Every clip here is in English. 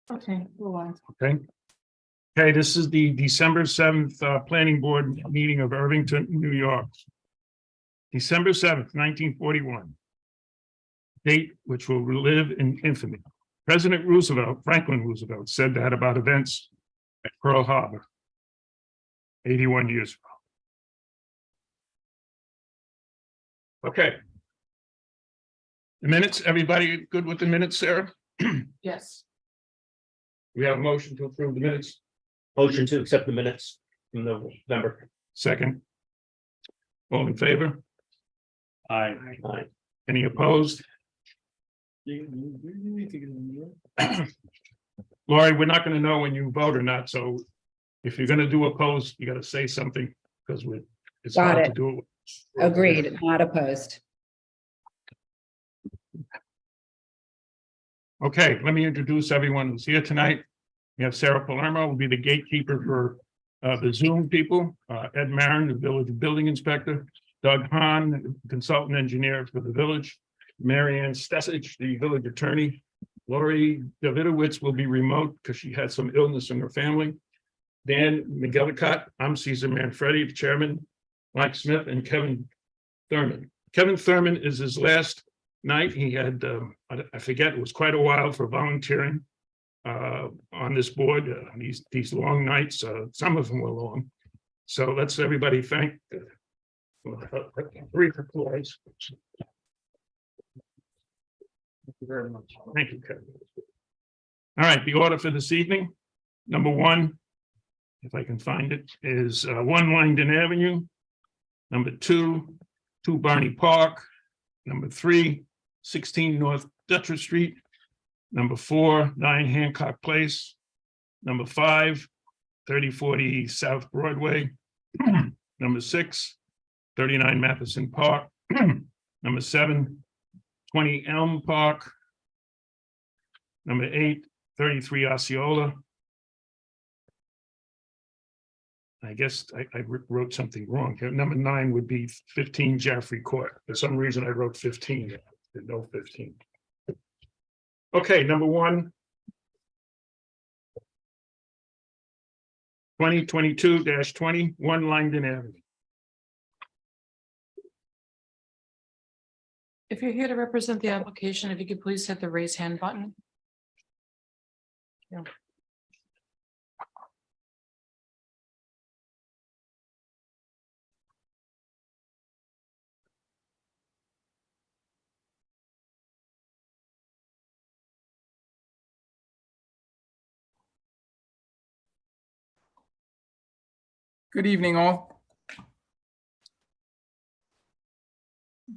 Okay, go on. Okay. Okay, this is the December 7th Planning Board meeting of Irvington, New York. December 7th, 1941. Date which will live in infamy. President Roosevelt, Franklin Roosevelt, said that about events at Pearl Harbor 81 years ago. Okay. The minutes, everybody good with the minutes, Sarah? Yes. We have a motion to approve the minutes. Motion to accept the minutes from November. Second. All in favor? Aye. Any opposed? Lori, we're not gonna know when you vote or not, so if you're gonna do opposed, you gotta say something, because it's Got hard to it. do it. Agreed, not opposed. Okay, let me introduce everyone who's here tonight. We have Sarah Palermo will be the gatekeeper for the Zoom people, Ed Marin, the village building inspector, Doug Hahn, consultant engineer for the village, Mary Ann Stessich, the village attorney. Lori Davidowitz will be remote because she had some illness in her family. Dan McGillicott, I'm Caesar Manfredi, the chairman, Mike Smith, and Kevin Thurman. Kevin Thurman is his last night. He had, I forget, it was quite a while for volunteering on this board. These long nights, some of them were long. So let's everybody thank. Brief applause. Thank you very much. Thank you, Kevin. All right, the order for this evening. Number one, if I can find it, is 1 Langdon Avenue. Number 2, 2 Barney Park. Number 3, 16 North Dutcher Street. Number 4, 9 Hancock Place. Number 5, 3040 South Broadway. Number 6, 39 Matheson Park. Number 7, 20 Elm Park. Number 8, 33 Osceola. I guess I wrote something wrong here. Number 9 would be 15 Jaffrey Court. For some reason, I wrote 15. No 15. Okay, number 1. 2022-20, 1 Langdon Avenue. If you're here to represent the application, if you could please hit the raise hand button. Yeah. Good evening, all.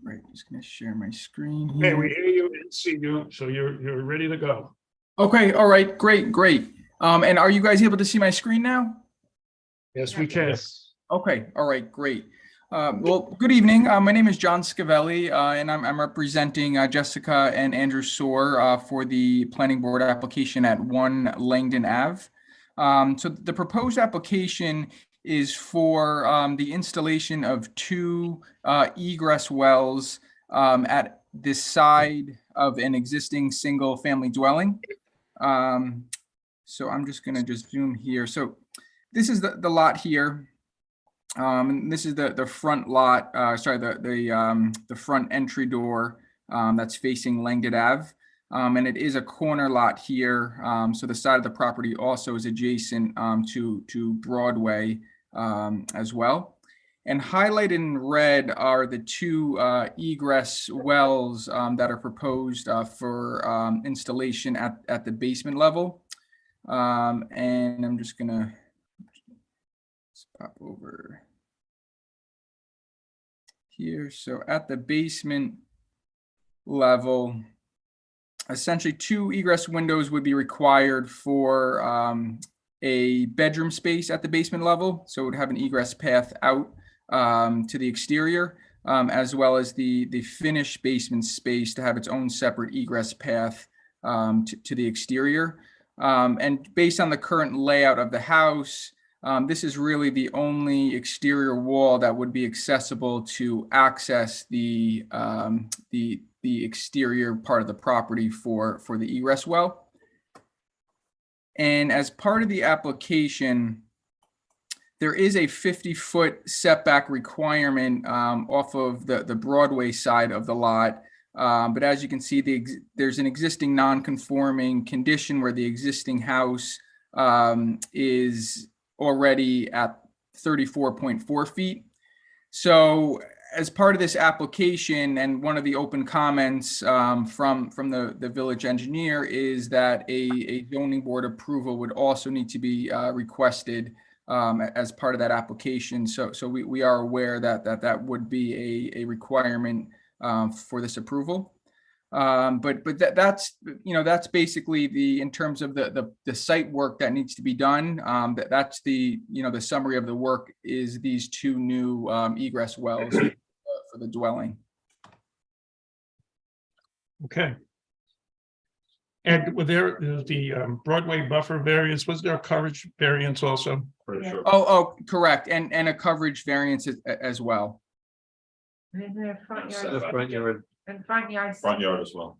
Right, just gonna share my screen Hey, we here. hear you and see you, so you're ready to go. Okay, all right, great. And are you guys able to see my screen now? Yes, we can. Okay, all right, great. Well, good evening. My name is John Scavelli, and I'm representing Jessica and Andrew Soar for the planning board application at 1 Langdon Ave. So the proposed application is for the installation of 2 egress wells at the side of an existing single-family dwelling. So I'm just going to zoom here. So this is the lot here. And this is the front lot, the front entry door that's facing Langdon Ave. And it is a corner lot here. So the side of the property also is adjacent to Broadway as well. And highlighted in red are the 2 egress wells that are proposed for installation at the basement level. And I'm just gonna pop over here. So at the basement level, essentially 2 egress windows would be required for a bedroom space at the basement level. So it would have an egress path out to the exterior, as well as the finished basement space to have its own separate egress path to the exterior. And based on the current layout of the house, this is really the only exterior wall that would be accessible to access the exterior part of the property for the egress well. And as part of the application, there is a 50-foot setback requirement off of the Broadway side of the lot. But as you can see, there's an existing non-conforming condition where the existing house is already at 34.4 feet. So as part of this application, and one of the open comments from the village engineer is that a zoning board approval would also need to be requested as part of that application. So we are aware that would be a requirement for this approval. But that's, you know, that's basically in terms of the site work that needs to be done. That's the summary of the work is these two new egress wells for the dwelling. Okay. And were there the Broadway buffer variance, was there a coverage variance also? Oh, correct. And a coverage variance as well. And then front So yard, the front yard, and front yard. Front yard as well.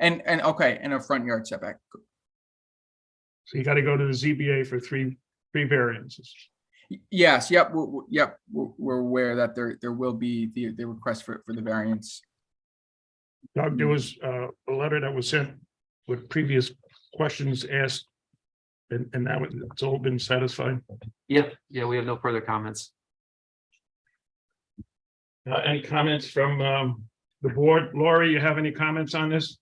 And okay, and a front yard setback. So you got to go to the ZBA for three variances. Yes, yep, we're aware that there will be the request for the variance. Doug, there was a letter that was sent with previous questions asked, and now it's all been satisfied. yeah, we have no further comments. Any comments from the board? Lori, you have any comments on this?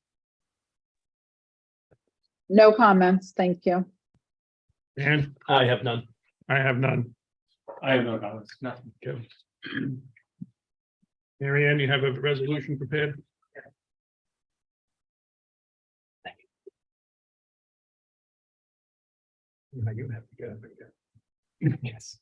No comments, thank you. And I have none. I have none. I have no comments, nothing. Okay. Mary Ann, you have a resolution prepared? You have to get it. Yes.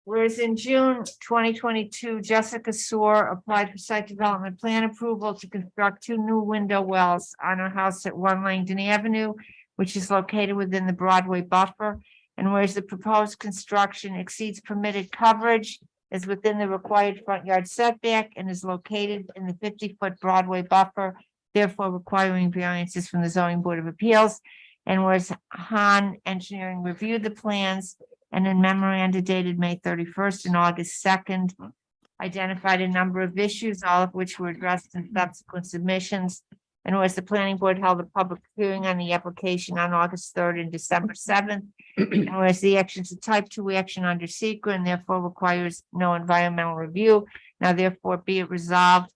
Whereas in June 2022, Jessica Soar applied for site development plan approval to construct 2 new window wells on her house at 1 Langdon Avenue, which is located within the Broadway buffer. And whereas the proposed construction exceeds permitted coverage, is within the required front yard setback, and is located in the 50-foot Broadway buffer, therefore requiring variances from the Zoning Board of Appeals. And whereas Han Engineering reviewed the plans and in memoranda dated May 31st and August 2nd, identified a number of issues, all of which were addressed in subsequent submissions. And whereas the planning board held a public hearing on the application on August 3rd and December 7th, and whereas the action is a type 2 action under SEQA and therefore requires no environmental review, now therefore be it resolved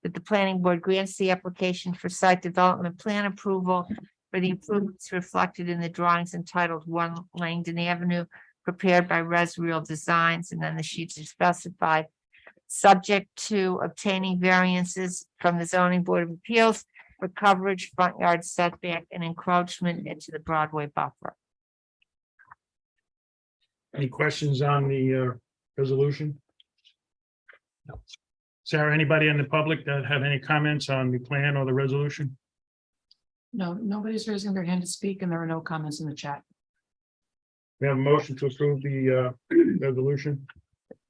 that the planning board grants the application for site development plan approval for the improvements reflected in the drawings entitled 1 Langdon Avenue, prepared by Res Real Designs, and then the sheets are specified, subject to obtaining variances from the Zoning Board of Appeals for coverage, front yard setback, and encroachment into the Broadway buffer. Any questions on the resolution? No. Sarah, anybody in the public that have any comments on the plan or the resolution? No, nobody's raising their hand to speak, and there are no comments in the chat. We have a motion to approve the resolution.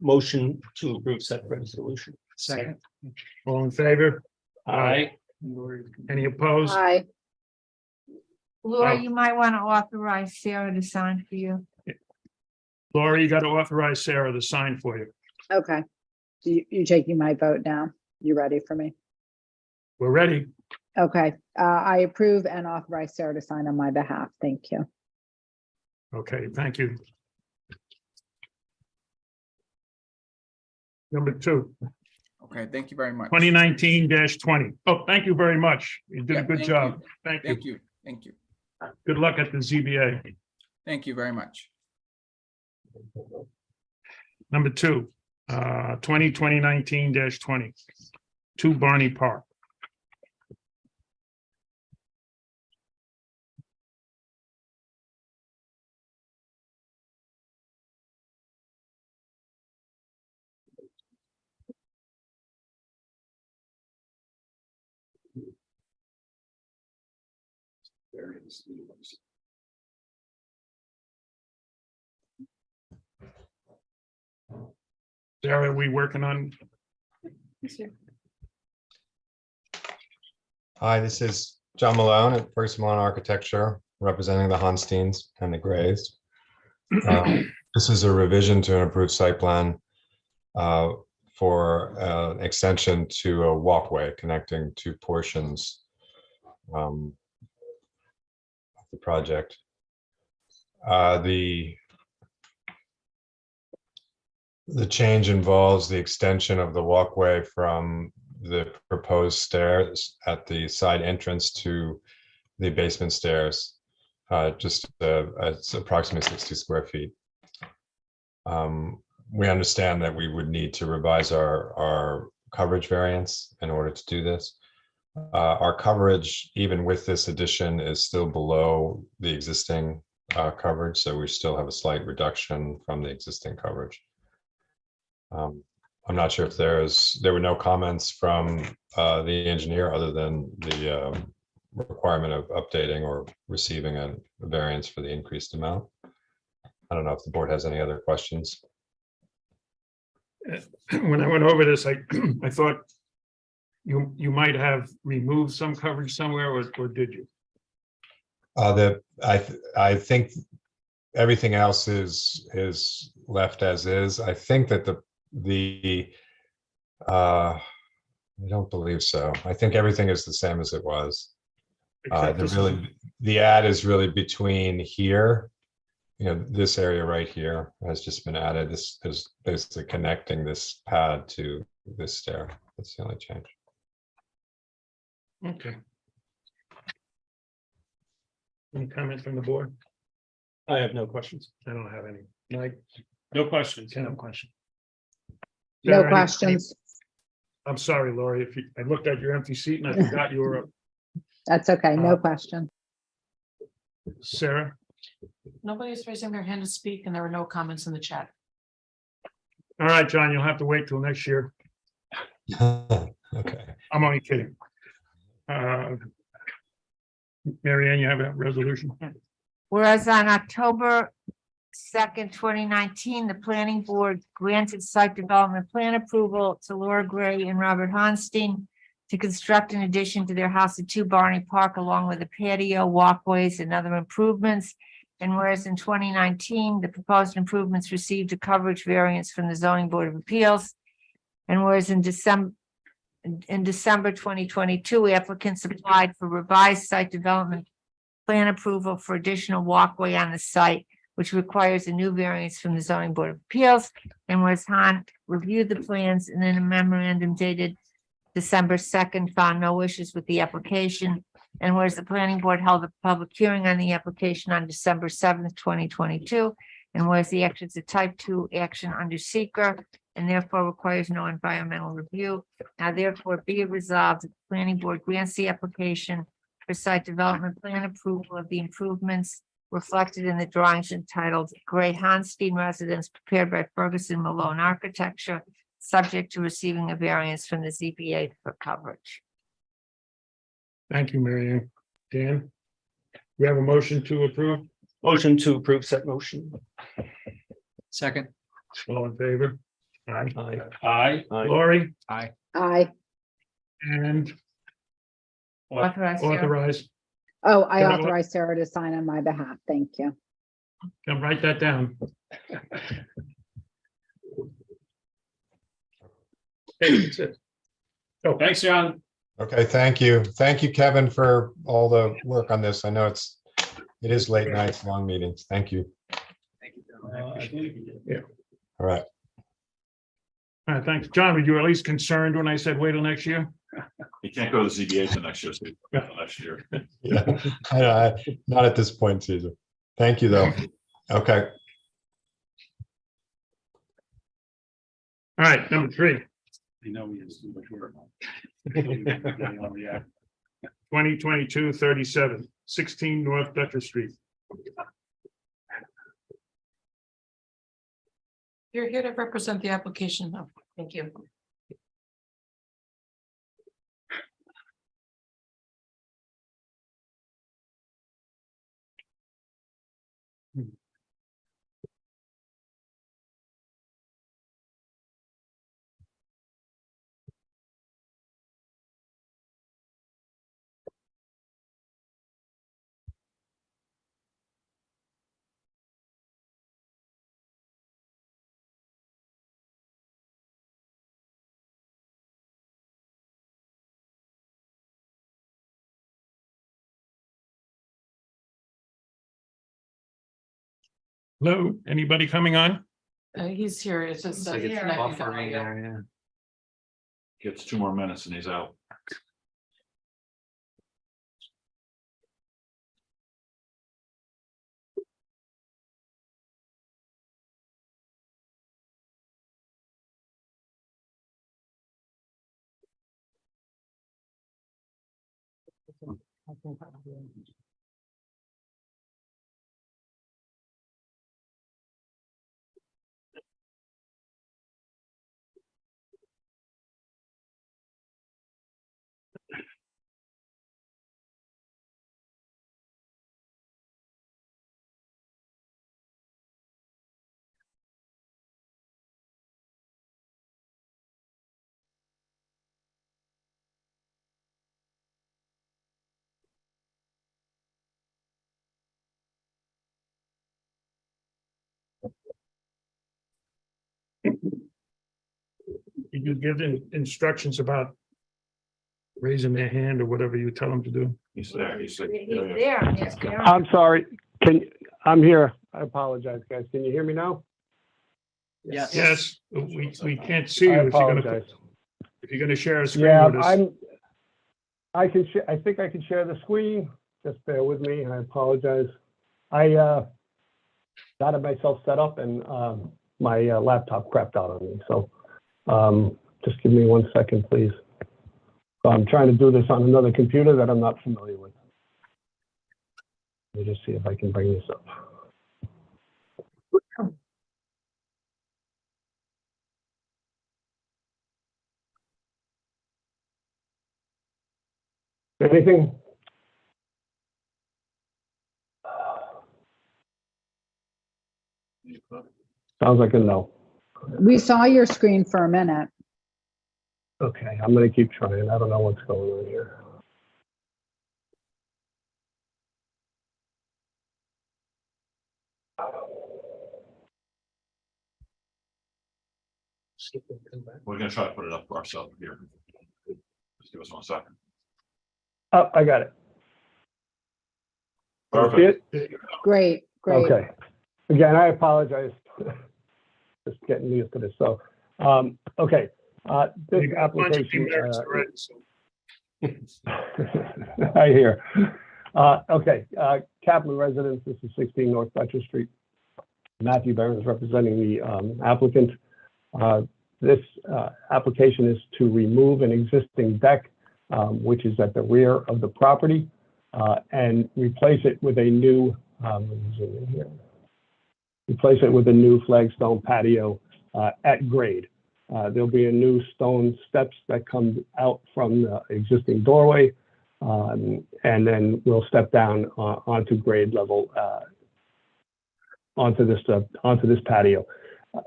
Motion to approve said resolution. Second. All in favor? Aye. Any opposed? Aye. Laura, you might want to authorize Sarah to sign for you. Laura, you got to authorize Sarah to sign for you. Okay. You taking my vote now? You ready for me? We're ready. Okay, I approve and authorize Sarah to sign on my behalf. Thank you. Okay, thank you. Number 2, Okay, thank you very much. 2019-20. Oh, thank you very much. You did a Yeah, good thank job. you. Thank you. Thank you, thank you, Good luck at the ZBA. thank you very much. Number 2, 2019-20. 2 Barney Park. Sarah, are we working on? Hi, this is John Malone at First Malone Architecture. representing the Honsteins and the Grays. This is a revision to an approved site plan for an extension to a walkway connecting two portions of the project. The change involves the extension of the walkway from the proposed stairs at the side entrance to the basement stairs. It's approximately 60 square feet. We understand that we would need to revise our coverage variance in order to do this. Our coverage, even with this addition, is still below the existing coverage, so we still have a slight reduction from the existing coverage. I'm not sure if there were no comments from the engineer other than the requirement of updating or receiving a variance for the increased amount. I don't know if the board has any other questions. When I went over this, I thought you might have removed some coverage somewhere, or did you? I think everything else is left as is. I think that I don't believe so. I think everything is the same as it was. Except this one? The add is really between here, this area right here has just been added. This is basically connecting this pad to this stair. That's the only change. Okay. Any comments from the board? I have no questions. I don't have any. Mike? No questions. No question. No Sarah, any- questions. I'm sorry, Lori, I looked at your empty seat and I forgot you were up. That's okay. No Uh, question. Sarah? Nobody's raising their hand to speak and there were no comments in the chat. All right, John, you'll have to wait till next year. Okay. I'm only kidding. Mary Ann, you have a resolution? Whereas on October 2nd, 2019, the planning board granted site development plan approval to Laura Gray and Robert Honstein to construct an addition to their house at 2 Barney Park, along with a patio, walkways, and other improvements. And whereas in 2019, the proposed improvements received a coverage variance from the zoning board of appeals. And whereas in December 2022, applicants applied for revised site development plan approval for additional walkway on the site, which requires a new variance from the zoning board of appeals. And whereas Han reviewed the plans and in a memorandum dated December 2nd, found no issues with the application. And whereas the planning board held a public hearing on the application on December 7th, 2022. And whereas the action is a type 2 action under seeker and therefore requires no environmental review. Now therefore be it resolved, that the planning board grants the application for site development plan approval of the improvements reflected in the drawings entitled Gray Honstein Residence prepared by Ferguson Malone Architecture, subject to receiving a variance from the ZBA for coverage. Thank you, Mary Ann. Dan? We have a motion to approve? Motion to approve said motion. Second. All in favor? Aye. Aye. Lori? Aye. Aye. And Authorize Sarah. authorize, Oh, I Can I- authorize Sarah to sign on my behalf. Thank you. can write that down. Hey, that's it. Oh, Thanks, John. Okay, thank you. Thank you, Kevin, for all the work on this. I know it is late nights, long meetings. Thank you. yeah. All right. All right, thanks. John, were you at least concerned when I said wait till next year? You can't go to the ZBA till next year, so next year. Yeah, not at this point, Caesar. Thank you, though. Okay. All right, number 3, You know, we just do much work. 2022-37, 16 North Dutcher Street. You're here to represent the application. Oh, thank you. Hello, anybody coming on? He's here. It's just. like it's connecting to buffering audio. Gets 2 more minutes and he's out. Did you give instructions about raising their hand or whatever you tell them to do? He's there. He's there. He's there. He's there. I'm sorry. I'm here. I apologize, guys. Can you hear me now? Yes, we can't see you I if apologize. you're gonna share a screen Yeah, with us. I think I can share the screen. Just bear with me. I apologize. I got myself set up and my laptop crapped out on me. So just give me 1 second, please. So I'm trying to do this on another computer that I'm not familiar with. Let me just see if I can bring this up. Anything? Sounds like a no. We saw your screen for a minute. Okay, I'm gonna keep trying. I don't know what's going on here. We're gonna try to put it up ourselves here. Just give us 1 second. Oh, I got it. See Perfect. it? Great, great. Okay. Again, I apologize. Just getting used to this. So, okay. This You got a bunch of application. demerits already, so. I hear. Okay, Kaplan residence, this is 16 North Fletcher Street. Matthew Barron is representing the applicant. This application is to remove an existing deck, which is at the rear of the property, and replace it with a new, let me zoom in here. Replace it with a new flagstone patio at grade. There'll be a new stone steps that come out from the existing doorway, and then we'll step down onto grade level onto this patio.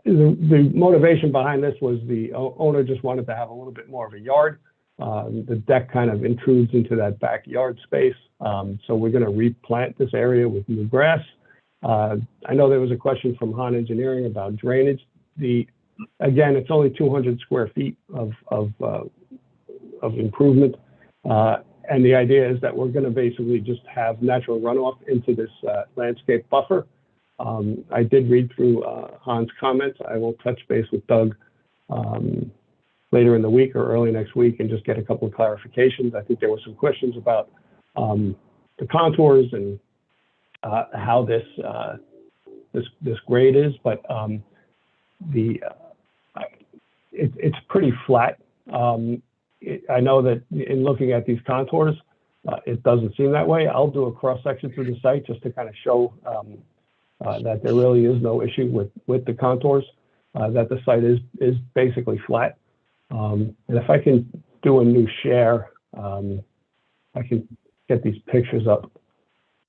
The motivation behind this was the owner just wanted to have a little bit more of a yard. The deck kind of intrudes into that backyard space, so we're going to replant this area with new grass. I know there was a question from Han Engineering about drainage. Again, it's only 200 square feet of improvement. And the idea is that we're going to basically just have natural runoff into this landscape buffer. I did read through Han's comments. I will touch base with Doug later in the week or early next week and just get a couple of clarifications. I think there were some questions about the contours and how this grade is, but it's pretty flat. I know that in looking at these contours, it doesn't seem that way. I'll do a cross section through the site just to kind of show that there really is no issue with the contours, that the site is basically flat. And if I can do a new share, I can get these pictures up.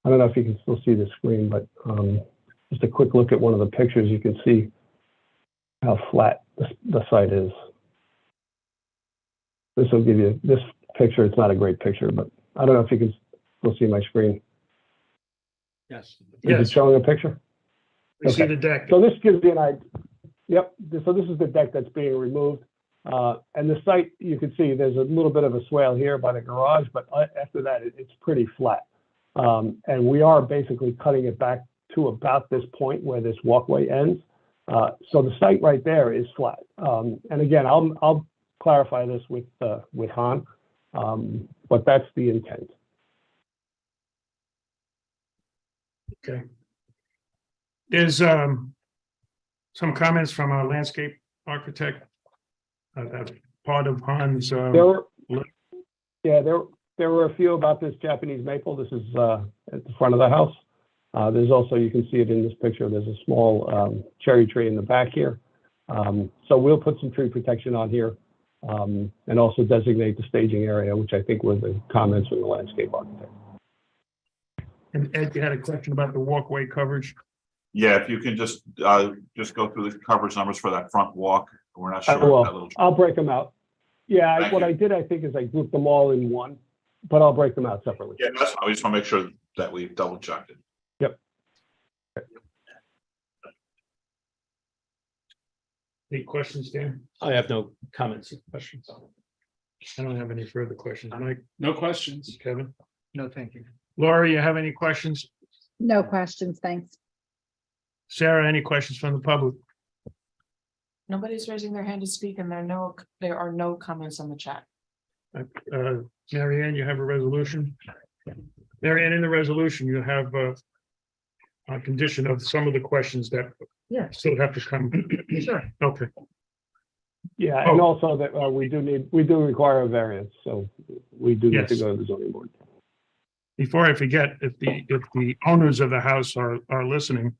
I don't know if you can still see the screen, but just a quick look at one of the pictures, you can see how flat the site is. This will give you this picture. It's not a great picture, but I don't know if you can still see my screen. Yes. Is it showing a picture? We see Okay. the deck. So this gives you an idea. Yep. So this is the deck that's being removed. And the site, you can see there's a little bit of a swale here by the garage, but after that, it's pretty flat. And we are basically cutting it back to about this point where this walkway ends. So the site right there is flat. And again, I'll clarify this with Han, but that's the intent. Okay. There's some comments from our landscape architect. That's part of Han's. There were a few about this Japanese maple. This is at the front of the house. There's also, you can see it in this picture, there's a small cherry tree in the back here. So we'll put some tree protection on here and also designate the staging area, which I think were the comments from the landscape architect. And Ed, you had a question about the walkway coverage. Yeah, if you can just go through the coverage numbers for that front walk. We're not sure. I'll break them out. Yeah, Thank what you. I did, I think, is I grouped them all in one, but I'll break them out separately. Yeah, that's fine. We just want to make sure that we double checked it. Yep. Any questions, Dan? I have no comments or questions. I don't have any further questions. Mike, No questions. Kevin, No, thank you. Laura, you have any questions? No questions, thanks. Sarah, any questions from the public? Nobody's raising their hand to speak and there are no comments on the chat. Mary Ann, you have a resolution? Mary Ann, in the resolution, you have a condition of some of the questions that still have to come. Sure. Okay, Yeah, and also that we do require a variance, so we do need to Yes. go to the zoning board. before I forget, if the owners of the house are listening,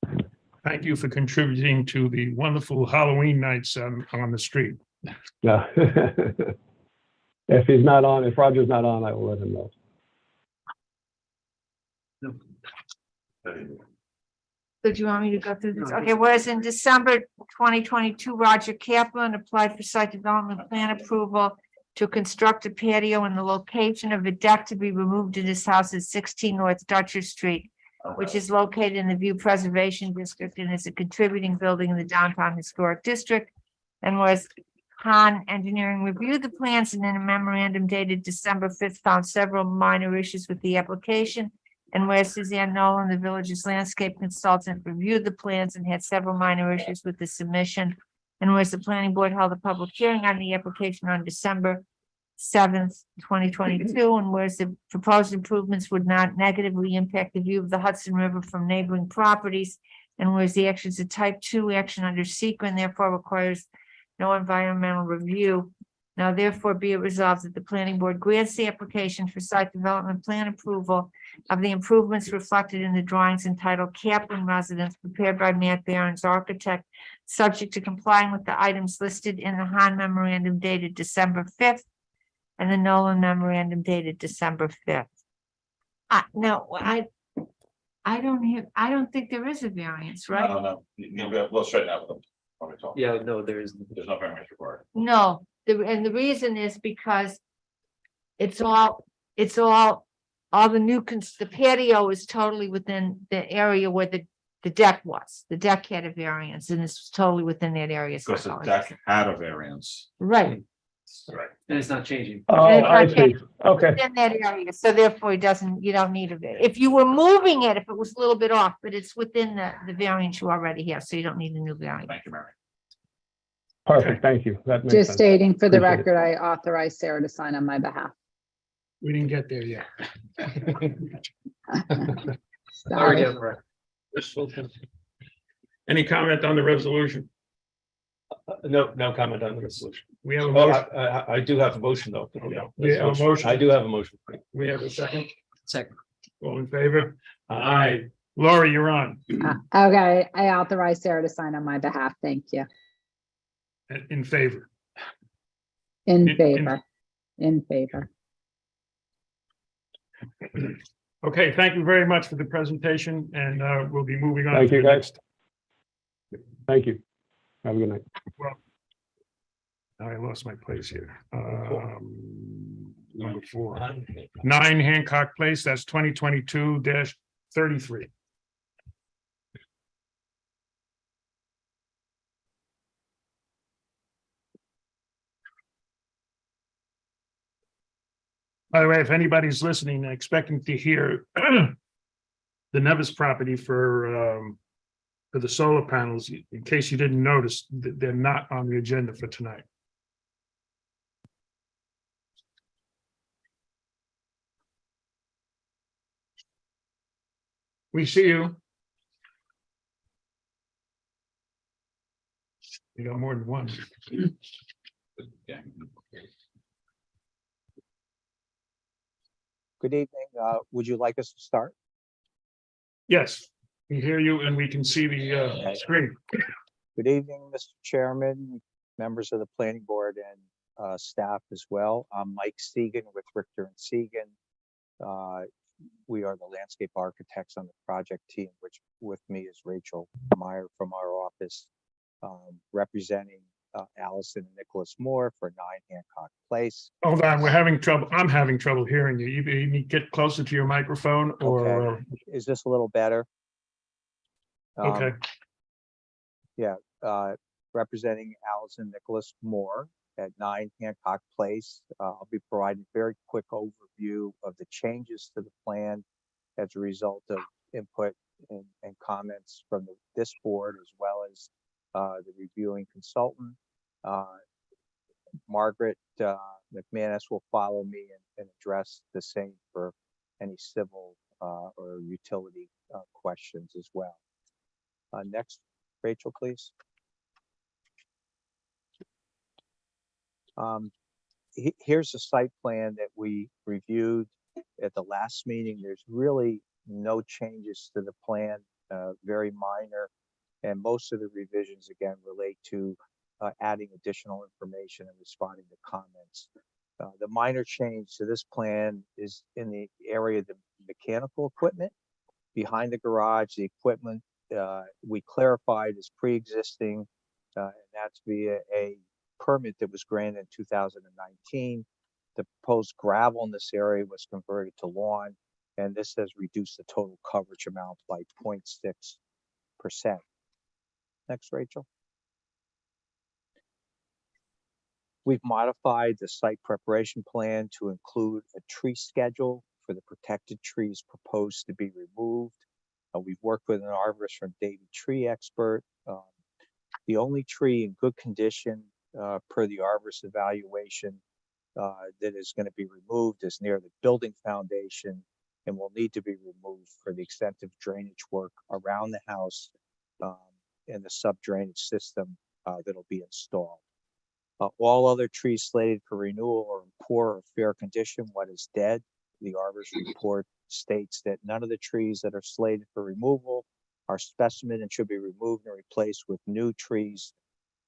thank you for contributing to the wonderful Halloween nights on the street. Yeah. If Roger's not on, I will let him know. So do you want me to go through this? Okay, whereas in December 2022, Roger Kaplan applied for site development plan approval to construct a patio in the location of a deck to be removed in his house at 16 North Dutcher Street, which is located in the View Preservation District and is a contributing building in the downtown historic district. And was Han Engineering reviewed the plans and in a memorandum dated December 5th found several minor issues with the application. And where Suzanne Nolan, the village's landscape consultant, reviewed the plans and had several minor issues with the submission. And whereas the planning board held a public hearing on the application on December 7th, 2022, and whereas the proposed improvements would not negatively impact the view of the Hudson River from neighboring properties. And whereas the action is a type 2 action under SEQA and therefore requires no environmental review. Now therefore be it resolved that the planning board grants the application for site development plan approval of the improvements reflected in the drawings entitled Kaplan Residence prepared by Matt Barron's architect, subject to complying with the items listed in the Han memorandum dated December 5th and the Nolan memorandum dated December 5th. No, I don't think there is a variance, right? No, we'll straighten out with them. when we talk. Yeah, no, there's There's no variance required. No, and the reason is because it's all the patio is totally within the area where the deck was. The deck had a variance and it's totally within that area. so Because the it's- deck had a variance. Right, Right. and it's not changing. Oh, I see. Okay. within that area, so therefore you don't need a variance. If you were moving it, if it was a little bit off, but it's within the variance you already have, so you don't need a new variance. Thank you, Mary. Perfect. Thank you. That makes Just sense. stating for the Appreciate it. record, I authorize Sarah to sign on my behalf. We didn't get there yet. Sorry. Any comment on the resolution? No comment on the resolution. We have a Well, motion. I do have a motion though. We have a motion. I do have a motion. We have a second. Second. All in favor? Aye. Laura, you're on. Okay, I authorize Sarah to sign on my behalf. Thank you. In favor. In In- favor. In favor. Okay, thank you very much for the presentation and we'll be moving on. Thank to you, the guys. next. Thank you. Have a good night. Now I lost my place here. Number 4, 9 Hancock Place, that's 2022-33. By the way, if anybody's listening, expecting to hear the Nevis property for the solar panels, in case you didn't notice, they're not on the agenda for tonight. We see you. You got more than one. Good evening. Would you like us to start? Yes, we hear you and we can see the screen. Good evening, Mr. Chairman, members of the planning board and staff as well. I'm Mike Segan with Richter and Segan. We are the landscape architects on the project team, which with me is Rachel Meyer from our office, representing Allison and Nicholas Moore for 9 Hancock Place. Hold on, we're having trouble. I'm having trouble hearing you. You need to get closer to your microphone or, Is this a little better? okay. Representing Allison Nicholas Moore at 9 Hancock Place. I'll be providing a very quick overview of the changes to the plan as a result of input and comments from this board, as well as the reviewing consultant. Margaret McManus will follow me and address the same for any civil or utility questions as well. Next, Rachel, please. Here's the site plan that we reviewed at the last meeting. There's really no changes to the plan, very minor. And most of the revisions, again, relate to adding additional information and responding to comments. The minor change to this plan is in the area of the mechanical equipment. Behind the garage, the equipment we clarified is pre-existing, and that's via a permit that was granted in 2019. The proposed gravel in this area was converted to lawn, and this has reduced the total coverage amount by 0.6%. Next, Rachel. We've modified the site preparation plan to include a tree schedule for the protected trees proposed to be removed. We've worked with an arborist from Davey Tree Expert. The only tree in good condition per the arborist evaluation that is going to be removed is near the building foundation and will need to be removed for the extensive drainage work around the house and the sub-drainage system that'll be installed. All other trees slated for renewal are in poor or fair condition. What is dead? The arborist report states that none of the trees that are slated for removal are specimen and should be removed and replaced with new trees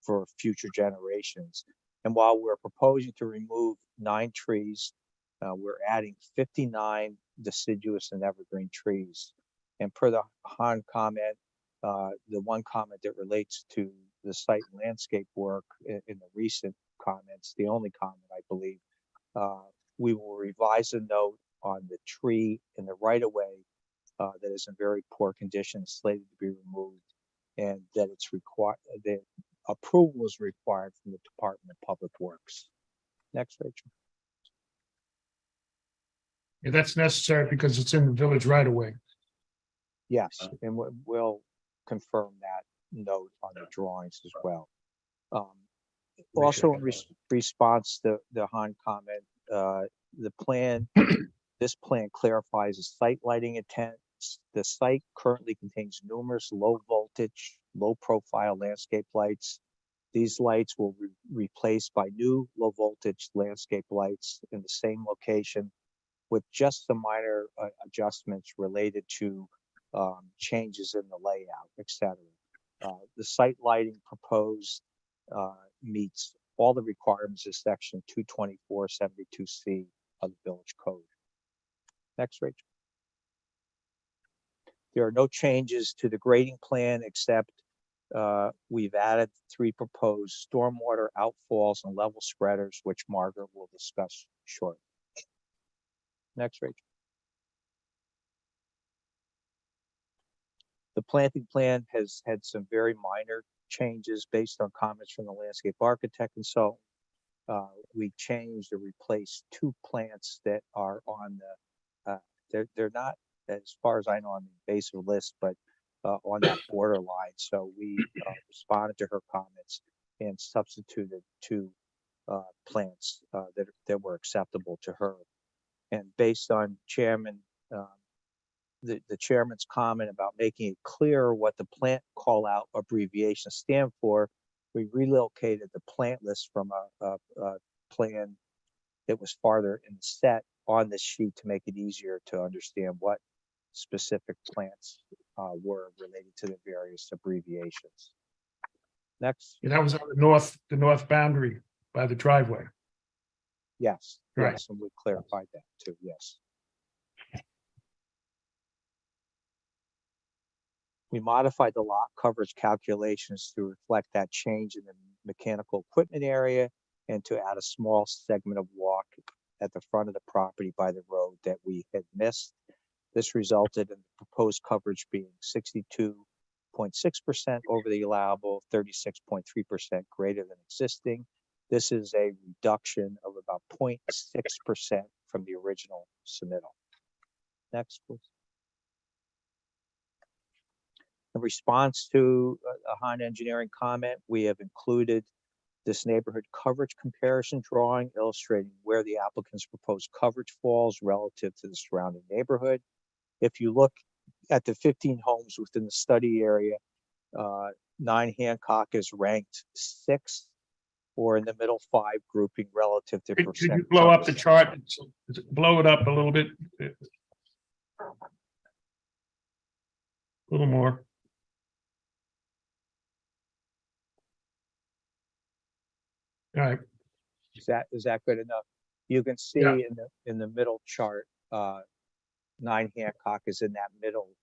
for future generations. And while we're proposing to remove 9 trees, we're adding 59 deciduous and evergreen trees. And per the Han comment, the one comment that relates to the site landscape work in the recent comments, the only comment I believe, we will revise a note on the tree in the right of way that is in very poor condition, slated to be removed, and that it's required, that approval is required from the Department of Public Works. Next, Rachel. Yeah, that's necessary because it's in the village right away. Yes, and we'll confirm that note on the drawings as well. Also in response to the Han comment, the plan, this plan clarifies the site lighting intent. The site currently contains numerous low voltage, low profile landscape lights. These lights will be replaced by new low voltage landscape lights in the same location with just some minor adjustments related to changes in the layout, etc. The site lighting proposed meets all the requirements of section 224.72C of the village code. Next, Rachel. There are no changes to the grading plan except we've added 3 proposed stormwater outfalls and level spreaders, which Margaret will discuss shortly. Next, Rachel. The planting plan has had some very minor changes based on comments from the landscape architect, and so we changed or replaced 2 plants that are on the they're not as far as I know, on the base of the list, but on that borderline. So we responded to her comments and substituted two plants that were acceptable to her. And based on the chairman's comment about making it clear what the plant call out abbreviations stand for, we relocated the plant list from a plan that was farther in the set on this sheet to make it easier to understand what specific plants were related to the various abbreviations. Next. And that was on the north boundary by the driveway. Yes, Right. yes, and we clarified that too, yes. We modified the lot coverage calculations to reflect that change in the mechanical equipment area and to add a small segment of walk at the front of the property by the road that we had missed. This resulted in the proposed coverage being 62.6% over the allowable, 36.3% greater than existing. This is a reduction of about 0.6% from the original submittal. Next, please. In response to a Hahn Engineering comment, we have included this neighborhood coverage comparison drawing illustrating where the applicant's proposed coverage falls relative to the surrounding neighborhood. If you look at the 15 homes within the study area, 9 Hancock is ranked 6th, or in the middle 5 grouping relative to Could percent. you blow up the chart? Blow it up a little bit. A little more. All right, Is that good enough? You can see Yeah. in the middle chart, 9 Hancock is in that middle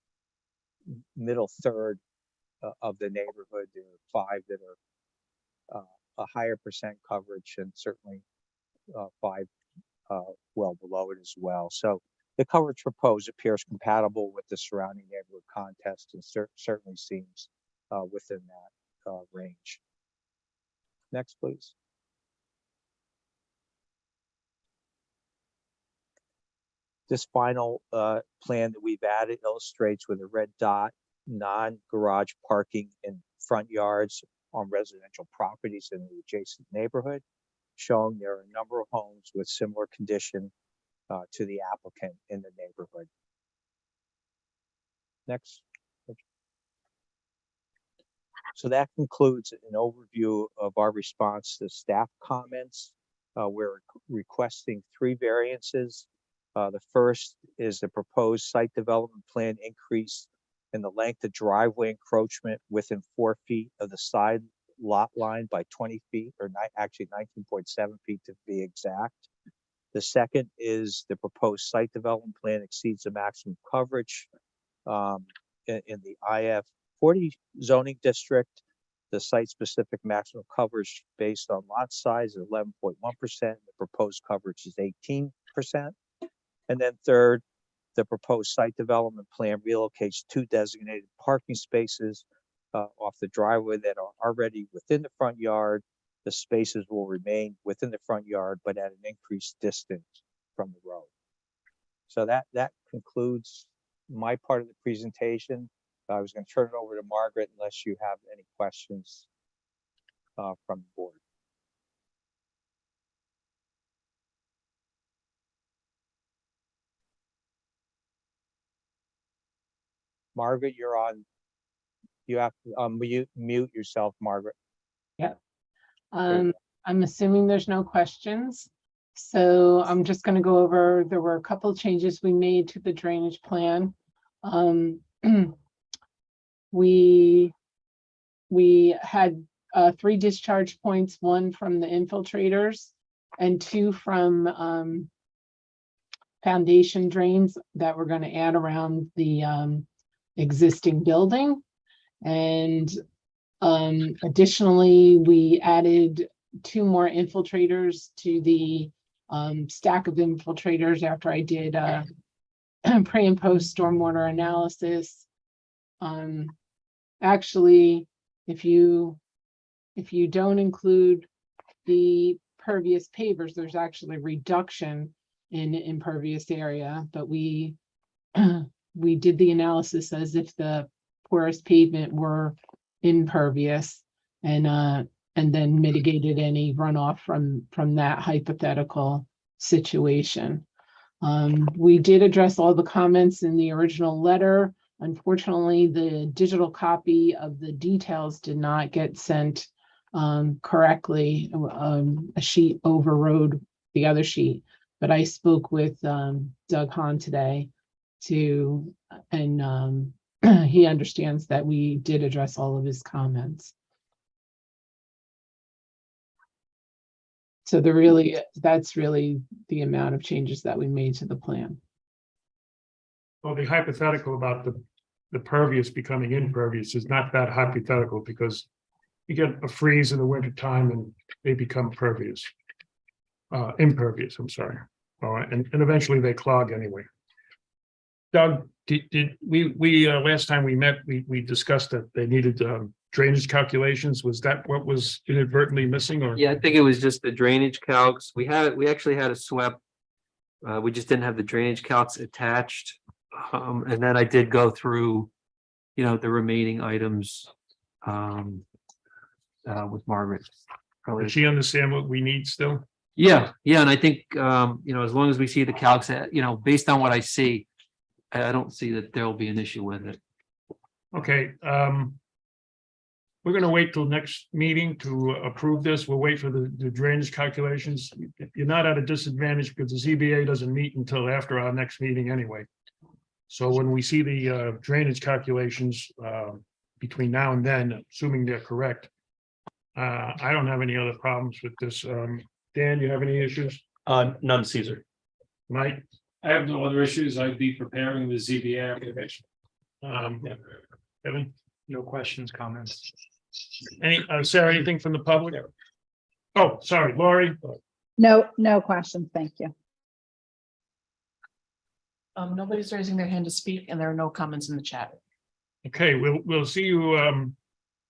third of the neighborhood. There are 5 that are a higher percent coverage, and certainly 5 well below it as well. So the coverage proposed appears compatible with the surrounding neighborhood context and certainly seems within that range. Next, please. This final plan that we've added illustrates with a red dot non-garage parking in front yards on residential properties in the adjacent neighborhood, showing there are a number of homes with similar condition to the applicant in the neighborhood. Next. So that concludes an overview of our response to staff comments. We're requesting 3 variances. The first is the proposed site development plan increase in the length of driveway encroachment within 4 feet of the side lot line by 20 feet, or actually 19.7 feet to be exact. The second is the proposed site development plan exceeds the maximum coverage in the IF 40 zoning district. The site-specific maximum coverage based on lot size is 11.1%. The proposed coverage is 18%. And then third, the proposed site development plan relocates 2 designated parking spaces off the driveway that are already within the front yard. The spaces will remain within the front yard, but at an increased distance from the road. So that concludes my part of the presentation. I was going to turn it over to Margaret unless you have any questions from the board. Margaret, you're on. You have to mute yourself, Margaret. I'm assuming there's no questions. So I'm just going to go over, there were a couple changes we made to the drainage plan. We had 3 discharge points, 1 from the infiltrators and 2 from foundation drains that we're going to add around the existing building. And additionally, we added 2 more infiltrators to the stack of infiltrators after I did pre and post stormwater analysis. Actually, if you don't include the pervious pavers, there's actually reduction in impervious area, but we we did the analysis as if the porous pavement were impervious and then mitigated any runoff from that hypothetical situation. We did address all the comments in the original letter. Unfortunately, the digital copy of the details did not get sent correctly. A sheet overrode the other sheet, but I spoke with Doug Hahn today and he understands that we did address all of his comments. So that's really the amount of changes that we made to the plan. Well, the hypothetical about the pervious becoming impervious is not that hypothetical, because you get a freeze in the winter time and they become impervious, I'm sorry. All right, and eventually they clog anyway. Doug, did we last time we met, we discussed that they needed drainage calculations. Was that what was inadvertently missing, or? Yeah, I think it was just the drainage calcs. We actually had a SWEP. We just didn't have the drainage calcs attached. And then I did go through, the remaining items with Margaret. Does she understand what we need still? Yeah, and I think, as long as we see the calcs, based on what I see, I don't see that there'll be an issue with it. Okay, we're gonna wait till next meeting to approve this. We'll wait for the drainage calculations. You're not at a disadvantage because the ZBA doesn't meet until after our next meeting anyway. So when we see the drainage calculations between now and then, assuming they're correct, I don't have any other problems with this. Dan, you have any issues? None, Caesar. Mike? I have no other issues. I'd be preparing the ZBA application. Kevin? No questions, comments. Sarah, anything from the public? Oh, sorry, Lori? No questions. Thank you. Nobody's raising their hand to speak, and there are no comments in the chat. Okay, we'll see you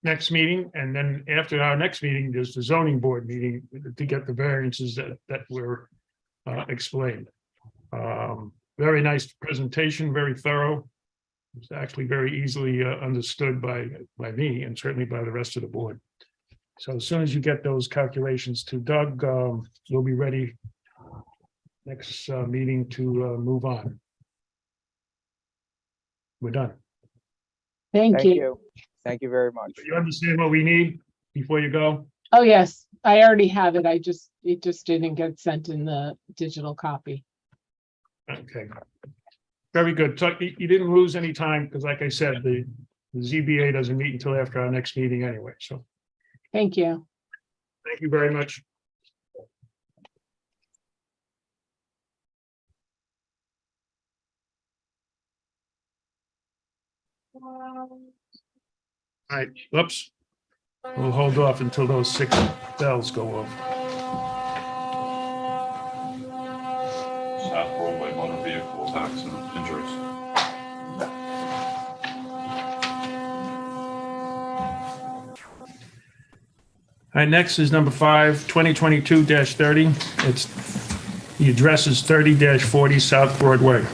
next meeting, and then after our next meeting, there's the zoning board meeting to get the variances that were explained. Very nice presentation, very thorough. It's actually very easily understood by me and certainly by the rest of the board. So as soon as you get those calculations to Doug, we'll be ready next meeting to move on. We're done. Thank you. Thank you very much. You understand what we need before you go? Oh, yes, I already have it. It just didn't get sent in the digital copy. Okay. Very good. So you didn't lose any time because, like I said, the ZBA doesn't meet until after our next meeting anyway. So Thank you. thank you very much. All right, whoops. We'll hold off until those 6 bells go off. South Broadway motor vehicle accident injuries. All right, next is number 5, 2022-30. The address is 30-40 South Broadway.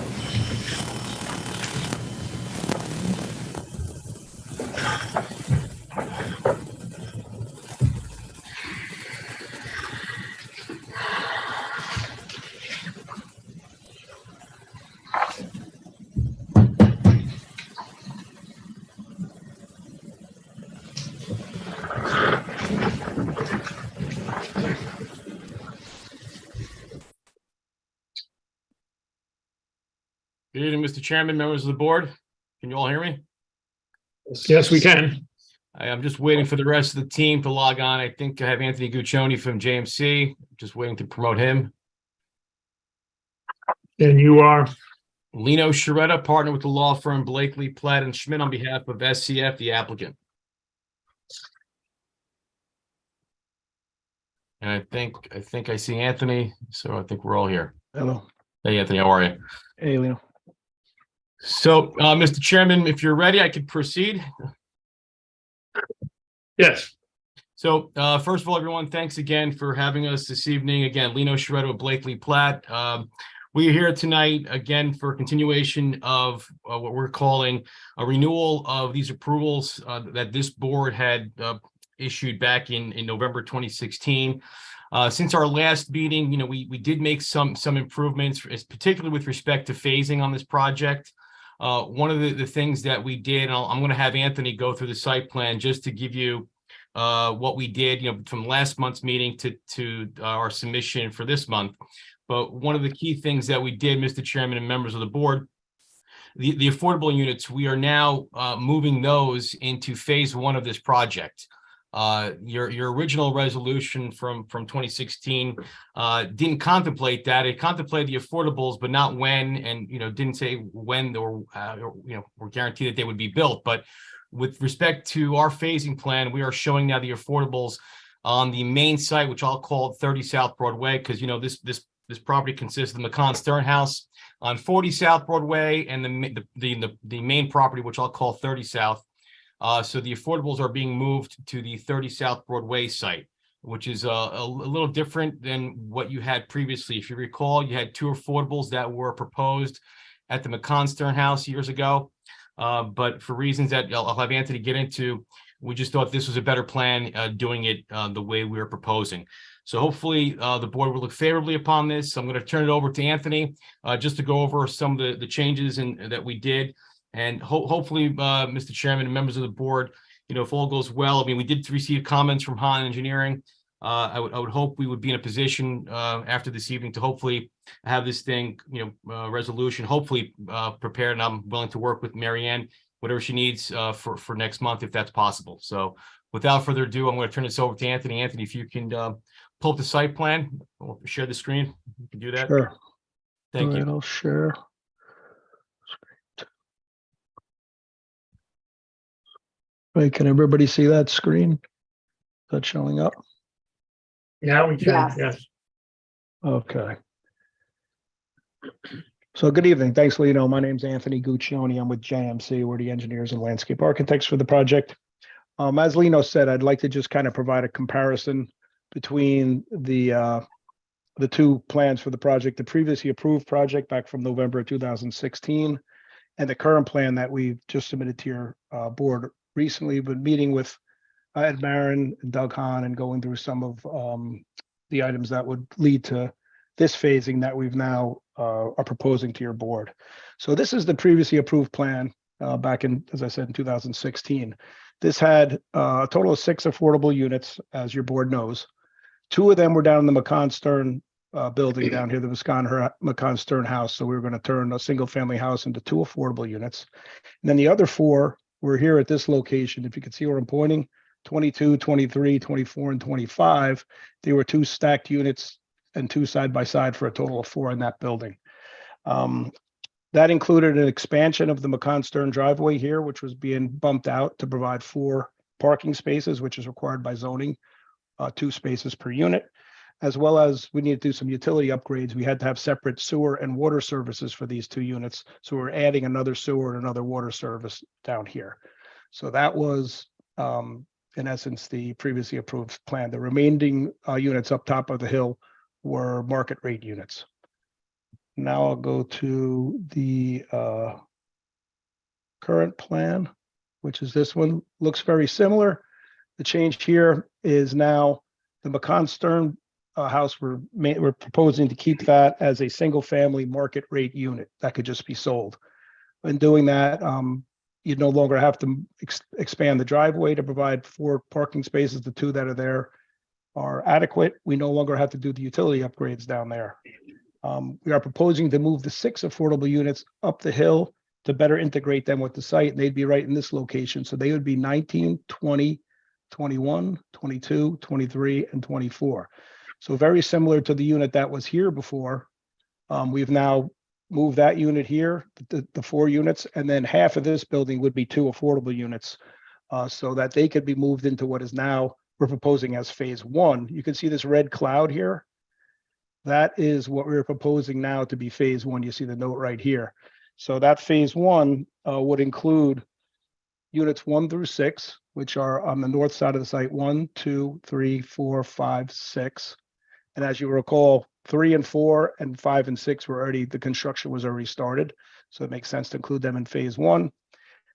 Good evening, Mr. Chairman, members of the board. Can you all hear me? Yes, we can. I'm just waiting for the rest of the team to log on. I think I have Anthony Guccione from JMC, just waiting to promote him. And you are? Lino Sharetta, partner with the law firm Blakely, Platt and Schmidt on behalf of SCF, the applicant. And I think I see Anthony, so I think we're all here. Hello. Hey, Anthony, how are you? Hey, Lino. So, Mr. Chairman, if you're ready, I could proceed. Yes. So, first of all, everyone, thanks again for having us this evening. Again, Lino Sharetta with Blakely Platt. We are here tonight again for continuation of what we're calling a renewal of these approvals that this board had issued back in November 2016. Since our last meeting, we did make some improvements, particularly with respect to phasing on this project. One of the things that we did, and I'm going to have Anthony go through the site plan just to give you what we did, from last month's meeting to our submission for this month. But one of the key things that we did, Mr. Chairman and members of the board, the affordable units, we are now moving those into phase one of this project. Your original resolution from 2016 didn't contemplate that. It contemplated the affordables, but not when, and didn't say when or guarantee that they would be built. But with respect to our phasing plan, we are showing now the affordables on the main site, which I'll call 30 South Broadway, because this property consists of the McCon Stern House on 40 South Broadway and the main property, which I'll call 30 South. So the affordables are being moved to the 30 South Broadway site, which is a little different than what you had previously. If you recall, you had 2 affordables that were proposed at the McCon Stern House years ago. But for reasons that I'll have Anthony get into, we just thought this was a better plan, doing it the way we were proposing. So hopefully the board will look favorably upon this. I'm going to turn it over to Anthony just to go over some of the changes that we did. And hopefully, Mr. Chairman and members of the board, if all goes well, we did receive comments from Han Engineering. I would hope we would be in a position after this evening to hopefully have this thing, resolution, hopefully prepared. And I'm willing to work with Mary Ann, whatever she needs for next month, if that's possible. So without further ado, I'm going to turn this over to Anthony. Anthony, if you can pull up the site plan or share the screen, you can do that. Sure. Thank you. I'll share. Right, can everybody see that screen? Is that showing up? Yeah, we can, Yes. yes. Okay. So good evening. Thanks, Lino. My name's Anthony Guccione. I'm with JMC. We're the engineers and landscape architects for the project. As Lino said, I'd like to just kind of provide a comparison between the 2 plans for the project, the previously approved project back from November of 2016, and the current plan that we've just submitted to your board recently. Been meeting with Ed Marin and Doug Hahn and going through some of the items that would lead to this phasing that we've now are proposing to your board. So this is the previously approved plan back in, as I said, in 2016. This had a total of 6 affordable units, as your board knows. 2 of them were down in the McCon Stern building down here, the McCon Stern house. So we were going to turn a single family house into 2 affordable units. And then the other 4 were here at this location. If you can see where I'm pointing, 22, 23, 24, and 25. They were 2 stacked units and 2 side by side for a total of 4 in that building. That included an expansion of the McCon Stern driveway here, which was being bumped out to provide 4 parking spaces, which is required by zoning, 2 spaces per unit, as well as we need to do some utility upgrades. We had to have separate sewer and water services for these 2 units. So we're adding another sewer and another water service down here. So that was, in essence, the previously approved plan. The remaining units up top of the hill were market rate units. Now I'll go to the current plan, which is this one. Looks very similar. The change here is now the McCon Stern house. We're proposing to keep that as a single family market rate unit that could just be sold. In doing that, you no longer have to expand the driveway to provide 4 parking spaces. The 2 that are there are adequate. We no longer have to do the utility upgrades down there. We are proposing to move the 6 affordable units up the hill to better integrate them with the site, and they'd be right in this location. So they would be 19, 20, 21, 22, 23, and 24. So very similar to the unit that was here before. We've now moved that unit here, the 4 units, and then half of this building would be 2 affordable units so that they could be moved into what is now we're proposing as phase 1. You can see this red cloud here. That is what we're proposing now to be phase 1. You see the note right here. So that phase 1 would include units 1 through 6, which are on the north side of the site, 1, 2, 3, 4, 5, 6. And as you recall, 3 and 4 and 5 and 6 were already, the construction was already started. So it makes sense to include them in phase 1,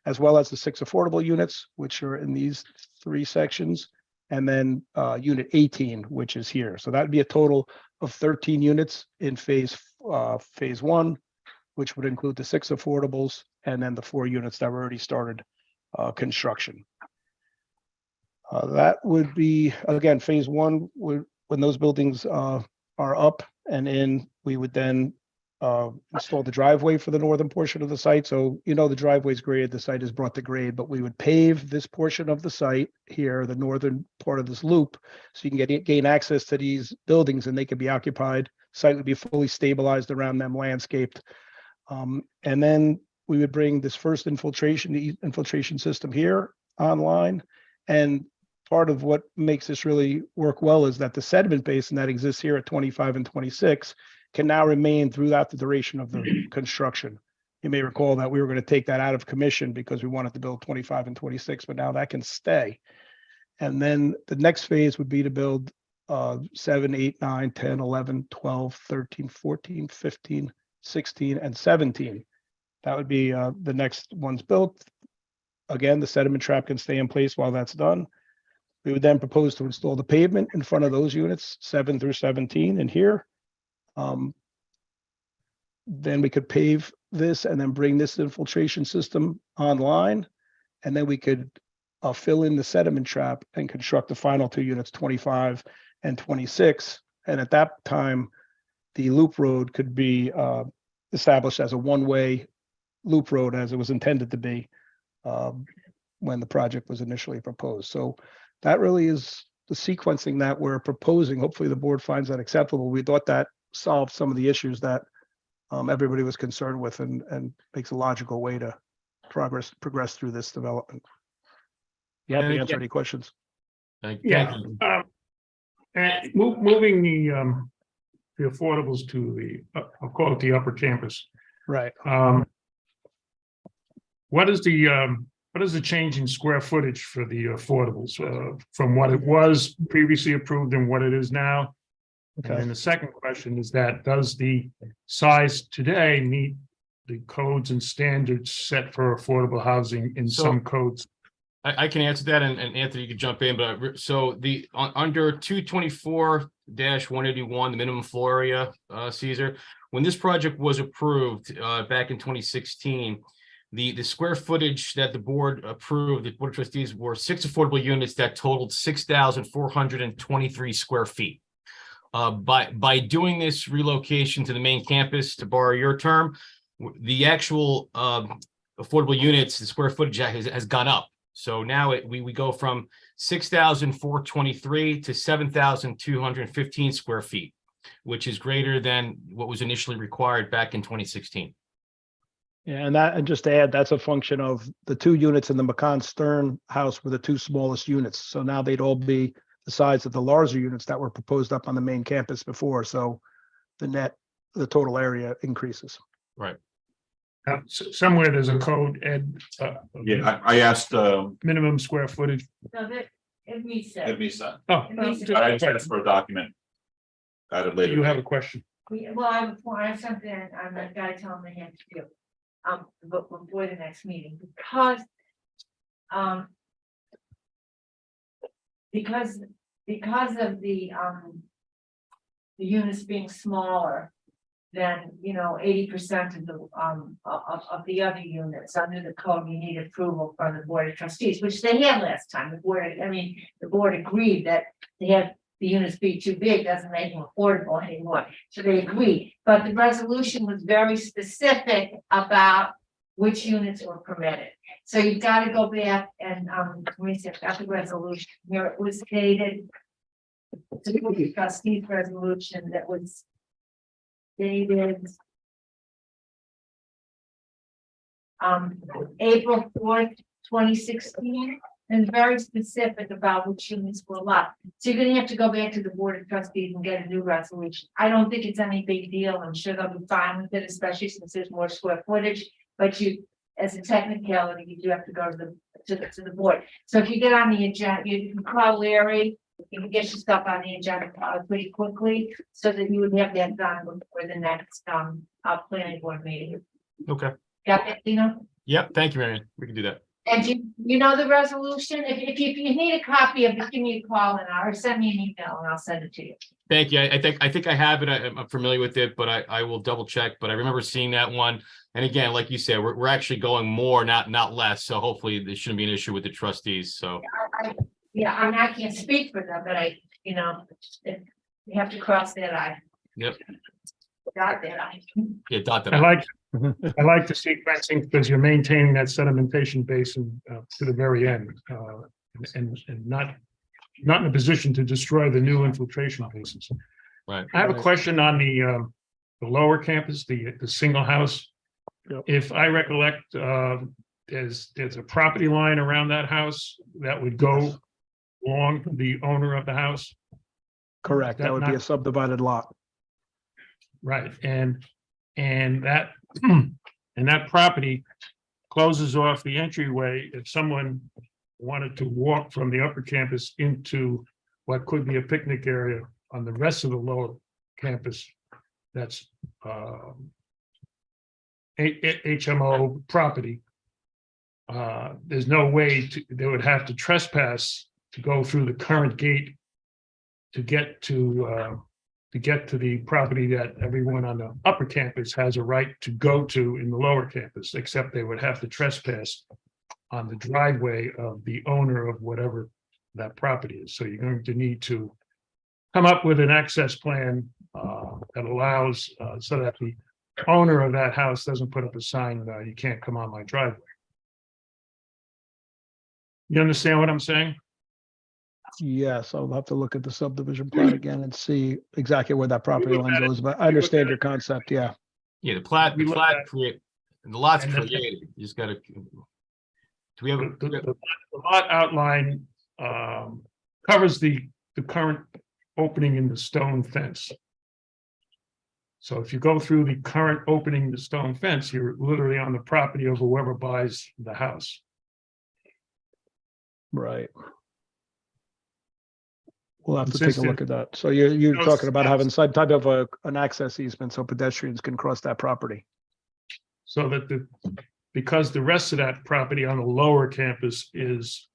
as well as the 6 affordable units, which are in these 3 sections. And then unit 18, which is here. So that'd be a total of 13 units in phase 1, which would include the 6 affordables and then the 4 units that were already started construction. That would be, again, phase 1 would, when those buildings are up and in, we would then install the driveway for the northern portion of the site. So, you know, the driveway's graded, the site is brought to grade, but we would pave this portion of the site here, the northern part of this loop, so you can gain access to these buildings and they could be occupied. Site would be fully stabilized around them, landscaped. And then we would bring this first infiltration system here online. And part of what makes this really work well is that the sediment basin that exists here at 25 and 26 can now remain throughout the duration of the construction. You may recall that we were going to take that out of commission because we wanted to build 25 and 26, but now that can stay. And then the next phase would be to build 7, 8, 9, 10, 11, 12, 13, 14, 15, 16, and 17. That would be the next ones built. Again, the sediment trap can stay in place while that's done. We would then propose to install the pavement in front of those units, 7 through 17 in here. Then we could pave this and then bring this infiltration system online. And then we could fill in the sediment trap and construct the final 2 units, 25 and 26. And at that time, the loop road could be established as a one-way loop road as it was intended to be when the project was initially proposed. So that really is the sequencing that we're proposing. Hopefully the board finds that acceptable. We thought that solved some of the issues that everybody was concerned with and makes a logical way to progress through this development. You have to answer any questions. Yeah. And moving the affordables to the, I'll call it the upper campus. Right. What is the change in square footage for the affordables from what it was previously approved and what it is now? Okay. And the second question is that does the size today meet the codes and standards set for affordable housing in some codes? I can answer that, and Anthony, you can jump in, but so the under 224-181, the minimum floor area, Caesar, when this project was approved back in 2016, the square footage that the board approved, the board of trustees, were 6 affordable units that totaled 6,423 square feet. By doing this relocation to the main campus, to borrow your term, the actual affordable units, the square footage has gone up. So now we go from 6,423 to 7,215 square feet, which is greater than what was initially required back in 2016. Yeah, and just to add, that's a function of the 2 units in the McCon Stern house were the 2 smallest units. So now they'd all be the size of the larger units that were proposed up on the main campus before. So the total area increases. Right. Somewhere there's a code, Ed. Yeah, I asked, minimum square footage. No, that, it meets that. It meets that. Oh, I just for a document added later. you have a question. Well, I have something, I'm that guy telling me have to do. But before the next meeting, because of the units being smaller than, 80% of the other units under the code, you need approval from the board of trustees, which they had last time. The board agreed that they had the units be too big, doesn't make them affordable anymore. So they agreed, but the resolution was very specific about which units were permitted. So you've got to go back and research the resolution. Here it was stated. The board of trustees resolution that was dated April 4th, 2016. And very specific about which units were allowed. So you're gonna have to go back to the board of trustees and get a new resolution. I don't think it's any big deal. I'm sure they'll be fine with it, especially since there's more square footage. But you, as a technicality, you do have to go to the board. So if you get on the agenda, you can call Larry you can get your stuff on the agenda pretty quickly, so that you would have that done before the next, planning board meeting. Okay. Got that, Dina? Yep, thank you, Marion. We can do that. And you know the resolution? If you need a copy of it, give me a call or send me an email and I'll send it to you. Thank you. I think I have it. I'm familiar with it, but I will double check. But I remember seeing that one. And again, like you said, we're actually going more, not less. So hopefully there shouldn't be an issue with the trustees. So Yeah, I can't speak for them, but you have to cross that eye. Yep. Dot that eye. Yeah, dot that. I out. like to see fencing because you're maintaining that sedimentation basin to the very end. And not in a position to destroy the new infiltration basins. Right. I have a question on the lower campus, the single house. Yep. If I recollect, there's a property line around that house that would go along the owner of the house. Correct. That would be a not- subdivided lot. Right, and that and that property closes off the entryway if someone wanted to walk from the upper campus into what could be a picnic area on the rest of the lower campus. That's HMO property. There's no way they would have to trespass to go through the current gate to get to the property that everyone on the upper campus has a right to go to in the lower campus, except they would have to trespass on the driveway of the owner of whatever that property is. So you're going to need to come up with an access plan that allows so that the owner of that house doesn't put up a sign, you can't come on my driveway. You understand what I'm saying? Yes, I'll have to look at the subdivision plan again and see exactly where that property looked line at it. goes, but I We understand looked your concept, yeah. Yeah, the plat We looked at- create, the lot's And then- created. You just gotta. Do we have? The lot outline covers the current opening in the stone fence. So if you go through the current opening in the stone fence, you're literally on the property of whoever buys the house. Right. We'll have to Since take a look at that. So you're No, talking about it's- having some type of an access easement so pedestrians can cross that property. So that because the rest of that property on the lower campus is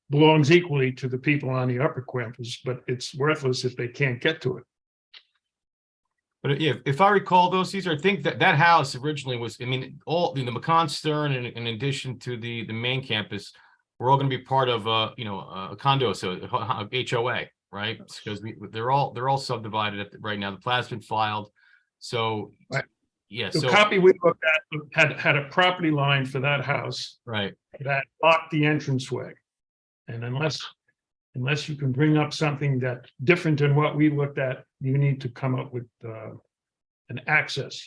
belongs equally to the people on the upper campus, but it's worthless if they can't get to it. But yeah, if I recall those, Caesar, I think that house originally was, I mean, all the McCon Stern in addition to the main campus, we're all going to be part of a condo, so HOA, right? Because they're all subdivided right now. The plat's been filed. So Right. yeah, The so copy we looked at had a property line for that house right. that blocked the entranceway. And unless you can bring up something that's different than what we looked at, you need to come up with an access.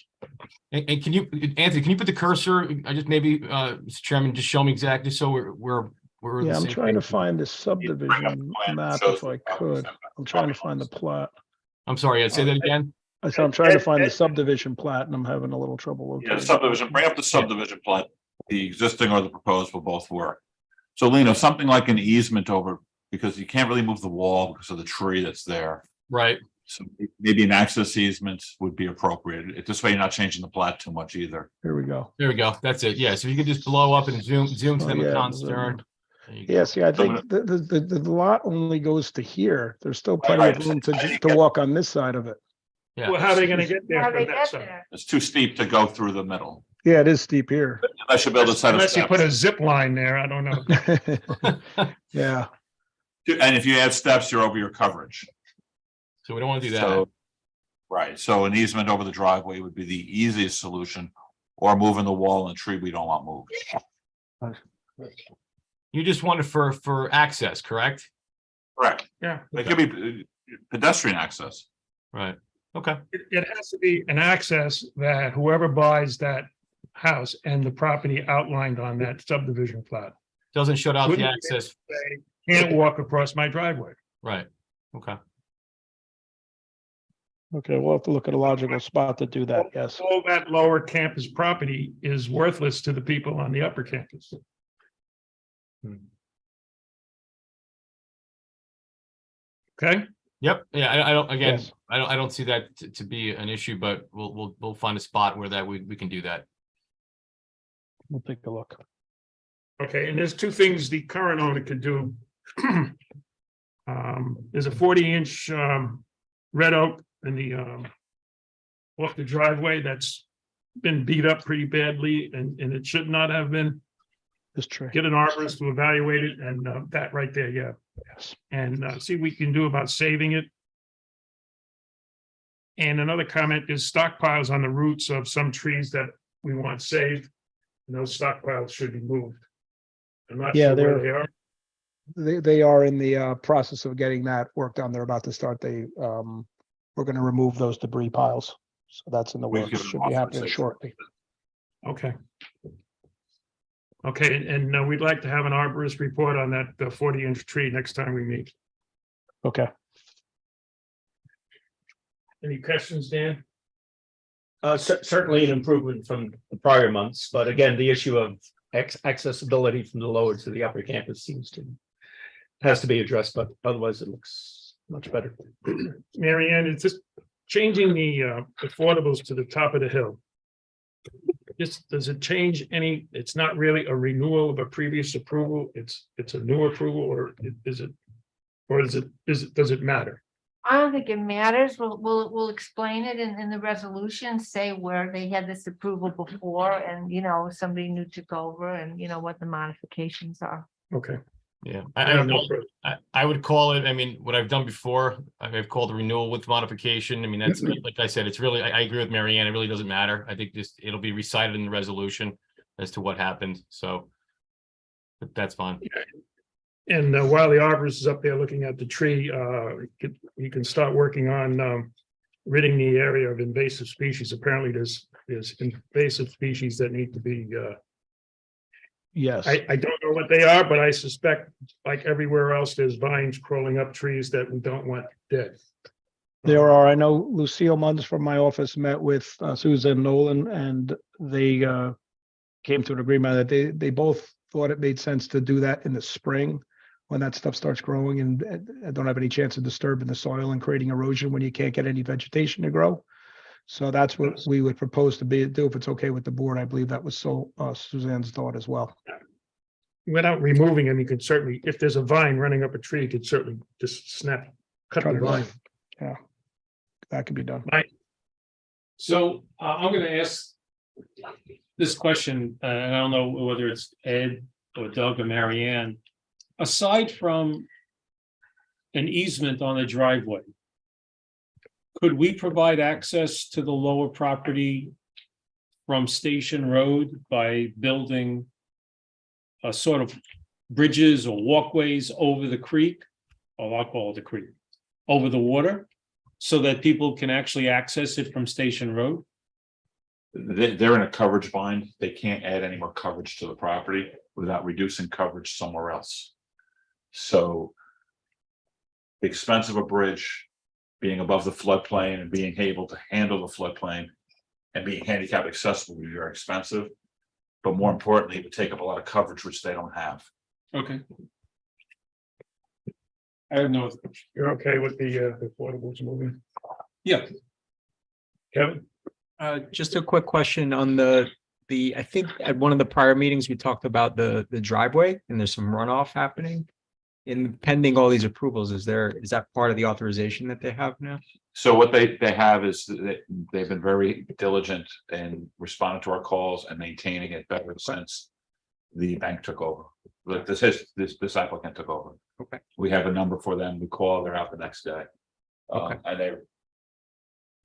And can you, Anthony, can you put the cursor? I just maybe, Mr. Chairman, just show me exactly so we're. on the Yeah, I'm same trying to page. find the subdivision map if I could. I'm trying to find the plat. I'm sorry, I'd say that again. I said I'm trying to find the subdivision plat and I'm having a little trouble locating. Yeah, it. subdivision, bring up the subdivision plat, the existing or the proposed will both work. So Lino, something like an easement over, because you can't really move the wall because of the tree that's there. Right. So maybe an access easement would be appropriate. This way you're not changing the plat too much either. Here we go. There we go. That's it. Yeah. So you could just blow up and zoom to Oh, the yeah, McCon zoom Stern. in. There you go. Yeah, see, I So think the lot only goes to here. There's still plenty Right. of room to walk on this side of it. Yeah. Well, how are they gonna get there How from they that get side? there? It's too steep to go through the middle. Yeah, it is steep here. Unless you build a set of Unless you put a steps. zip line there, I don't know. Yeah, And if you add steps, you're over your coverage. So we don't want to do that. So, right, so an easement over the driveway would be the easiest solution, or moving the wall and tree we don't want moved. You just want it for access, correct? Correct. Yeah, It could be pedestrian access. Right. Okay. it has to be an access that whoever buys that house and the property outlined on that subdivision plat Doesn't shut out the Wouldn't be- access. can't walk across my driveway. Right. Okay. okay, we'll have to look at a logical spot to do that, yes. All that lower campus property is worthless to the people on the upper campus. Okay, Yep, yeah, I don't, again, Yes. I don't see that to be an issue, but we'll find a spot where that we can do that. We'll take a look. okay, and there's two things the current owner could do. There's a 40-inch red oak in the off the driveway that's been beat up pretty badly, and it should not have been. This tree. Get an arborist to evaluate it, and that right there, yeah. Yes. And see what we can do about saving it. And another comment is stockpiles on the roots of some trees that we want saved. And those stockpiles should be moved. I'm not Yeah, sure where they're- they are. They are in the process of getting that work done. They're about to start. We're going to remove those debris piles. So that's in the We've works. given Should be happening authorization. shortly. Okay. Okay, and we'd like to have an arborist report on that 40-inch tree next time we meet. Okay. Any questions, Dan? Certainly an improvement from the prior months, but again, the issue of accessibility from the lower to the upper campus has to be addressed, but otherwise it looks much better. Mary Ann, it's just changing the affordables to the top of the hill. Does it change any, it's not really a renewal of a previous approval, it's a new approval, or does it matter? I don't think it matters. We'll explain it in the resolution, say where they had this approval before and, somebody new took over and, what the modifications are. Okay. Yeah, I don't know. I would call it, I mean, what I've done before, I've called a renewal with modification. I mean, that's, like I said, it's really, I agree with Mary Ann, it really doesn't matter. I think just, it'll be recited in the resolution as to what happened, so. But that's fine. And while the arborist is up there looking at the tree, you can start working on ridding the area of invasive species. Apparently, there's invasive species that need to be. Yes. I don't know what they are, but I suspect, like everywhere else, there's vines crawling up trees that we don't want dead. There are, I know Lucille Munns from my office met with Susan Nolan, and they came to an agreement that they both thought it made sense to do that in the spring when that stuff starts growing and don't have any chance of disturbing the soil and creating erosion when you can't get any vegetation to grow. So that's what we would propose to do if it's okay with the board. I believe that was Suzanne's thought as well. Without removing them, you could certainly, if there's a vine running up a tree, you could certainly just cut Cut the it vine. off. Yeah, that could be done. So I'm gonna ask this question, and I don't know whether it's Ed or Doug or Mary Ann. Aside from an easement on the driveway, could we provide access to the lower property from Station Road by building a sort of bridges or walkways over the creek, or I'll call it the creek, over the water, so that people can actually access it from Station Road? They're in a coverage bind. They can't add any more coverage to the property without reducing coverage somewhere else. So the expense of a bridge being above the floodplain and being able to handle the floodplain and being handicap accessible would be very expensive. But more importantly, it would take up a lot of coverage, which they don't have. Okay. I have no. You're okay with the affordables moving? Yeah. Kevin? Just a quick question on the, I think at one of the prior meetings, we talked about the driveway and there's some runoff happening. In pending all these approvals, is that part of the authorization that they have now? So what they have is that they've been very diligent in responding to our calls and maintaining it better since the bank took over. Like this applicant took over. Okay. We have a number for them. We call, they're out the next day. Okay. And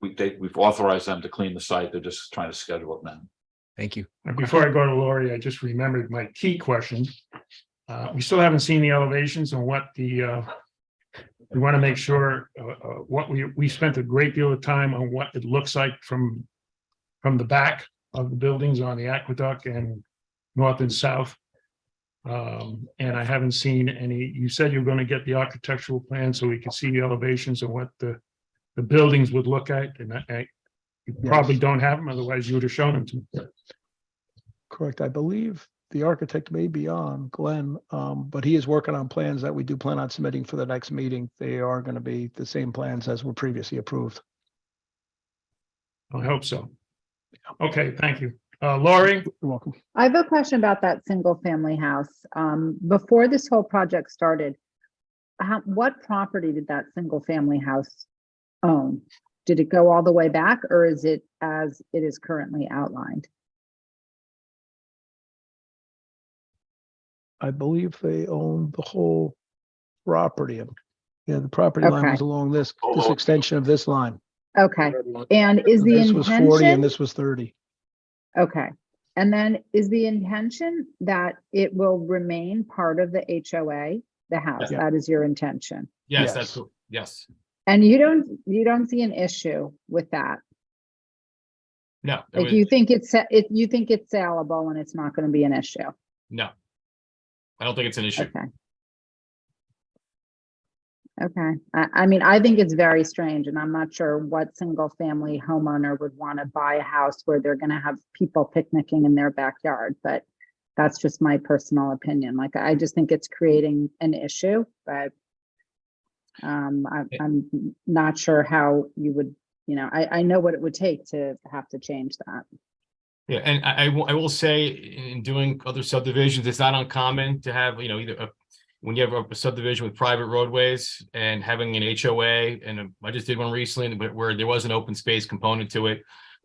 we've authorized them to clean the site. They're just trying to schedule it now. Thank you. And before I go to Lori, I just remembered my key question. We still haven't seen the elevations and what we want to make sure what we spent a great deal of time on what it looks like from the back of the buildings on the aqueduct and north and south. And I haven't seen any. You said you were going to get the architectural plan so we could see the elevations and what the buildings would look like, and you probably don't have them, otherwise you would have shown them to me. Correct. I believe the architect may be on, Glenn, but he is working on plans that we do plan on submitting for the next meeting. They are going to be the same plans as were previously approved. I hope so. Okay, thank you. Laurie? You're welcome. I have a question about that single family house. Before this whole project started, what property did that single family house own? Did it go all the way back, or is it as it is currently outlined? I believe they own the whole property. Yeah, the property line was Okay. along this extension of this line. Okay, and is the This was 40 and intention, this was 30. okay, and then is the intention that it will remain part of the HOA, the house? Yeah. That is your intention? Yes, Yes. that's, yes. And you don't see an issue with that? No, it Like was- you think you think it's saleable and it's not going to be an issue? no. I don't think it's an issue. Okay. Okay, I mean, I think it's very strange, and I'm not sure what single family homeowner would want to buy a house where they're gonna have people picnicking in their backyard, but that's just my personal opinion. Like, I just think it's creating an issue, but I'm not sure how you would, I know what it would take to have to change that. Yeah, and I will say, in doing other subdivisions, it's not uncommon to have, either when you have a subdivision with private roadways and having an HOA, and I just did one recently where there was an open space component to it.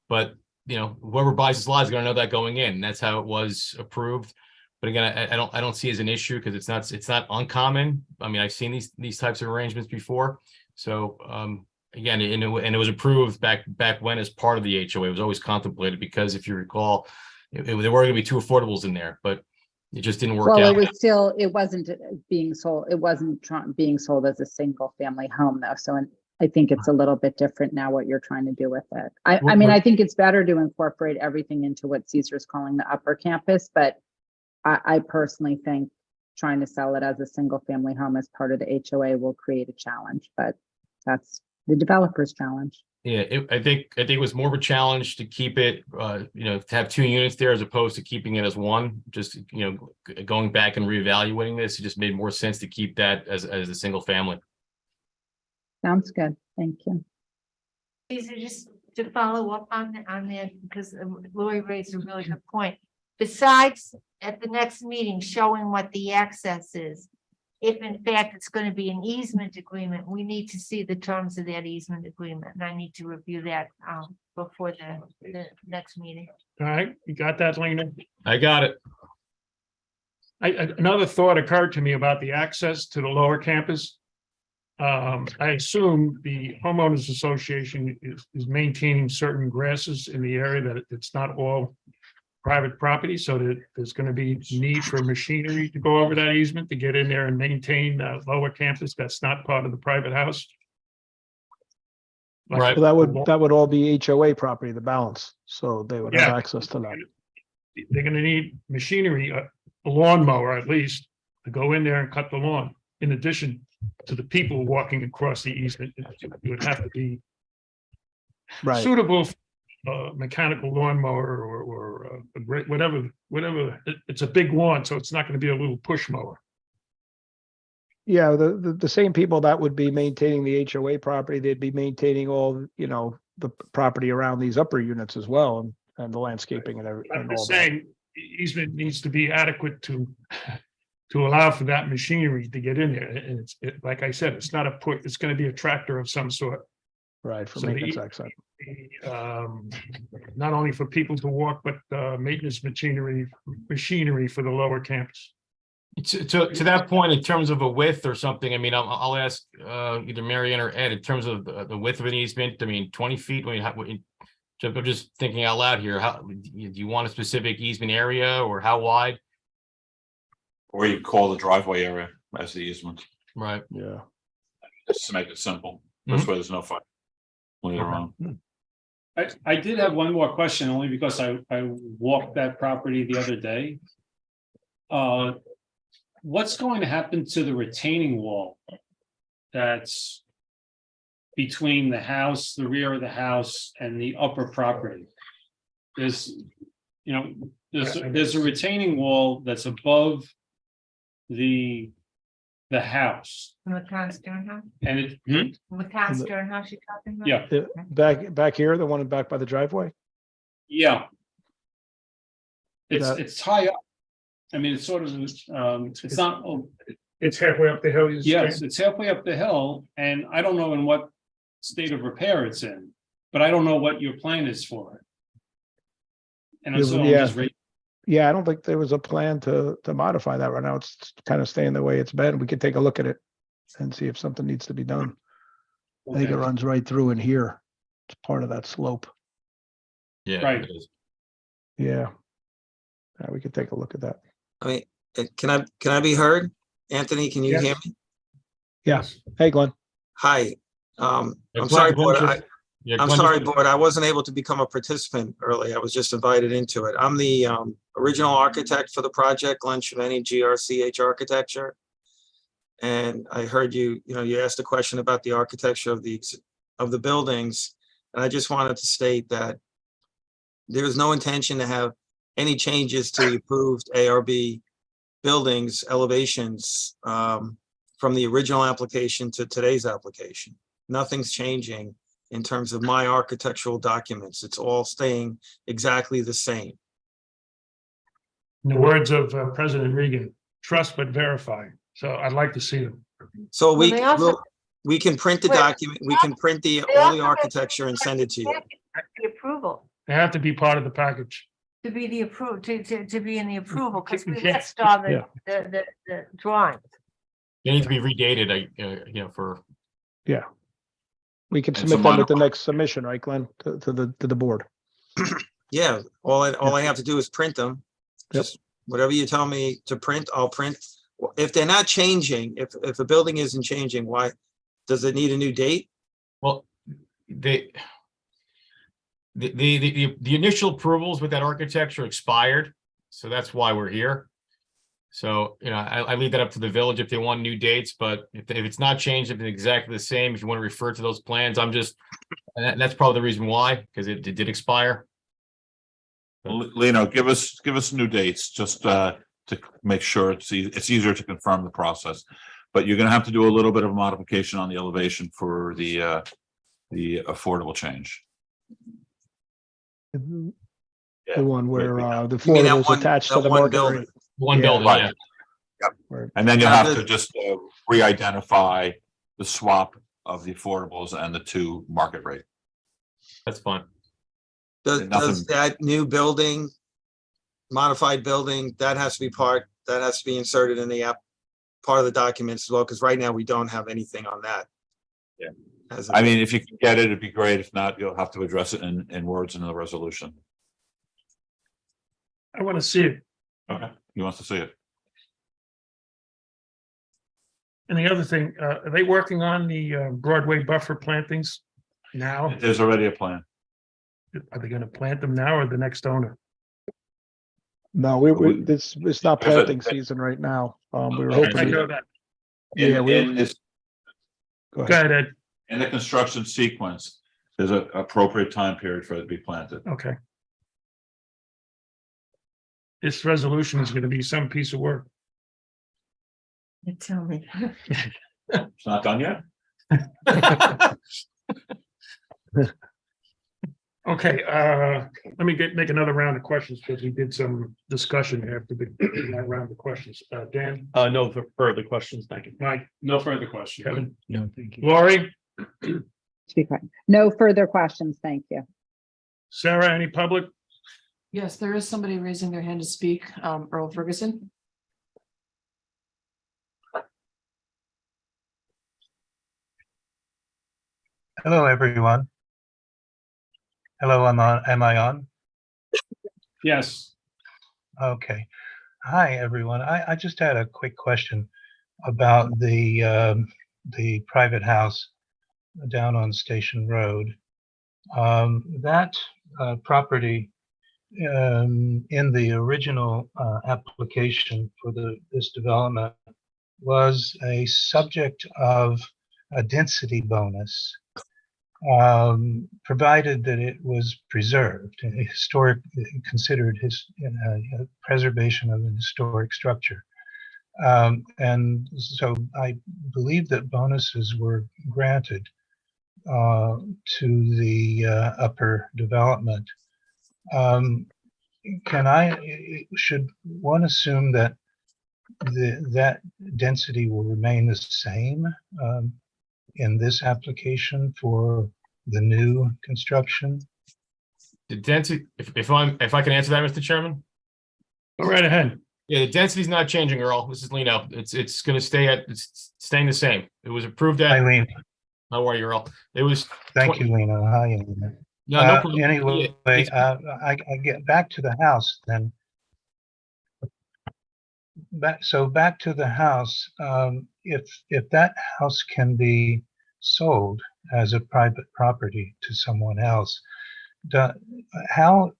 But, whoever buys this lot is gonna know that going in, and that's how it was approved. But again, I don't see it as an issue because it's not uncommon. I mean, I've seen these types of arrangements before. So, again, and it was approved back when as part of the HOA. It was always contemplated because if you recall, there were going to be two affordables in there, but it just didn't work Well, out. it wasn't being sold, it wasn't being sold as a single family home though. So I think it's a little bit different now what you're trying to do with it. I mean, I think it's better to incorporate everything into what Caesar's calling the upper campus, but I personally think trying to sell it as a single family home as part of the HOA will create a challenge, but that's the developer's challenge. Yeah, I think it was more of a challenge to keep it, to have two units there as opposed to keeping it as one. Just, going back and reevaluating this, it just made more sense to keep that as a single family. Sounds good. Thank you. These are just to follow up on that, because Lori raised a really good point. Besides, at the next meeting, showing what the access is, if in fact it's going to be an easement agreement, we need to see the terms of that easement agreement, and I need to review that before the next meeting. All right, you got that, Lena? I got it. Another thought occurred to me about the access to the lower campus. I assume the homeowners association is maintaining certain grasses in the area, that it's not all private property, so that there's going to be need for machinery to go over that easement to get in there and maintain the lower campus that's not part of the private house. Right. So that would all be HOA property, the balance. So they would have Yeah. access to that. They're going to need machinery, a lawnmower at least, to go in there and cut the lawn. In addition to the people walking across the easement, it would have to be Right. suitable for mechanical lawnmower or whatever. It's a big lawn, so it's not going to be a little push mower. Yeah, the same people that would be maintaining the HOA property, they'd be maintaining all, the property around these upper units as well, and the landscaping and everything. I'm just saying, easement needs to be adequate to allow for that machinery to get in there. And like I said, it's not it's going to be a tractor of some sort. Right, for So maintenance access. Not only for people to walk, but maintenance machinery for the lower campus. To that point, in terms of a width or something, I mean, I'll ask either Marianne or Ed in terms of the width of an easement. I mean, 20 feet. I mean, I'm just thinking out loud here. How do you want a specific easement area, or how wide? Or you call the driveway area as the easement, Right. Yeah. just to make it simple. This way there's no fight later on. I did have one more question, only because I walked that property the other day. What's going to happen to the retaining wall that's between the house, the rear of the house, and the upper property? There's, there's a retaining wall that's above the house, McCann Stern House, and it, McCann Stern House you're talking about? yeah, Back here, the one back by the driveway? yeah. That- It's high up. I mean, it's sort of, it's not, It's halfway up the hill. you're yes, saying? it's halfway up the hill, and I don't know in what state of repair it's in, but I don't know what your plan is for it. And so I'm Yeah. just Yeah, I don't think there was a plan to modify that right now. It's kind of staying the way it's been. We could take a look at it and see if something needs to be done. I think it Okay. runs right through in here. It's part of that slope. Yeah. Right. it is. Yeah. Yeah, we could take a look at that. I mean, can I be heard? Anthony, can you Yes. hear me? Yeah. Hey, Glenn. Hi. Yeah, I'm sorry, Glenn board. just- yeah, I'm Glenn sorry, just- board. I wasn't able to become a participant early. I was just invited into it. I'm the original architect for the project, Glenn Shaveni, GRCH Architecture. And I heard you asked a question about the architecture of the buildings. And I just wanted to state that there is no intention to have any changes to the approved ARB buildings elevations from the original application to today's application. Nothing's changing in terms of my architectural documents. It's all staying exactly the same. In the words of President Reagan, trust but verify. So I'd like to see them. So Well, they also- we can print the Wait. document, we can print They all also the have architecture and send it to you. The approval, They have to be part of the package. to be the approved, to be in the approval, because we Yeah. list all Yeah. the drawings. They need to be redated, for, Yeah. We can And submit some them with the minor- next submission, right, Glenn, to the board? Yeah, all I have to do is print them. Yep. Just whatever you tell me to print, I'll print. If they're not changing, if a building isn't changing, why, does it need a new date? well, the initial approvals with that architecture expired, so that's why we're here. So, I leave that up to the village if they want new dates, but if it's not changed, if it's exactly the same, if you want to refer to those plans, and that's probably the reason why, because it did expire. Lino, give us new dates, just to make sure it's easier to confirm the process. But you're gonna have to do a little bit of modification on the elevation for the affordable change. The Yeah. one where the You mean that affordable is one- attached to that the one market building? rate. One Yeah. building, Right. yeah. And then you'll Now, have to just re-identify the swap of the affordables and the two market rate. That's fine. Does Nothing- that new building, modified building, that has to be inserted in the part of the documents as well, because right now we don't have anything on that. Yeah. As of I yet. mean, if you can get it, it'd be great. If not, you'll have to address it in words in the resolution. I want to see it. Okay, he wants to see it. And the other thing, are they working on the Broadway buffer plantings now? There's already a plan. Are they going to plant them now or the next owner? No, it's not There's a- planting season right now. We were Okay. hoping. I to- know that. Yeah, In this, Go Go ahead. ahead, Ed. in the construction sequence, there's an appropriate time period for it to be planted. Okay. This resolution is going to be some piece of work. You tell me. It's not done yet? Okay, let me make another round of questions because we did some discussion after that round of questions. Dan, No further questions. Thank you. Mike, no further questions. Kevin, No, thank you. Lori, Speak right. No further questions. Thank you. Sarah, any public? Yes, there is somebody raising their hand to speak, Earl Ferguson. Hello, everyone. Hello, am I on? Yes, Okay. Hi, everyone. I just had a quick question about the private house down on Station Road. That property in the original application for this development was a subject of a density bonus. provided that it was preserved, a historic, considered preservation of an historic structure. And so I believe that bonuses were granted to the upper development. Should one assume that that density will remain the same in this application for the new construction? The density, if I can answer that, Mr. Chairman? Go right ahead. Yeah, the density's not changing, Earl. This is Lino. It's gonna it's staying the same. It was approved at. Eileen, How are you, Earl? It was. thank you, Lena. Hi, Lena. No, no problem. Anyway, Yeah, I get back to the house then. Back to the house. If that house can be sold as a private property to someone else, how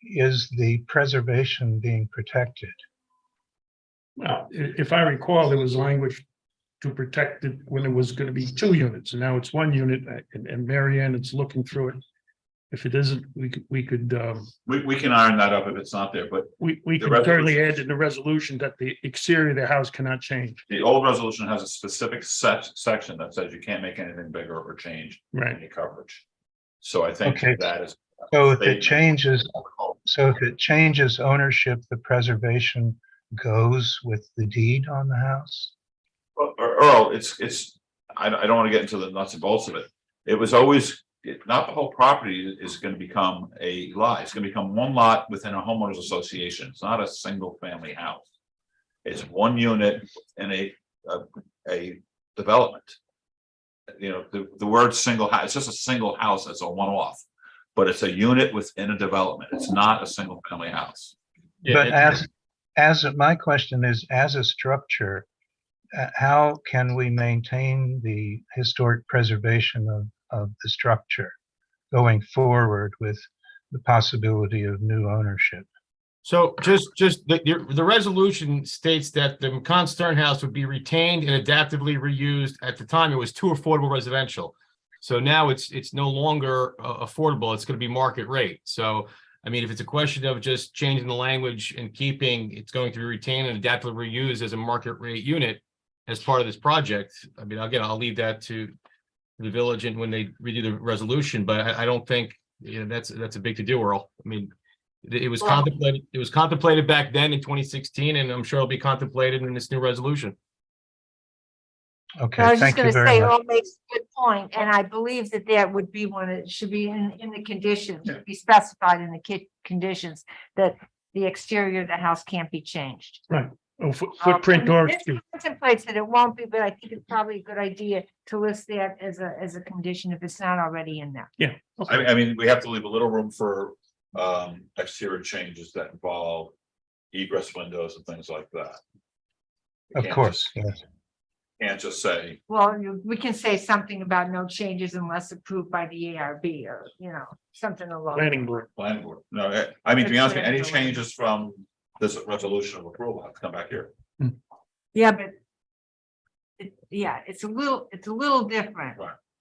is the preservation being protected? Well, if I recall, there was language to protect it when it was going to be 2 units, and now it's 1 unit. And Mary Ann is looking through it. If it isn't, we could We can iron that up if it's not there, but we The can certainly resolution- add in the resolution that the exterior of the house cannot change. the old resolution has a specific section that says you can't make anything bigger or change Right. any coverage. So I think Okay. that is. So if it changes ownership, the preservation goes with the deed on the house? Well, Earl, I don't want to get into the nuts and bolts of it. It was always, not the whole property is going to become a lot. It's going to become one lot within a homeowners association. It's not a single family house. It's 1 unit in a development. You know, the word single house, it's just a single house. It's a one-off, but it's a unit within a development. It's not a single family house. But my question is, as a structure, how can we maintain the historic preservation of the structure going forward with the possibility of new ownership? So just the resolution states that the McCon Stern House would be retained and adaptively reused. At the time, it was 2 affordable residential. So now it's no longer affordable. It's going to be market rate. So, I mean, if it's a question of just changing the language and keeping, it's going to be retained and adaptively reused as a market rate unit as part of this project. I mean, again, I'll leave that to the village and when they redo the resolution, but I don't think, you know, that's a big to do, Earl. I mean, it was contemplated back then in 2016, and I'm sure it'll be contemplated in this new resolution. Okay, I was just thank you gonna very say, much. Earl makes a good point, and I believe that would be one, it should be in the conditions, be specified in the conditions that the exterior of the house can't be changed. Right. Oh, footprint I or. mean, this contemplates that it won't be, but I think it's probably a good idea to list that as a condition if it's not already in there. Yeah. I mean, we have to leave a little room for exterior changes that involve egress windows and things like that. You Of can't course, just- yes. Can't just say, Well, we can say something about no changes unless approved by the ARB or, you know, something along. Planning board. planning board. No, I mean, to be honest, with you, any It's changes from this resolution of approval have to come back here. Yeah, but it's a little different.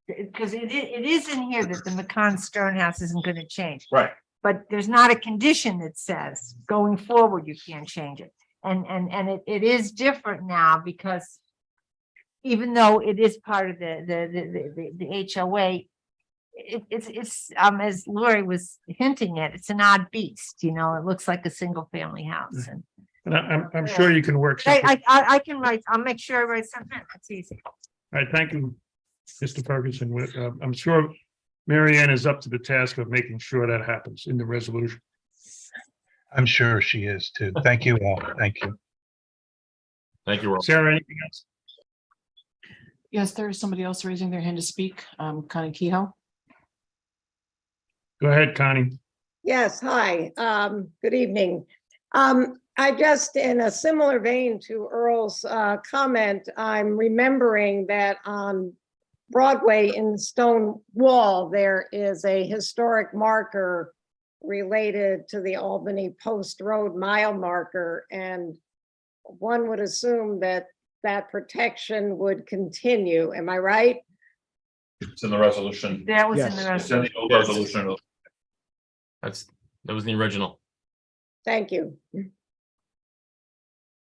Because it is in here that the McCon Stern House isn't going to change. Right. But there's not a condition that says going forward, you can't change it. And it is different now because even though it is part of the HOA, it's as Lori was hinting at, it's an odd beast, you know, it looks like a single family house. And And I'm sure you can work. something. I can write, I'll make sure I write something, that's easy. All right, thank you, Mr. Ferguson. I'm sure Mary Ann is up to the task of making sure that happens in the resolution. I'm sure she is too. Thank you all. Thank you. Thank you, Earl. Sarah, anything else? Yes, there is somebody else raising their hand to speak. Connie Kehoe. Go ahead, Connie. Yes, hi, good evening. I just, in a similar vein to Earl's comment, I'm remembering that on Broadway in the stone wall, there is a historic marker related to the Albany Post Road mile marker, and one would assume that that protection would continue. Am I right? It's in the resolution. That was in the Yes. It's in resolution. the old Yes. resolution. That was the original. Thank you.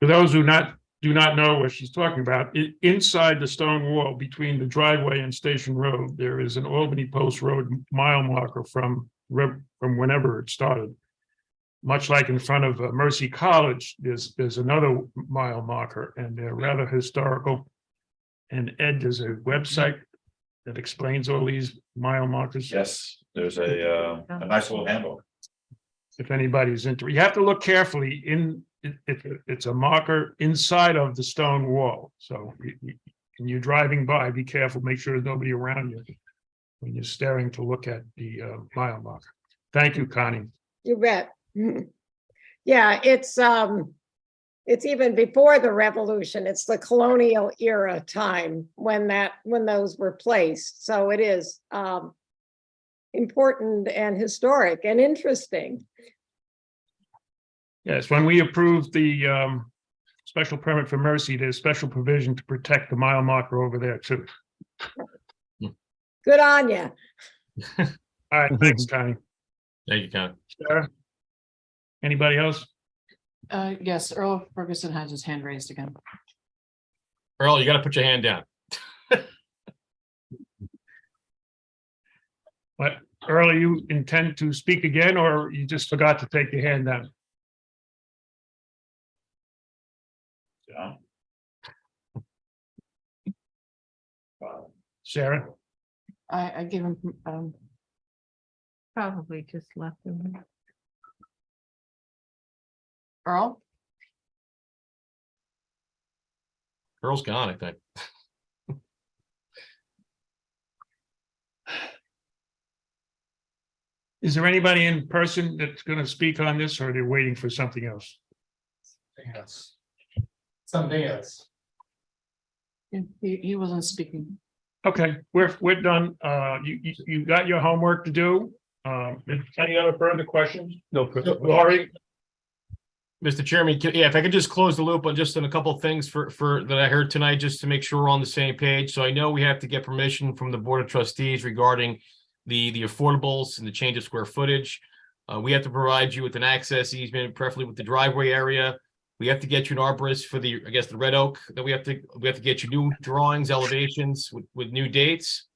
For those who do not know what she's talking about, inside the stone wall between the driveway and Station Road, there is an Albany Post Road mile marker from whenever it started. Much like in front of Mercy College, there's another mile marker, and they're rather historical. And Ed, there's a website that explains all these mile markers. Yes, there's a nice little handbook. If anybody's interested, you have to look carefully it's a marker inside of the stone wall. So when you're driving by, be careful, make sure there's nobody around you when you're staring to look at the mile marker. Thank you, Connie. You bet. Yeah, it's even before the revolution. It's the colonial era time when those were placed. So it is important and historic and interesting. Yes, when we approved the special permit for Mercy, there's special provision to protect the mile marker over there too. Good on you. All right, thanks, Connie. Thank you, Connie. Sarah? Anybody else? Yes, Earl Ferguson has his hand raised again. Earl, you got to put your hand down. What, Earl, you intend to speak again, or you just forgot to take your hand down? Yeah. Sarah? I gave him, Probably just left them. Earl? Earl's gone, I think. Is there anybody in person that's going to speak on this, or they're waiting for something else? Yes. Something else. He wasn't speaking. Okay, we're done. You got your homework to do. Any other further questions? No. Laurie? Mr. Chairman, if I could just close the loop on just on a couple of things for that I heard tonight, just to make sure we're on the same page. So I know we have to get permission from the Board of Trustees regarding the affordables and the change of square footage. We have to provide you with an access easement, preferably with the driveway area. We have to get you an arborist for the, I guess, the red oak, that we have to get you new drawings, elevations with new dates.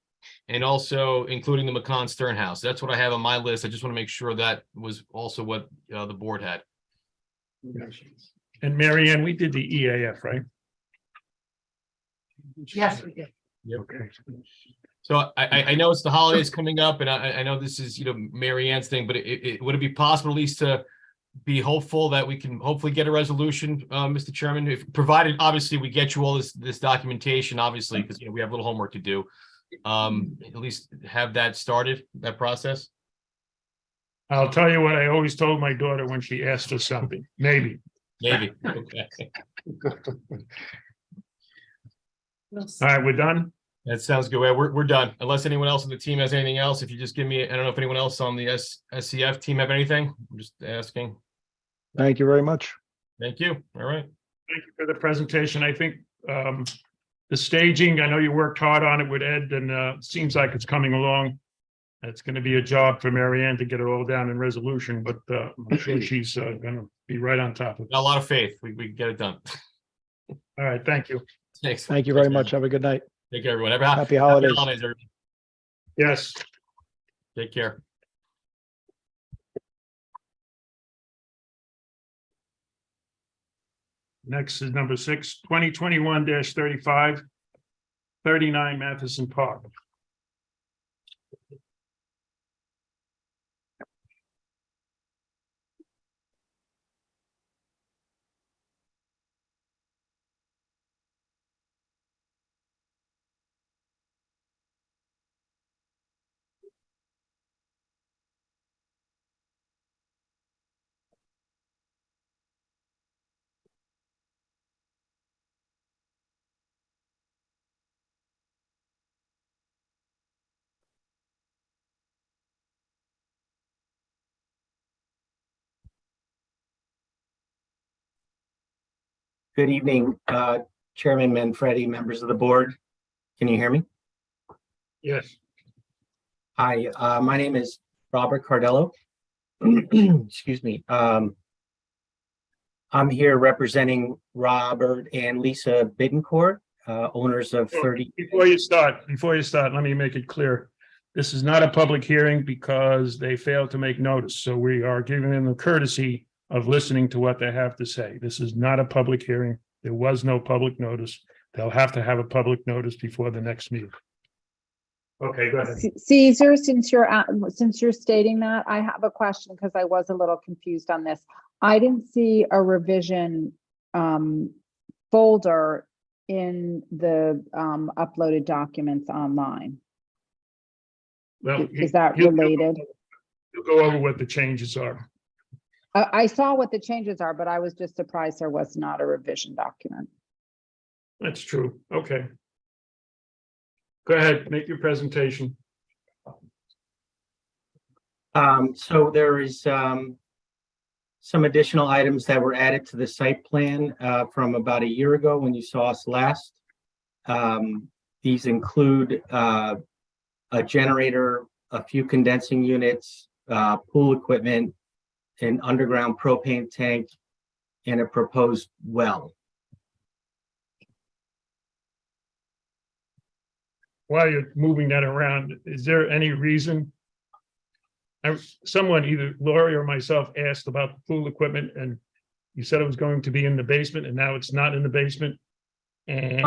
And also including the McCon Stern House. That's what I have on my list. I just want to make sure that was also what the board had. And Mary Ann, we did the EAF, right? Yes, we did. Okay. So I know it's the holidays coming up, and I know this is, Mary Ann's thing, but would it be possible at least to be hopeful that we can hopefully get a resolution, Mr. Chairman, if provided, obviously, we get you all this documentation, obviously, because we have a little homework to do. At least have that started, that process. I'll tell you what I always told my daughter when she asked us something, maybe. Maybe. Okay. All right, we're done? That sounds good. We're done. Unless anyone else on the team has anything else, if you just give me, I don't know if anyone else on the SCF team have anything. I'm just asking. Thank you very much. Thank you. All right. Thank you for the presentation. I think the staging, I know you worked hard on it with Ed, and it seems like it's coming along. It's going to be a job for Mary Ann to get it all down in resolution, but I'm sure she's going to be right on top of it. Got a lot of faith. We can get it done. All right, thank you. Thanks. Thank you very much. Have a good night. Take care, everyone. Happy holidays. Everyone. Yes. Take care. Next is number 6, 2021-35, 39 Matheson Park. Good evening, Chairman Manfredi, members of the board. Can you hear me? Yes. Hi, my name is Robert Cardello. Excuse me. I'm here representing Robert and Lisa Bittencourt, owners of 30. Before you start, let me make it clear. This is not a public hearing because they failed to make notice. So we are giving them the courtesy of listening to what they have to say. This is not a public hearing. There was no public notice. They'll have to have a public notice before the next meeting. Okay, go ahead. Caesar, since you're stating that, I have a question because I was a little confused on this. I didn't see a revision folder in the uploaded documents online. Well, Is that related? You'll go over what the changes are. I saw what the changes are, but I was just surprised there was not a revision document. That's true. Okay. Go ahead, make your presentation. So there is some additional items that were added to the site plan from about a year ago when you saw us last. These include a generator, a few condensing units, pool equipment, an underground propane tank, and a proposed well. While you're moving that around, is there any reason? Someone, either Lori or myself, asked about the pool equipment, and you said it was going to be in the basement, and now it's not in the basement. And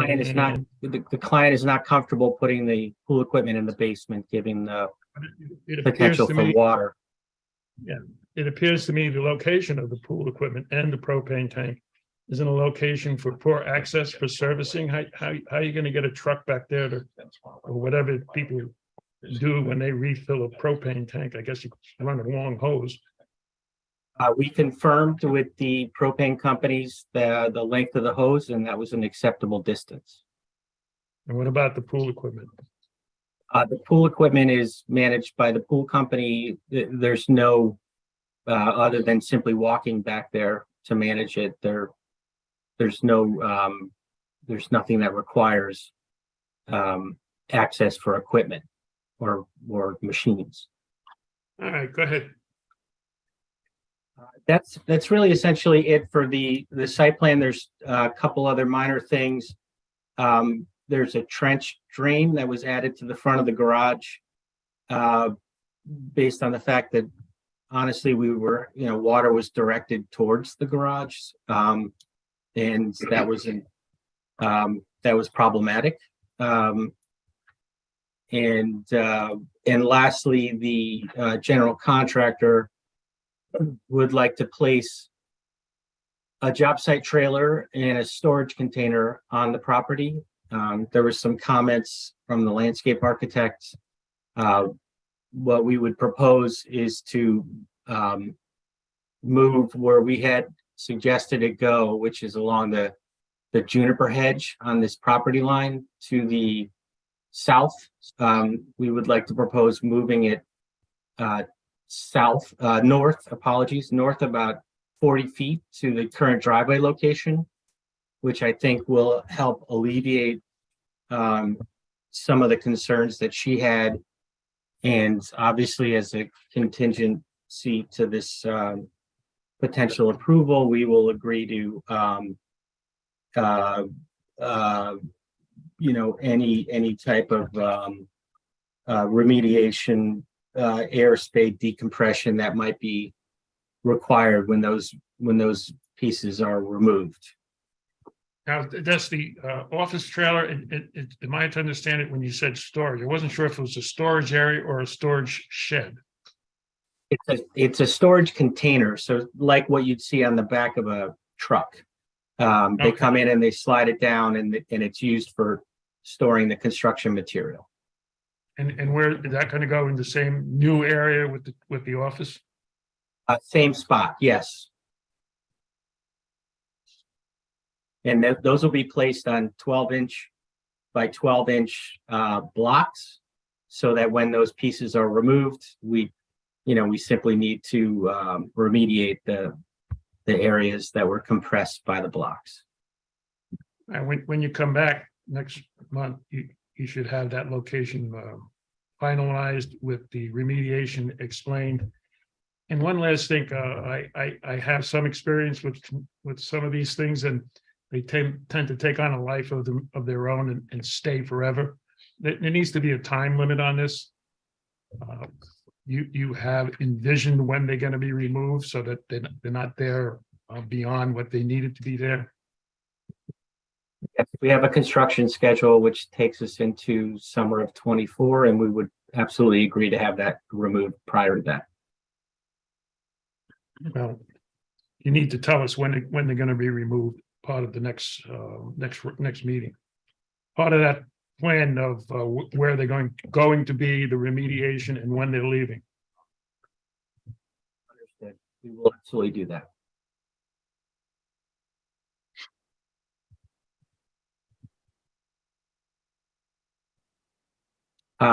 The client is not comfortable putting the pool equipment in the basement, given the it appears potential to for me, water. yeah, it appears to me the location of the pool equipment and the propane tank is in a location for poor access for servicing. How are you going to get a truck back there to, or whatever people do when they refill a propane tank? I guess you run a long hose. We confirmed with the propane companies the length of the hose, and that was an acceptable distance. And what about the pool equipment? The pool equipment is managed by the pool company. There's no, other than simply walking back there to manage it, there's nothing that requires access for equipment or machines. All right, go ahead. That's really essentially it for the site plan. There's a couple other minor things. There's a trench drain that was added to the front of the garage based on the fact that honestly, water was directed towards the garage. And that was problematic. And lastly, the general contractor would like to place a job site trailer and a storage container on the property. There were some comments from the landscape architect. What we would propose is to move where we had suggested it go, which is along the juniper hedge on this property line to the south. We would like to propose moving it north about 40 feet to the current driveway location, which I think will help alleviate some of the concerns that she had. And obviously, as a contingency to this potential approval, we will agree to any type of remediation, airspace decompression that might be required when those pieces are removed. Now, that's the office trailer. Am I to understand it when you said storage? I wasn't sure if it was a storage area or a storage shed. It's a storage container. So like what you'd see on the back of a truck. They come in and they slide it down and it's used for storing the construction material. And where is that going to go, in the same new area with the office? Same spot, yes. And those will be placed on 12-inch by 12-inch blocks, so that when those pieces are removed, we simply need to remediate the areas that were compressed by the blocks. And when you come back next month, you should have that location finalized with the remediation explained. And one last thing, I have some experience with some of these things, and they tend to take on a life of their own and stay forever. There needs to be a time limit on this. You have envisioned when they're going to be removed so that they're not there beyond what they needed to be there. Yes, we have a construction schedule which takes us into summer of 24, and we would absolutely agree to have that removed prior to that. Well, you need to tell us when they're going to be removed, part of the next meeting. Part of that plan of where they're going to be, the remediation, and when they're leaving. Understood. We will absolutely do that.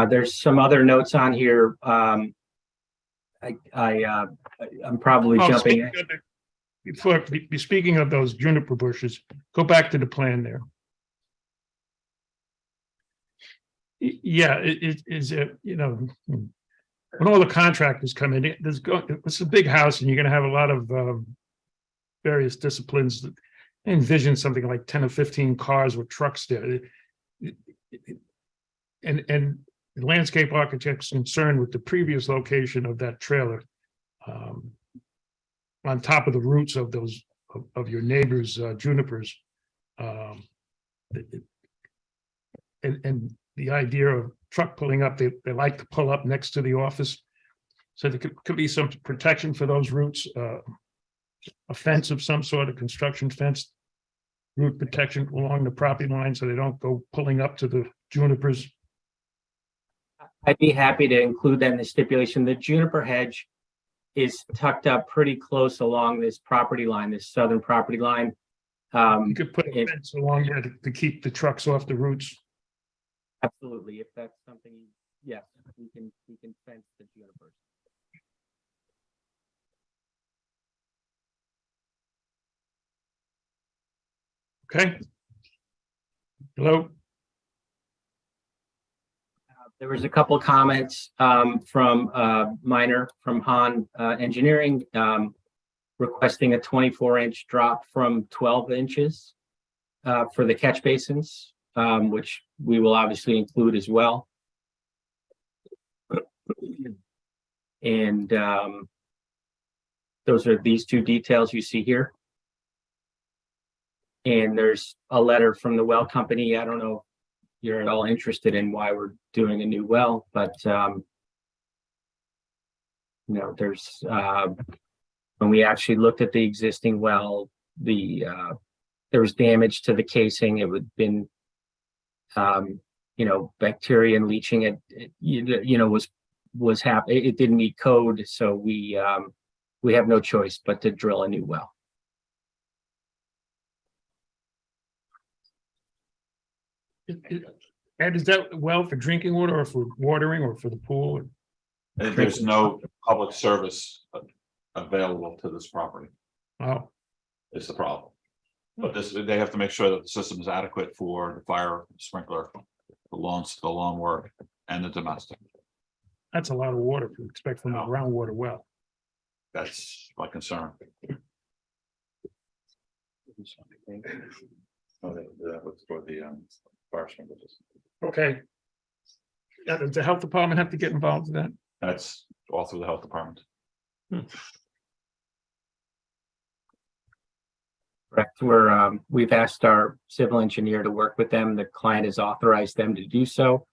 There's some other notes on here. I'm probably jumping. Speaking of those juniper bushes, go back to the plan there. Yeah, it is, when all the contractors come in, it's a big house and you're gonna have a lot of various disciplines. Envision something like 10 or 15 cars with trucks there. And the landscape architect's concerned with the previous location of that trailer. On top of the roots of those, of your neighbors' junipers. And the idea of truck pulling up, they like to pull up next to the office. So there could be some protection for those roots, a fence of some sort, of construction fence, root protection along the property line so they don't go pulling up to the junipers. I'd be happy to include that in the stipulation. The juniper hedge is tucked up pretty close along this property line, this southern property line. You could put a fence along there to keep the trucks off the roots. Absolutely, if that's something, yes, we can fence the junipers. Okay. Hello. There was a couple of comments from Minor from Han Engineering requesting a 24-inch drop from 12 inches for the catch basins, which we will obviously include as well. And those are these two details you see here. And there's a letter from the well company. I don't know if you're at all interested in why we're doing a new well, but there's when we actually looked at the existing well, there was damage to the casing. It would been bacteria and leaching. It was happening. It didn't meet code, so we have no choice but to drill a new well. And is that well for drinking water or for watering or for the pool? And there's no public service available to this property. Oh, Is the problem. But they have to make sure that the system is adequate for the fire sprinkler, the lawn work, and the domestic. that's a lot of water to expect from a groundwater well. That's my concern. Oh, that was for the fire sprinkler system. Okay. Does the health department have to get involved in that? That's all through the health department. Correct. We've asked our civil engineer to work with them. The client has authorized them to do so.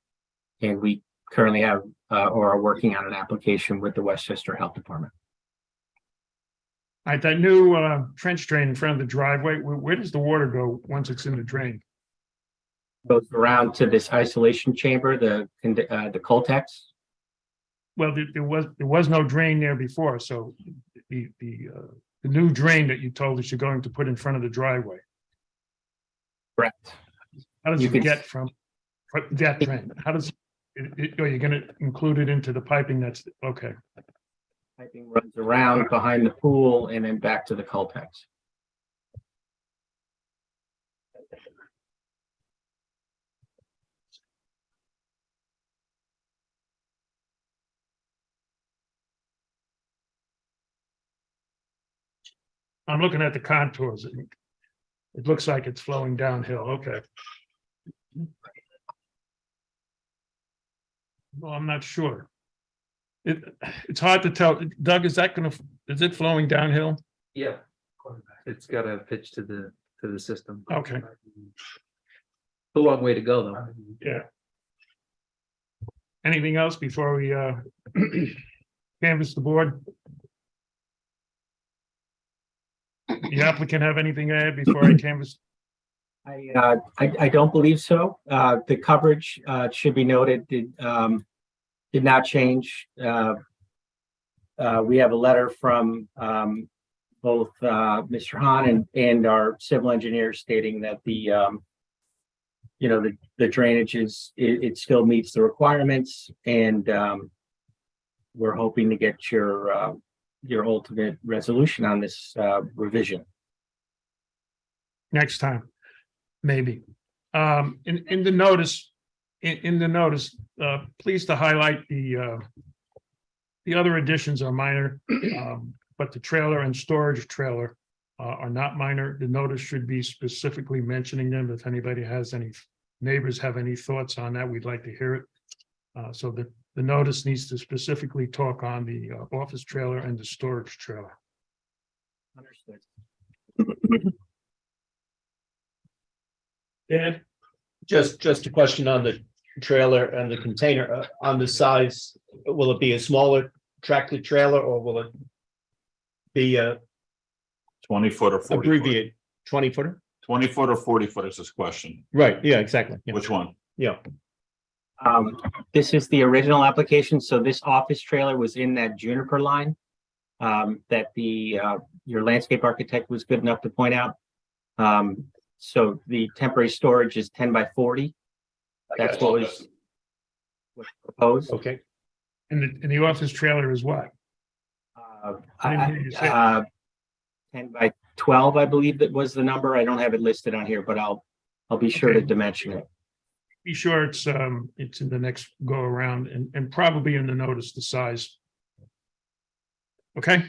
And we currently have or are working on an application with the Westchester Health Department. All right, that new trench drain in front of the driveway, where does the water go once it's in the drain? Goes around to this isolation chamber, the Coltex. Well, there was no drain there before, so the new drain that you told us you're going to put in front of the driveway. Correct. How does it get from that drain? How does are you going to include it into the piping? That's okay. Piping runs around behind the pool and then back to the Coltex. I'm looking at the contours. It looks like it's flowing downhill. Okay. Well, I'm not sure. It's hard to tell. Doug, is it flowing downhill? Yeah. It's got a pitch to the system. Okay. It's a long way to go, though. Yeah. Anything else before we canvass the board? The applicant have anything to add before I canvass? I don't believe so. The coverage, should be noted, did not change. We have a letter from, both, Mr. Hahn and our civil engineer stating that the drainage it still meets the requirements, and, we're hoping to get your ultimate resolution on this, revision. Next time, maybe. In the notice, please to highlight the other additions are minor, but the trailer and storage trailer are not minor. The notice should be specifically mentioning them. If anybody has any neighbors have any thoughts on that, we'd like to hear it. So the notice needs to specifically talk on the office trailer and the storage trailer. Understood. Dan? Just a question on the trailer and the container, on the size. Will it be a smaller tractor trailer, or will it be a 20-foot or 40 foot? abbreviated 20-footer? 20-foot or 40-foot is this question. Right, yeah, exactly. Yeah. Which one? Yeah. This is the original application, so this office trailer was in that Juniper line that your landscape architect was good enough to point out. So the temporary storage is 10 by 40. That's what was proposed. Okay. And the office trailer is what? 10 by 12, I believe that was the number. I don't have it listed on here, but I'll be sure to dimension it. Be sure it's in the next go around and probably in the notice, the size. Okay?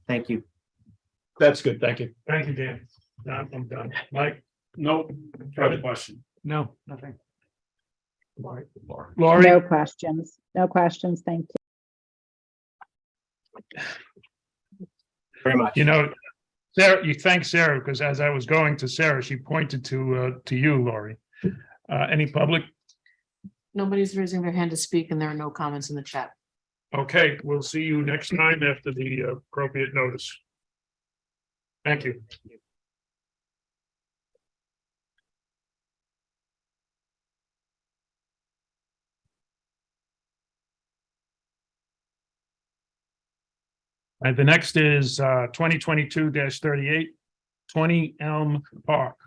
Thank you. That's good. Thank you. Thank you, Dan. No, I'm done. Mike? No further question. No, nothing. Laurie? No questions. No questions. Thank you. Very much. You know, Sarah, you thank Sarah, because as I was going to Sarah, she pointed to you, Laurie. Any public? Nobody's raising their hand to speak, and there are no comments in the chat. Okay, we'll see you next time after the appropriate notice. Thank you. And the next is 2022-38, 20 Elm Park.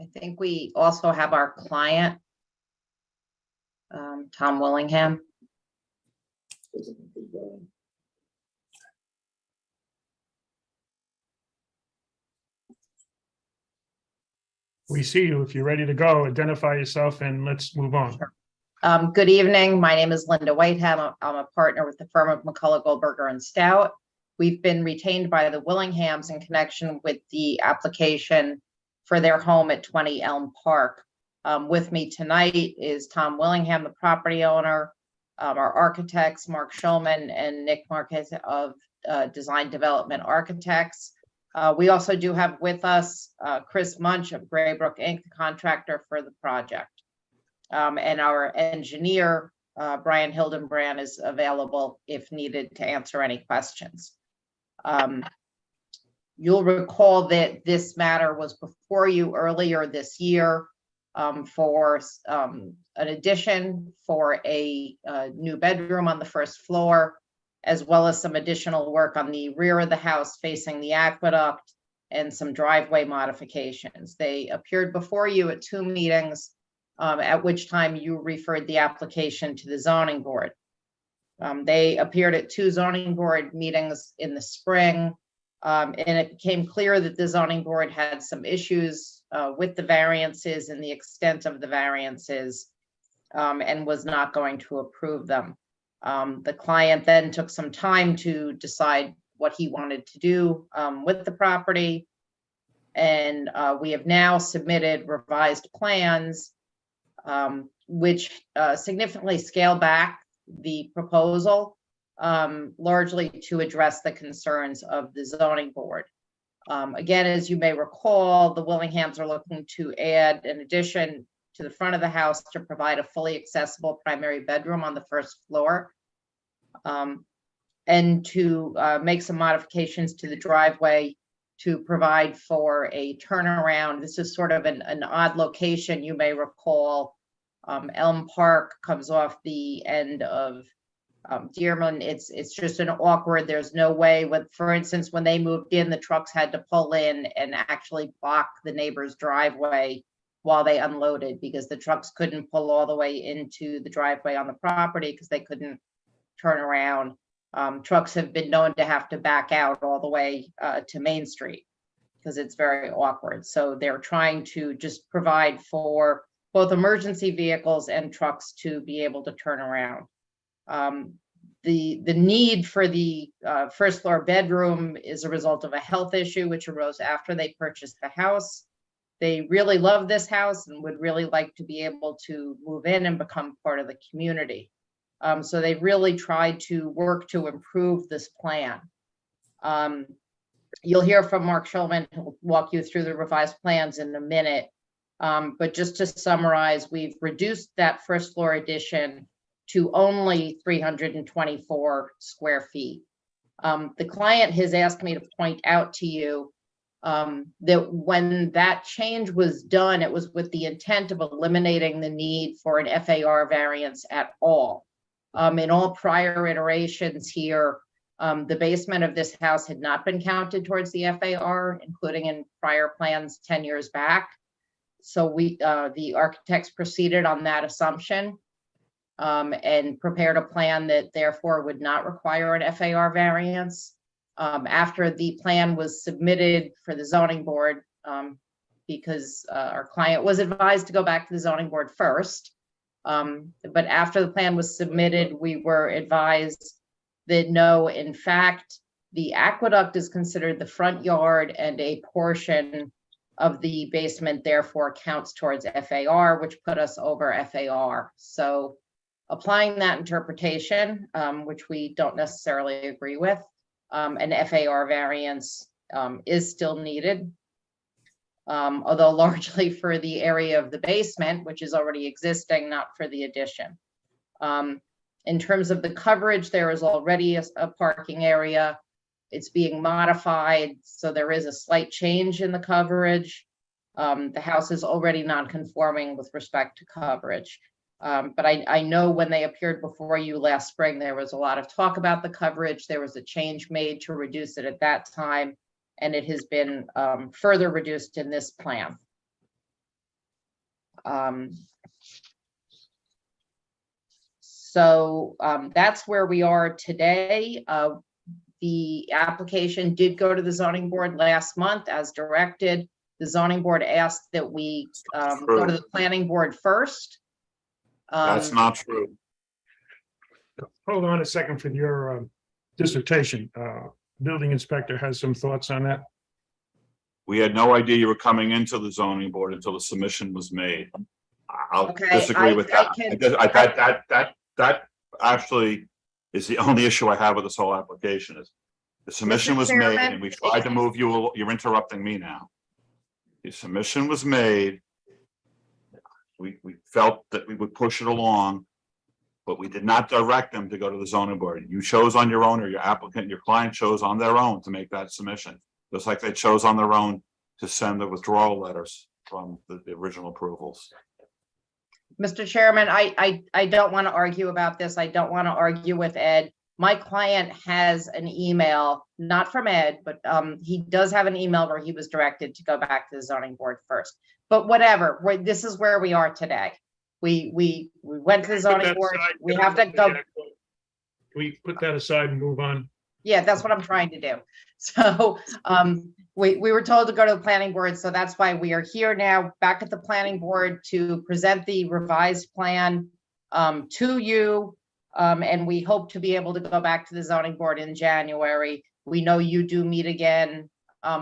I think we also have our client, Tom Willingham. We see you. If you're ready to go, identify yourself and let's move on. Good evening. My name is Linda Whitehead. I'm a partner with the firm of McCullough Goldberger and Stout. We've been retained by the Willinghams in connection with the application for their home at 20 Elm Park. With me tonight is Tom Willingham, the property owner, our architects, Mark Shulman and Nick Marquez of Design Development Architects. We also do have with us Chris Munch of Graybrook Inc., the contractor for the project. And our engineer, Brian Hildenbrand, is available if needed to answer any questions. You'll recall that this matter was before you earlier this year. for an addition for a new bedroom on the first floor, as well as some additional work on the rear of the house facing the aqueduct and some driveway modifications. They appeared before you at 2 meetings, at which time you referred the application to the zoning board. They appeared at 2 zoning board meetings in the spring, and it became clear that the zoning board had some issues with the variances and the extent of the variances, and was not going to approve them. The client then took some time to decide what he wanted to do with the property. And we have now submitted revised plans, which significantly scale back the proposal, largely to address the concerns of the zoning board. Again, as you may recall, the Willinghams are looking to add an addition to the front of the house to provide a fully accessible primary bedroom on the first floor, and to make some modifications to the driveway to provide for a turnaround. This is sort of an odd location. You may recall Elm Park comes off the end of Dearman. It's just an awkward, there's no way for instance, when they moved in, the trucks had to pull in and actually block the neighbor's driveway while they unloaded, because the trucks couldn't pull all the way into the driveway on the property because they couldn't turn around. Trucks have been known to have to back out all the way to Main Street because it's very awkward. So they're trying to just provide for both emergency vehicles and trucks to be able to turn around. The need for the first floor bedroom is a result of a health issue which arose after they purchased the house. They really love this house and would really like to be able to move in and become part of the community. So they've really tried to work to improve this plan. You'll hear from Mark Schulman, who'll walk you through the revised plans in a minute. But just to summarize, we've reduced that first floor addition to only 324 square feet. The client has asked me to point out to you that when that change was done, it was with the intent of eliminating the need for an FAR variance at all. In all prior iterations here, the basement of this house had not been counted towards the FAR, including in prior plans 10 years back. So the architects proceeded on that assumption and prepared a plan that therefore would not require an FAR variance. After the plan was submitted for the zoning board, because our client was advised to go back to the zoning board first. But after the plan was submitted, we were advised that no, in fact, the aqueduct is considered the front yard and a portion of the basement therefore counts towards FAR, which put us over FAR. So applying that interpretation, which we don't necessarily agree with, an FAR variance is still needed. Although largely for the area of the basement, which is already existing, not for the addition. In terms of the coverage, there is already a parking area. It's being modified, so there is a slight change in the coverage. The house is already non-conforming with respect to coverage. But I know when they appeared before you last spring, there was a lot of talk about the coverage. There was a change made to reduce it at that time, and it has been further reduced in this plan. So that's where we are today. The application did go to the zoning board last month as directed. The zoning board asked that we go to the planning board first. That's not true. Hold on a second for your dissertation. Building inspector has some thoughts on that. We had no idea you were coming into the zoning board until the submission was made. I'll Okay, disagree with I that. That actually is the only issue I have with this whole application is the submission was made and we tried to move you. You're interrupting me now. The submission was made. We felt that we would push it along, but we did not direct them to go to the zoning board. You chose on your own, or your applicant, your client chose on their own to make that submission. Just like they chose on their own to send the withdrawal letters from the original approvals. Mr. Chairman, I don't want to argue about this. I don't want to argue with Ed. My client has an email, not from Ed, but he does have an email where he was directed to go back to the zoning board first. But whatever, this is where we are today. We went to the zoning board. We have to go. We put that aside and move on. Yeah, that's what I'm trying to do. So we were told to go to the planning board, so that's why we are here now, back at the planning board to present the revised plan to you. And we hope to be able to go back to the zoning board in January. We know you do meet again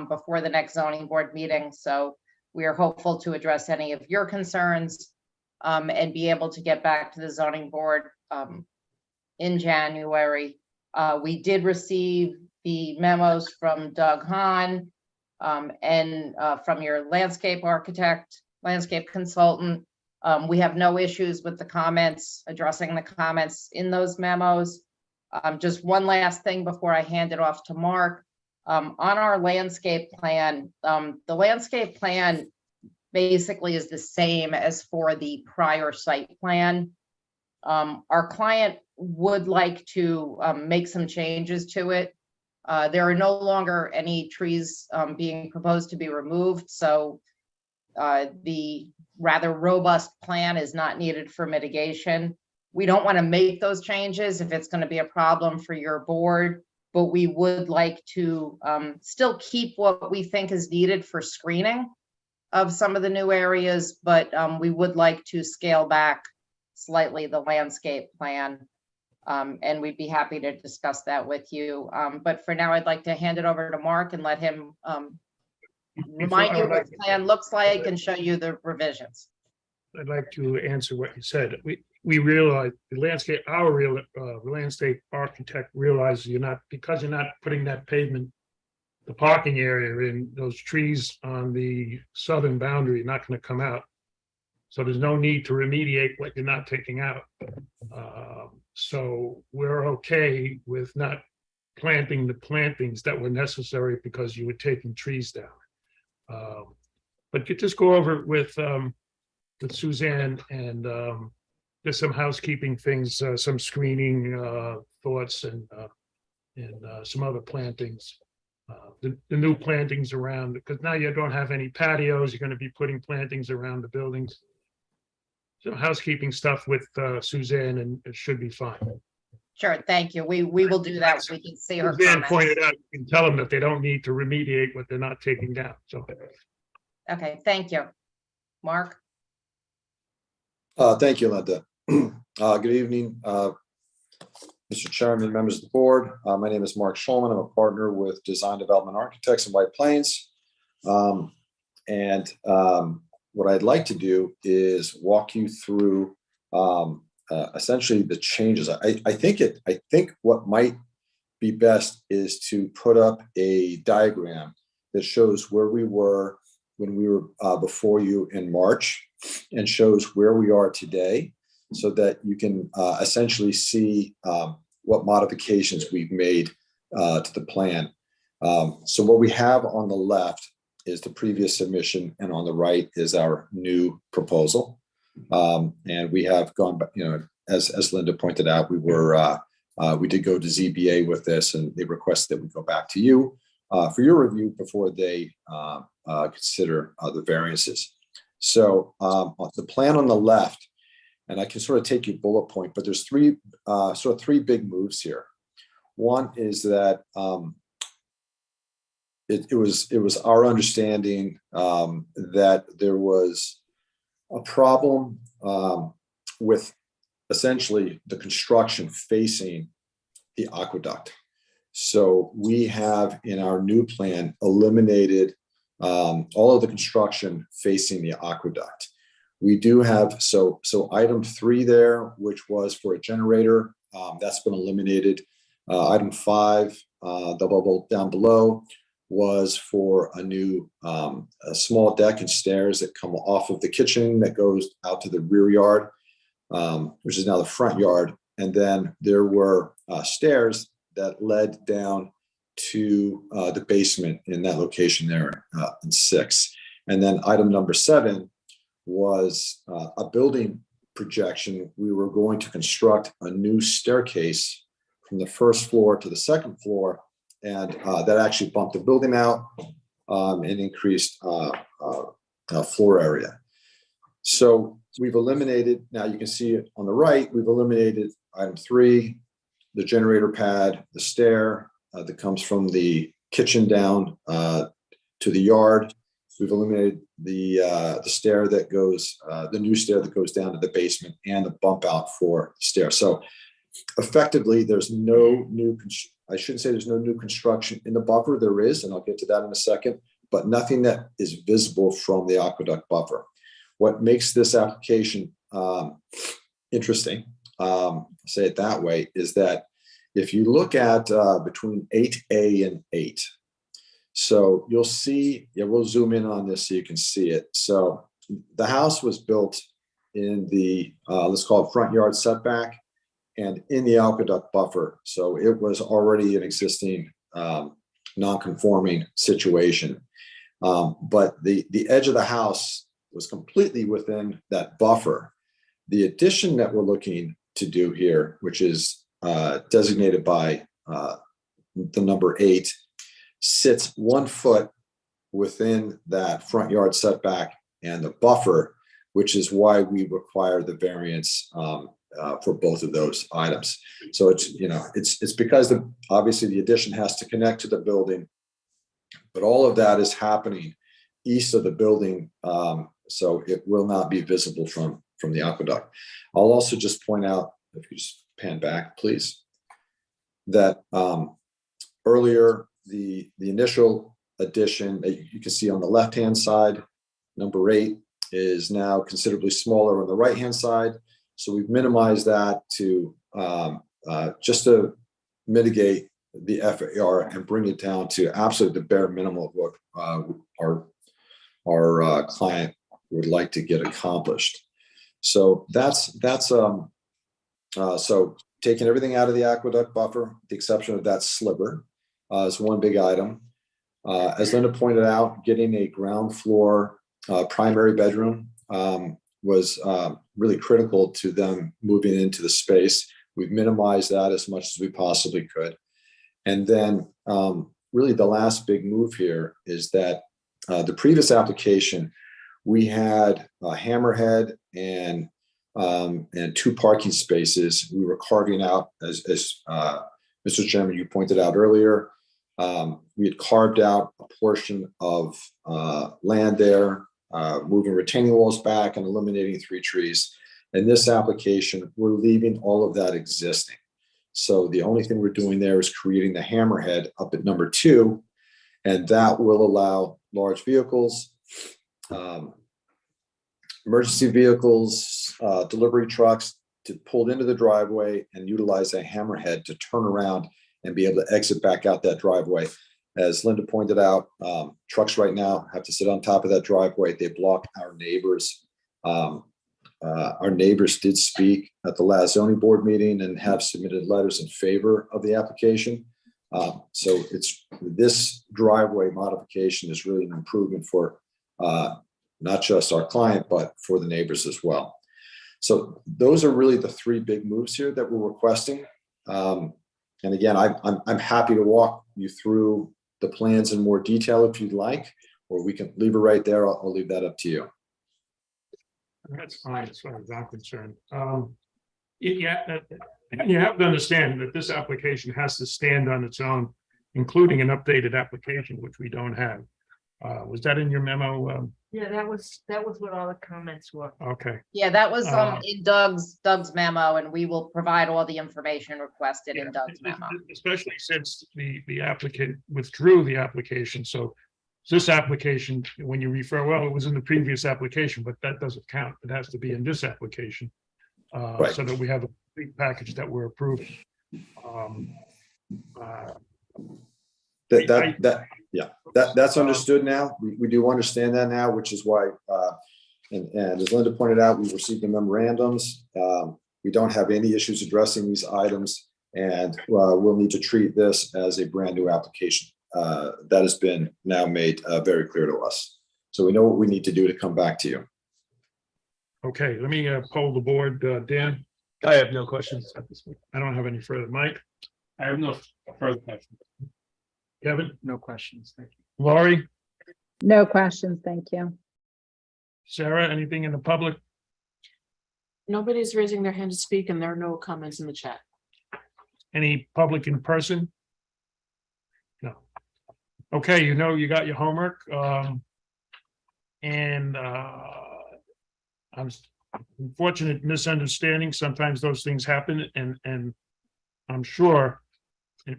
before the next zoning board meeting, so we are hopeful to address any of your concerns and be able to get back to the zoning board in January. We did receive the memos from Doug Hahn and from your landscape architect, landscape consultant. We have no issues with the comments, addressing the comments in those memos. Just one last thing before I hand it off to Mark. On our landscape plan, the landscape plan basically is the same as for the prior site plan. Our client would like to make some changes to it. There are no longer any trees being proposed to be removed, so the rather robust plan is not needed for mitigation. We don't want to make those changes if it's going to be a problem for your board, but we would like to still keep what we think is needed for screening of some of the new areas, but we would like to scale back slightly the landscape plan. And we'd be happy to discuss that with you. But for now, I'd like to hand it over to Mark and let him remind you what the plan looks like and show you the revisions. I'd like to answer what you said. We realize the landscape, our landscape architect realizes because you're not putting that pavement, the parking area in, those trees on the southern boundary are not going to come out. So there's no need to remediate what you're not taking out. So we're okay with not planting the plantings that were necessary because you were taking trees down. But you just go over it with Suzanne and there's some housekeeping things, some screening thoughts and some other plantings. The new plantings around, because now you don't have any patios, you're going to be putting plantings around the buildings. So housekeeping stuff with Suzanne, and it should be fine. Sure, thank you. We will do that. We can see her Suzanne comments. pointed out, you can tell them that they don't need to remediate what they're not taking down. So, Okay, thank you. Mark? Thank you, Linda. Good evening, Mr. Chairman, members of the board. My name is Mark Schulman. I'm a partner with Design Development Architects in White Plains. What I'd like to do is walk you through essentially the changes. I think what might be best is to put up a diagram that shows where we were when we were before you in March and shows where we are today, so that you can essentially see what modifications we've made to the plan. So what we have on the left is the previous submission, and on the right is our new proposal. And we have gone back, as Linda pointed out, we did go to ZBA with this, and they requested that we go back to you for your review before they consider the variances. So the plan on the left, and I can sort of take you bullet point, but there's three big moves here. One is that it was our understanding that there was a problem with essentially the construction facing the aqueduct. So we have in our new plan eliminated all of the construction facing the aqueduct. We do have, so item 3 there, which was for a generator, that's been eliminated. Item 5, the bubble down below, was for a new a small deck and stairs that come off of the kitchen that goes out to the rear yard, which is now the front yard. And then there were stairs that led down to the basement in that location there in 6. And then item number 7 was a building projection. We were going to construct a new staircase from the first floor to the second floor, and that actually bumped the building out and increased floor area. So we've eliminated, now you can see it on the right, we've eliminated item 3, the generator pad, the stair that comes from the kitchen down to the yard. We've eliminated the stair that goes, the new stair that goes down to the basement, and the bump out for the stair. So effectively, there's no new, I shouldn't say there's no new construction in the buffer. There is, and I'll get to that in a second, but nothing that is visible from the aqueduct buffer. What makes this application interesting, say it that way, is that if you look at between 8A and 8, so you'll see, yeah, we'll zoom in on this so you can see it. So the house was built in the, let's call it front yard setback, and in the aqueduct buffer. So it was already an existing non-conforming situation. But the edge of the house was completely within that buffer. The addition that we're looking to do here, which is designated by the number 8, sits 1 foot within that front yard setback and the buffer, which is why we require the variance for both of those items. So it's, you know, it's because obviously the addition has to connect to the building, but all of that is happening east of the building, so it will not be visible from the aqueduct. I'll also just point out, if you just pan back, please, that earlier the initial addition that you can see on the left-hand side, number 8, is now considerably smaller on the right-hand side. So we've minimized that to just to mitigate the FAR and bring it down to absolutely the bare minimum of what our client would like to get accomplished. So that's so taking everything out of the aqueduct buffer, with the exception of that sliver, is one big item. As Linda pointed out, getting a ground floor primary bedroom was really critical to them moving into the space. We've minimized that as much as we possibly could. And then really the last big move here is that the previous application, we had a hammerhead and 2 parking spaces. We were carving out, as Mr. Chairman, you pointed out earlier, we had carved out a portion of land there, moving retaining walls back and eliminating 3 trees. In this application, we're leaving all of that existing. So the only thing we're doing there is creating the hammerhead up at number 2, and that will allow large vehicles, emergency vehicles, delivery trucks to pull into the driveway and utilize a hammerhead to turn around and be able to exit back out that driveway. As Linda pointed out, trucks right now have to sit on top of that driveway. They block our neighbors. Our neighbors did speak at the last zoning board meeting and have submitted letters in favor of the application. So this driveway modification is really an improvement for not just our client, but for the neighbors as well. So those are really the 3 big moves here that we're requesting. And again, I'm happy to walk you through the plans in more detail if you'd like, or we can leave it right there. I'll leave that up to you. That's fine as far as I'm concerned. You have to understand that this application has to stand on its own, including an updated application, which we don't have. Was that in your memo? Yeah, that was what all the comments were. Okay. Yeah, that was in Doug's memo, and we will provide all the information requested in Doug's memo. Especially since the applicant withdrew the application. So this application, when you refer, well, it was in the previous application, but that doesn't count. It has to be in this application. Right. So that we have a complete package that we're approving. That's understood now. We do understand that now, which is why, and as Linda pointed out, we received the memorandums. We don't have any issues addressing these items, and we'll need to treat this as a brand new application. That has been now made very clear to us. So we know what we need to do to come back to you. Okay, let me poll the board. Dan, I have no questions at this point. I don't have any further. Mike, I have no further questions. Kevin, No questions. Thank you. Laurie, No questions, thank you. Sarah, anything in the public? Nobody's raising their hand to speak and there are no comments in the chat. Any public in person? No. Okay, you know, you got your homework. And unfortunate misunderstanding. Sometimes those things happen and I'm sure I've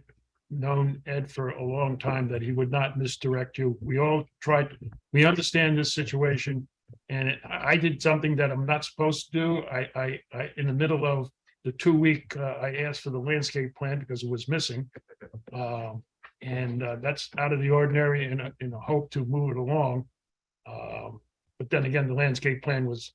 known Ed for a long time that he would not misdirect you. We all tried, we understand this situation. And I did something that I'm not supposed to do. I in the middle of the 2-week, I asked for the landscape plan because it was missing. And that's out of the ordinary in a hope to move it along. But then again, the landscape plan is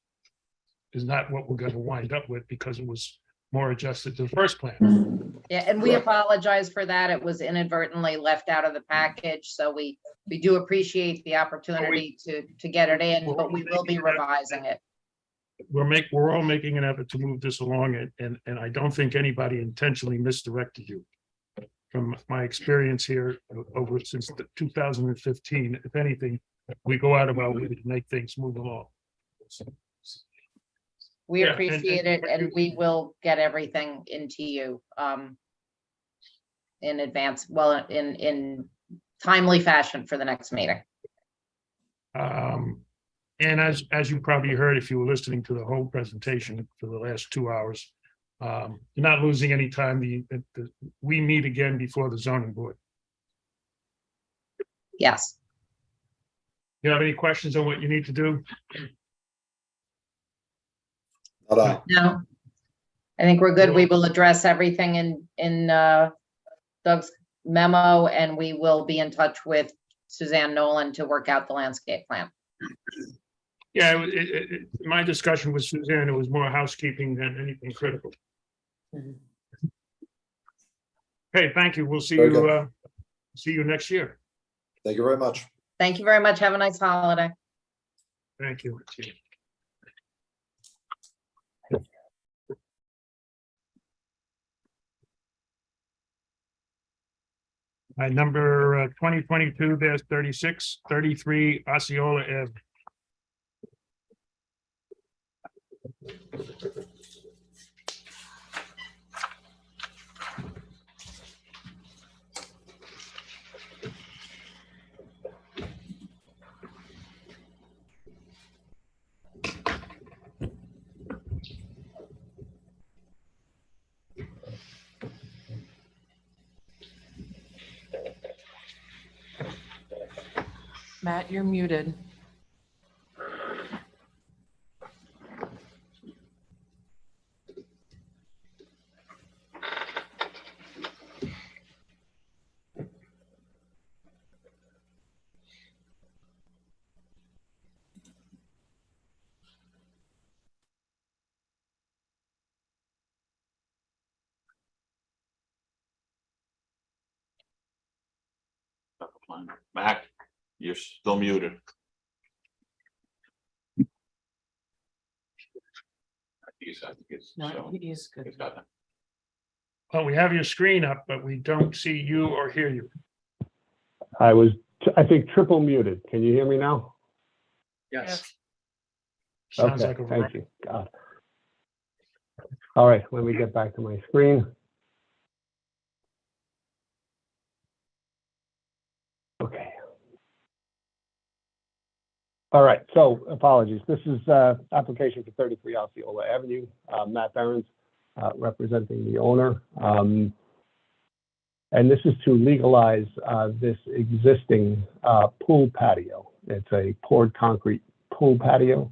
not what we're going to wind up with because it was more adjusted to the first plan. Yeah, and we apologize for that. It was inadvertently left out of the package, so we do appreciate the opportunity to get it in, but we will be revising it. We're all making an effort to move this along and I don't think anybody intentionally misdirected you. From my experience here over since 2015, if anything, we go out of our way to make things move along. We Yeah, appreciate it and we will get everything into you in advance, well, in timely fashion for the next meeting. And as you probably heard, if you were listening to the whole presentation for the last 2 hours, you're not losing any time. We meet again before the zoning board. Yes. You have any questions on what you need to do? Not No, I think we're good. We will address everything in Doug's memo and we will be in touch with Suzanne Nolan to work out the landscape plan. Yeah, my discussion with Suzanne, it was more housekeeping than anything critical. Okay, thank you. We'll see Very you, see you next year. Thank you very much. Thank you very much. Have a nice holiday. Thank you. Number 2022-36, 33 Osceola Ave. Matt, you're muted. Mac, you're still muted. No, he is good. Well, we have your screen up, but we don't see you or hear you. I was, I think, triple muted. Can you hear me now? Yes. Sounds Okay, like a thank you. God. All right, let me get back to my screen. Okay. All right, so apologies. This is application for 33 Osceola Avenue. Matt Behrens, representing the owner. And this is to legalize this existing pool patio. It's a poured concrete pool patio.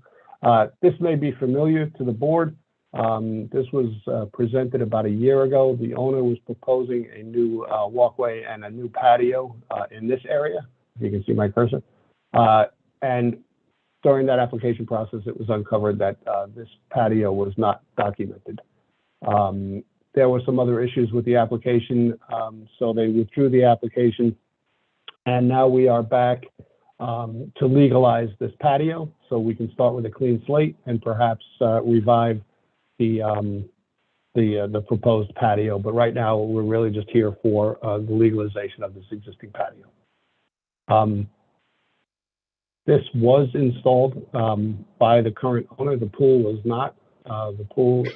This may be familiar to the board. This was presented about a year ago. The owner was proposing a new walkway and a new patio in this area. If you can see my cursor. And during that application process, it was uncovered that this patio was not documented. There were some other issues with the application, so they withdrew the application. And now we are back to legalize this patio, so we can start with a clean slate and perhaps revive the proposed patio. But right now, we're really just here for the legalization of this existing patio. This was installed by the current owner. The pool was not. The pool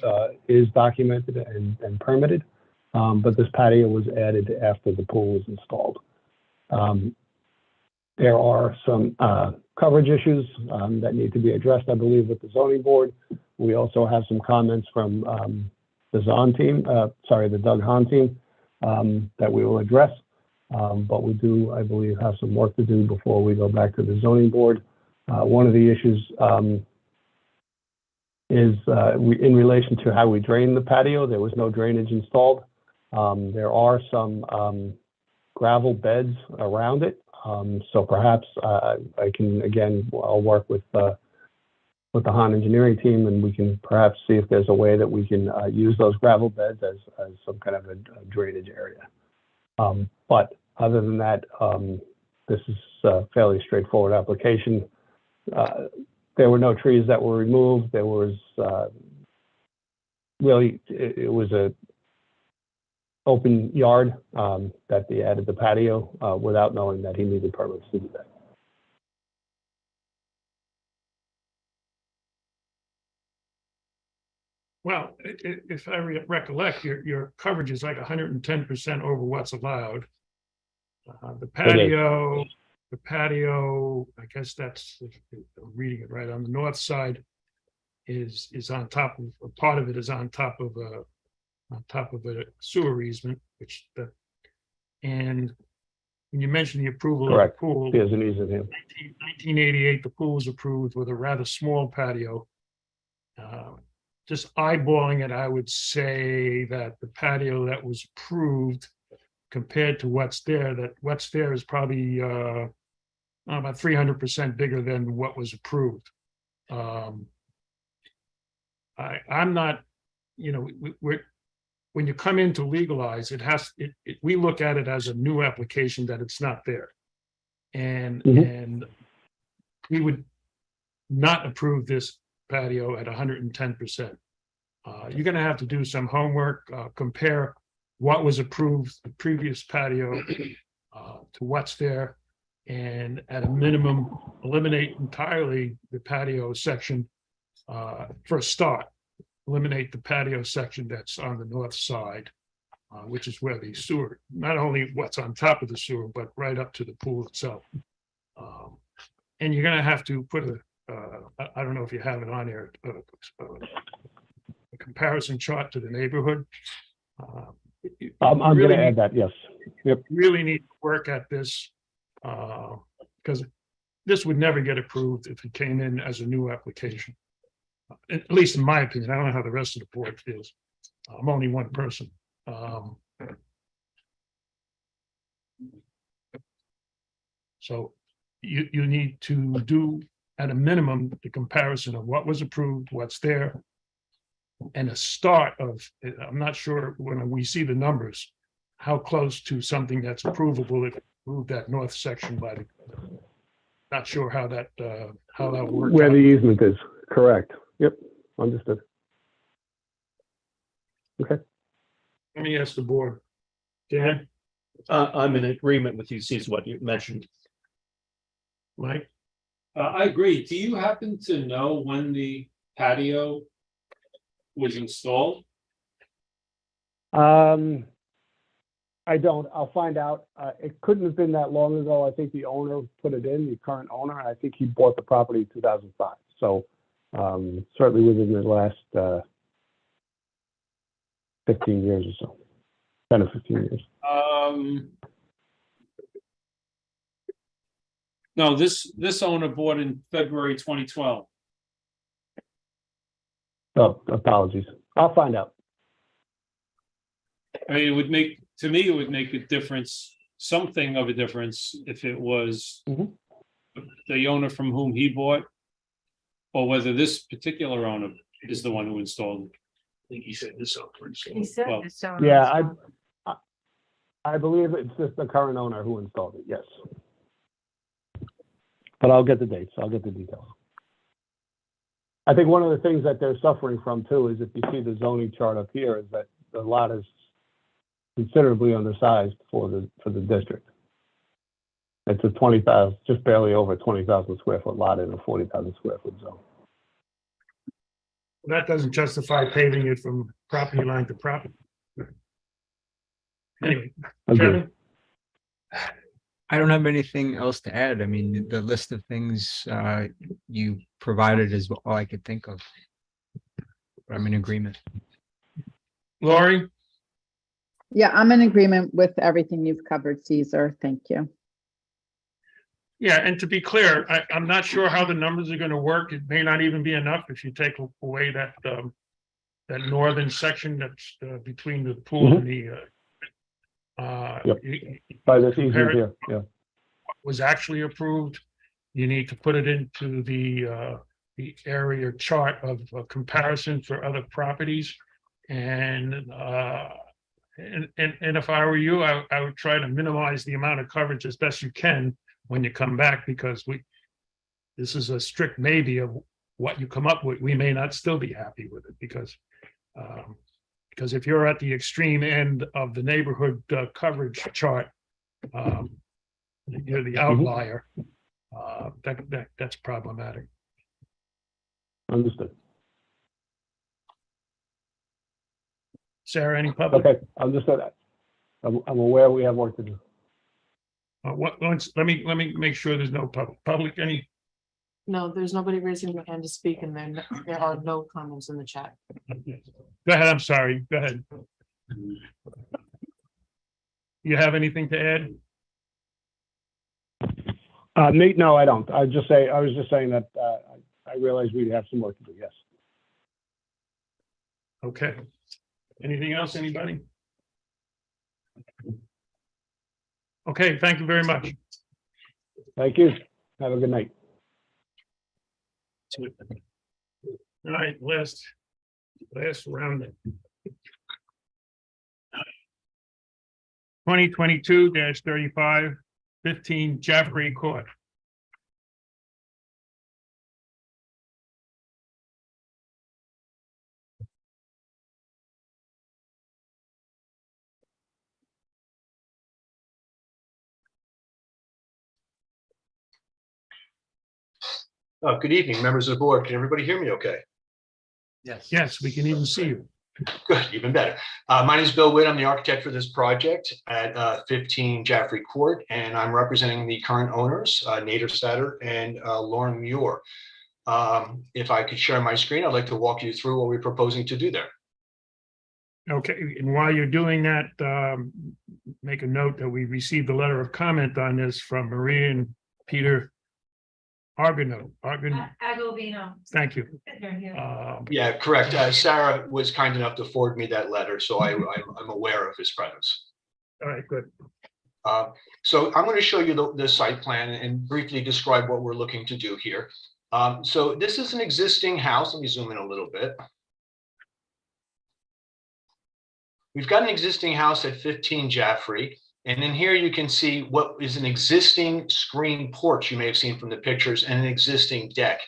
is documented and permitted, but this patio was added after the pool was installed. There are some coverage issues that need to be addressed, I believe, with the zoning board. We also have some comments from the the Doug Hahn team that we will address. But we do, I believe, have some work to do before we go back to the zoning board. One of the issues is in relation to how we drain the patio. There was no drainage installed. There are some gravel beds around it. So perhaps I can, again, I'll work with the Hahn engineering team, and we can perhaps see if there's a way that we can use those gravel beds as some kind of a drainage area. But other than that, this is a fairly straightforward application. There were no trees that were removed. There was really, it was a open yard that they added the patio without knowing that he needed permits to do that. Well, if I recollect, your coverage is like 110% over what's allowed. The patio, I guess that's, if I'm reading it right, on the north side is on top of, a part of it is on top of a sewer easement, and when you mentioned the approval Correct. of the pool. There's an easement here. 1988, the pool was approved with a rather small patio. Just eyeballing it, I would say that the patio that was approved compared to what's there, that what's there is probably about 300% bigger than what was approved. I'm not, when you come in to legalize, we look at it as a new application that it's not there. And we would not approve this patio at 110%. You're going to have to do some homework, compare what was approved, the previous patio to what's there, and at a minimum, eliminate entirely the patio section for a start. Eliminate the patio section that's on the north side, which is where the sewer, not only what's on top of the sewer, but right up to the pool itself. And you're going to have to put I don't know if you have it on there, a comparison chart to the neighborhood. I'm going to add that, yes. Yep. Really need to work at this because this would never get approved if it came in as a new application. At least in my opinion. I don't know how the rest of the board feels. I'm only one person. So you need to do, at a minimum, the comparison of what was approved, what's there, and a start of, I'm not sure when we see the numbers, how close to something that's approvable if we move that north section by the, not sure how that works. Where the easement is, correct. Yep, understood. Okay. Let me ask the board. Dan? I'm in agreement with you, sees what you mentioned. Mike? I agree. Do you happen to know when the patio was installed? I don't. I'll find out. It couldn't have been that long ago. I think the owner put it in, the current owner. I think he bought the property in 2005. So certainly within the last 15 years or so, 10 or 15 years. No, this owner bought in February 2012. Oh, apologies. I'll find out. I mean, it would make, to me, it would make a difference, something of a difference, if it was the owner from whom he bought, or whether this particular owner is the one who installed it. I think he said this owner. He said Well, this owner. Yeah, I believe it's just the current owner who installed it. Yes. But I'll get the dates, I'll get the details. I think one of the things that they're suffering from too is if you see the zoning chart up here, is that the lot is considerably undersized for the district. It's a 20,000, just barely over 20,000 square foot lot in a 40,000 square foot zone. That doesn't justify paving it from property line to property. Anyway, Agreed. Kevin, I don't have anything else to add. I mean, the list of things you provided is all I could think of. I'm in agreement. Lori, Yeah, I'm in agreement with everything you've covered, Caesar. Thank you. yeah, and to be clear, I'm not sure how the numbers are going to work. It may not even be enough if you take away that that northern section that's between the pool and the Yep. By this easement compare it here, yeah. was actually approved. You need to put it into the area chart of comparison for other properties. And if I were you, I would try to minimize the amount of coverage as best you can when you come back, because this is a strict maybe of what you come up with. We may not still be happy with it because if you're at the extreme end of the neighborhood coverage chart, you're the outlier. That's problematic. Understood. Sarah, any public? Okay, I'm aware we have work to do. Let me make sure there's no public, any? No, there's nobody raising their hand to speak, and then there are no comments in the chat. Go ahead, I'm sorry, go ahead. You have anything to add? Nate, no, I don't. I was just saying that I realize we have some work to do, yes. Okay. Anything else, anybody? Okay, thank you very much. Thank you. Have a good night. All right, last round. 2022-35, 15 Jaffrey Court. Good evening, members of the board. Can everybody hear me okay? Yes, we can even see you. Good, even better. My name is Bill Witt. I'm the architect for this project at 15 Jaffrey Court, and I'm representing the current owners, Nader Satter and Lauren Muir. If I could share my screen, I'd like to walk you through what we're proposing to do there. Okay, and while you're doing that, make a note that we received a letter of comment on this from Maria and Peter Argonaut. Agovino. Thank you. Yeah, correct. Sarah was kind enough to forward me that letter, so I'm aware of his presence. All right, good. So I'm going to show you the site plan and briefly describe what we're looking to do here. So this is an existing house. Let me zoom in a little bit. We've got an existing house at 15 Jaffrey. And in here you can see what is an existing screen porch you may have seen from the pictures and an existing deck.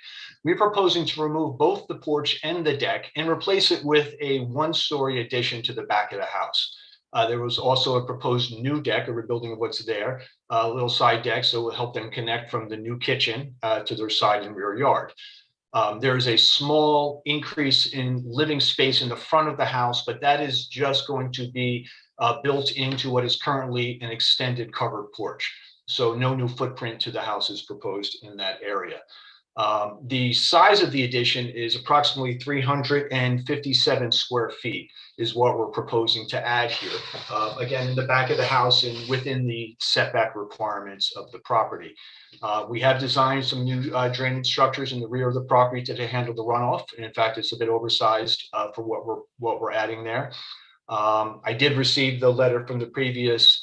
We're proposing to remove both the porch and the deck and replace it with a one-story addition to the back of the house. There was also a proposed new deck, a rebuilding of what's there, a little side deck, so it will help them connect from the new kitchen to their side and rear yard. There is a small increase in living space in the front of the house, but that is just going to be built into what is currently an extended covered porch. So no new footprint to the house is proposed in that area. The size of the addition is approximately 357 square feet is what we're proposing to add here. Again, in the back of the house and within the setback requirements of the property. We have designed some new drainage structures in the rear of the property to handle the runoff. And in fact, it's a bit oversized for what we're adding there. I did receive the letter from the previous,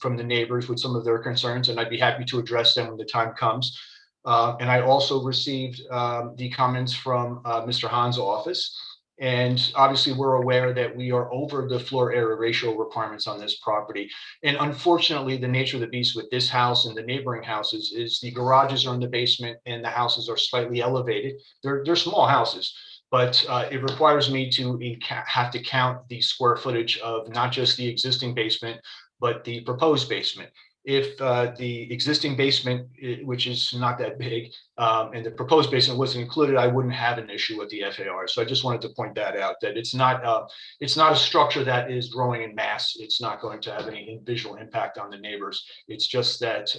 from the neighbors with some of their concerns, and I'd be happy to address them when the time comes. And I also received the comments from Mr. Hahn's office. And obviously, we're aware that we are over the floor area ratio requirements on this property. And unfortunately, the nature of the beast with this house and the neighboring houses is the garages are in the basement and the houses are slightly elevated. They're small houses, but it requires me to have to count the square footage of not just the existing basement, but the proposed basement. If the existing basement, which is not that big, and the proposed basement wasn't included, I wouldn't have an issue with the FAR. So I just wanted to point that out, that it's not a structure that is growing in mass. It's not going to have any visual impact on the neighbors. It's just that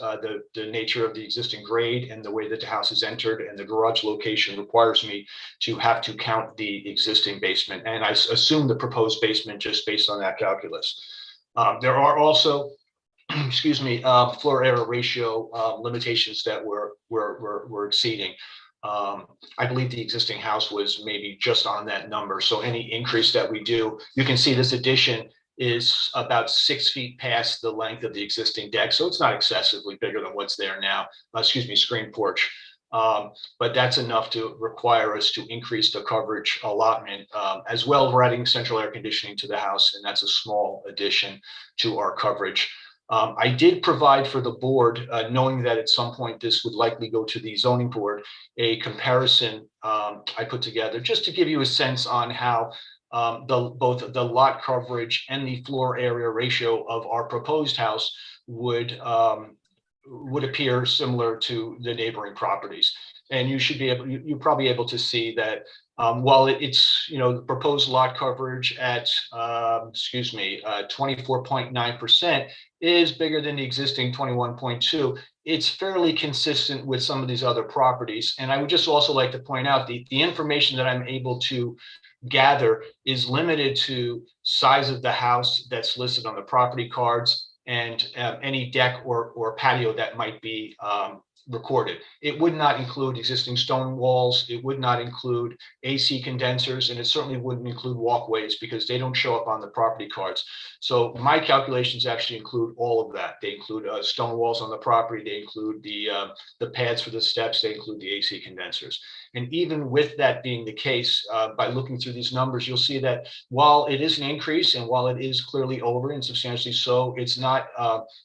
the nature of the existing grade and the way that the house is entered and the garage location requires me to have to count the existing basement. And I assume the proposed basement just based on that calculus. There are also floor area ratio limitations that we're exceeding. I believe the existing house was maybe just on that number. So any increase that we do, you can see this addition is about 6 feet past the length of the existing deck. So it's not excessively bigger than what's there now. Screen porch. But that's enough to require us to increase the coverage allotment, as well as we're adding central air conditioning to the house. And that's a small addition to our coverage. I did provide for the board, knowing that at some point this would likely go to the zoning board, a comparison I put together just to give you a sense on how both the lot coverage and the floor area ratio of our proposed house would appear similar to the neighboring properties. And you should be able, you're probably able to see that while it's, the proposed lot coverage at, 24.9% is bigger than the existing 21.2, it's fairly consistent with some of these other properties. And I would just also like to point out the information that I'm able to gather is limited to size of the house that's listed on the property cards and any deck or patio that might be recorded. It would not include existing stone walls. It would not include AC condensers, and it certainly wouldn't include walkways because they don't show up on the property cards. So my calculations actually include all of that. They include stone walls on the property. They include the pads for the steps. They include the AC condensers. And even with that being the case, by looking through these numbers, you'll see that while it is an increase and while it is clearly over and substantially so, it's not,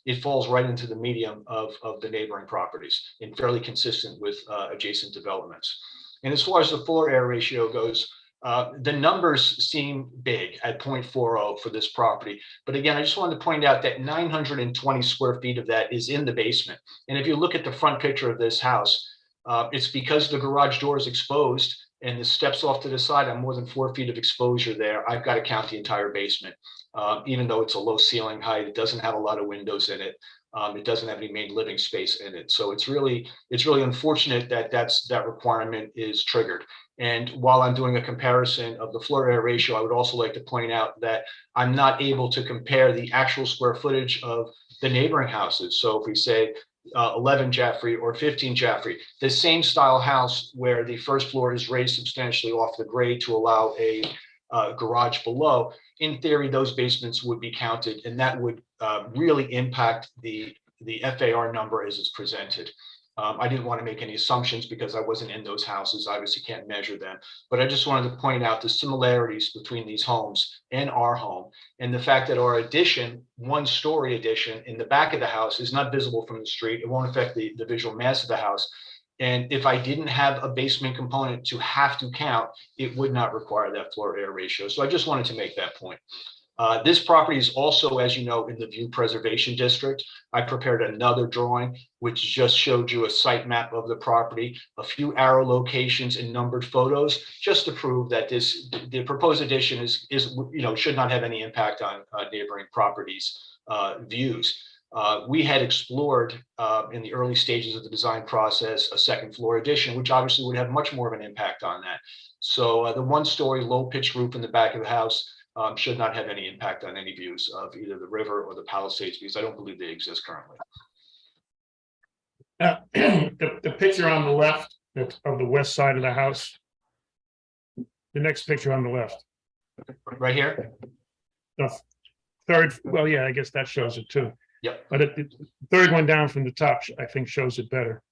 it falls right into the medium of the neighboring properties and fairly consistent with adjacent developments. And as far as the floor area ratio goes, the numbers seem big at 0.40 for this property. But again, I just wanted to point out that 920 square feet of that is in the basement. And if you look at the front picture of this house, it's because the garage door is exposed and the steps off to the side are more than 4 feet of exposure there. I've got to count the entire basement, even though it's a low ceiling height. It doesn't have a lot of windows in it. It doesn't have any main living space in it. So it's really unfortunate that that requirement is triggered. And while I'm doing a comparison of the floor area ratio, I would also like to point out that I'm not able to compare the actual square footage of the neighboring houses. So if we say 11 Jaffrey or 15 Jaffrey, the same style house where the first floor is raised substantially off the grade to allow a garage below, in theory, those basements would be counted, and that would really impact the FAR number as it's presented. I didn't want to make any assumptions because I wasn't in those houses. I obviously can't measure them, but I just wanted to point out the similarities between these homes and our home, and the fact that our addition, one-story addition in the back of the house, is not visible from the street. It won't affect the visual mass of the house. And if I didn't have a basement component to have to count, it would not require that floor area ratio. So I just wanted to make that point. This property is also, as you know, in the View Preservation District. I prepared another drawing, which just showed you a site map of the property, a few arrow locations and numbered photos, just to prove that the proposed addition is should not have any impact on neighboring properties' views. We had explored in the early stages of the design process a second floor addition, which obviously would have much more of an impact on that. So the one-story low-pitched roof in the back of the house should not have any impact on any views of either the river or the Palisades views. I don't believe they exist currently. The picture on the left of the west side of the house. The next picture on the left. Right here? The third, well, yeah, I guess that shows it too. Yep. But the third one down from the top, I think, shows it better.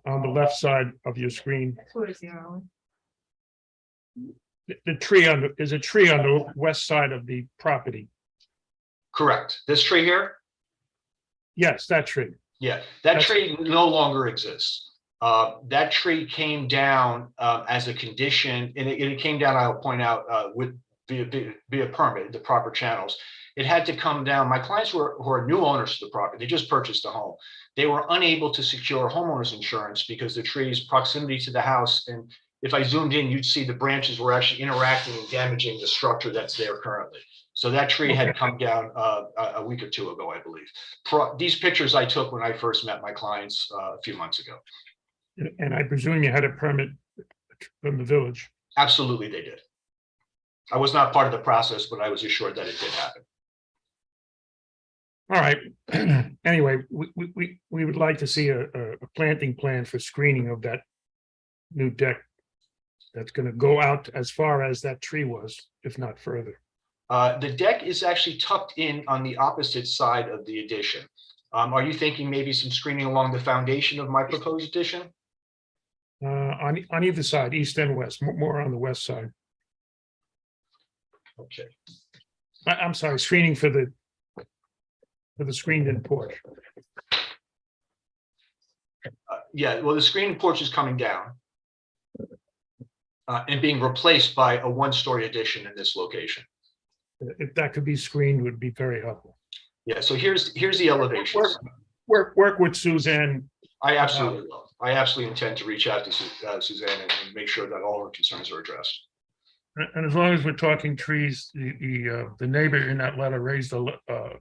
On the left side of your screen. Where is the arrow? the tree there's a tree on the west side of the property. Correct. This tree here? Yes, that tree. Yeah, that That's- tree no longer exists. That tree came down as a condition, and it came down, I'll point out, with via permit, the proper channels. It had to come down. My clients who are new owners to the property, they just purchased a home. They were unable to secure homeowners insurance because the tree's proximity to the house, and if I zoomed in, you'd see the branches were actually interacting and damaging the structure that's there currently. So that tree had come down a week or two ago, I believe. These pictures I took when I first met my clients a few months ago. And I presume you had a permit from the village. Absolutely, they did. I was not part of the process, but I was assured that it did happen. All right. Anyway, we would like to see a planting plan for screening of that new deck that's going to go out as far as that tree was, if not further. The deck is actually tucked in on the opposite side of the addition. Are you thinking maybe some screening along the foundation of my proposed addition? On either side, east and west, more on the west side. Okay. I'm sorry, screening for the screened-in porch. Yeah, well, the screened porch is coming down and being replaced by a one-story addition in this location. If that could be screened, would be very helpful. Yeah, so here's the elevations. Work with Suzanne. I absolutely will. I absolutely intend to reach out to Suzanne and make sure that all her concerns are addressed. And as long as we're talking trees, the neighbor in that letter raised a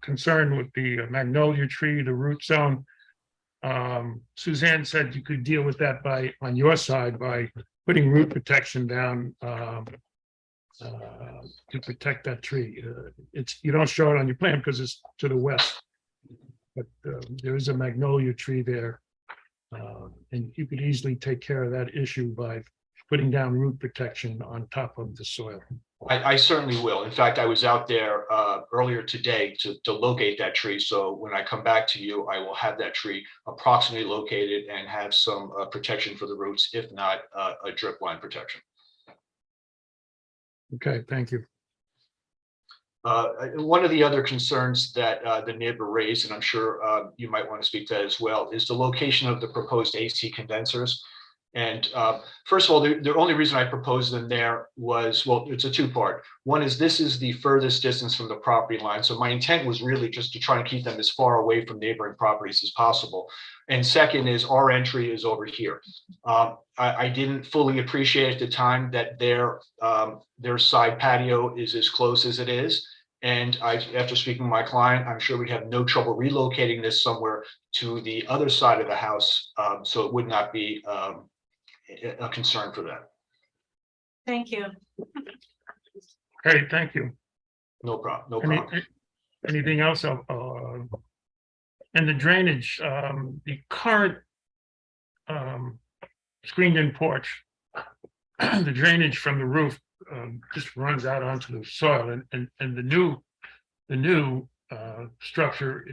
concern with the magnolia tree, the root zone. Suzanne said you could deal with that on your side by putting root protection down to protect that tree. You don't show it on your plan because it's to the west, but there is a magnolia tree there, and you could easily take care of that issue by putting down root protection on top of the soil. I certainly will. In fact, I was out there earlier today to locate that tree. So when I come back to you, I will have that tree approximately located and have some protection for the roots, if not a drip line protection. Okay, thank you. One of the other concerns that the neighbor raised, and I'm sure you might want to speak to that as well, is the location of the proposed AC condensers. And first of all, the only reason I proposed them there was, well, it's a two-part. One is this is the furthest distance from the property line. So my intent was really just to try and keep them as far away from neighboring properties as possible. And second is our entry is over here. I didn't fully appreciate at the time that their side patio is as close as it is. And after speaking with my client, I'm sure we'd have no trouble relocating this somewhere to the other side of the house. So it would not be a concern for them. Thank you. Great, thank you. No problem, no problem. Anything else? And the drainage, the current screened-in porch, the drainage from the roof just runs out onto the soil, and the new structure,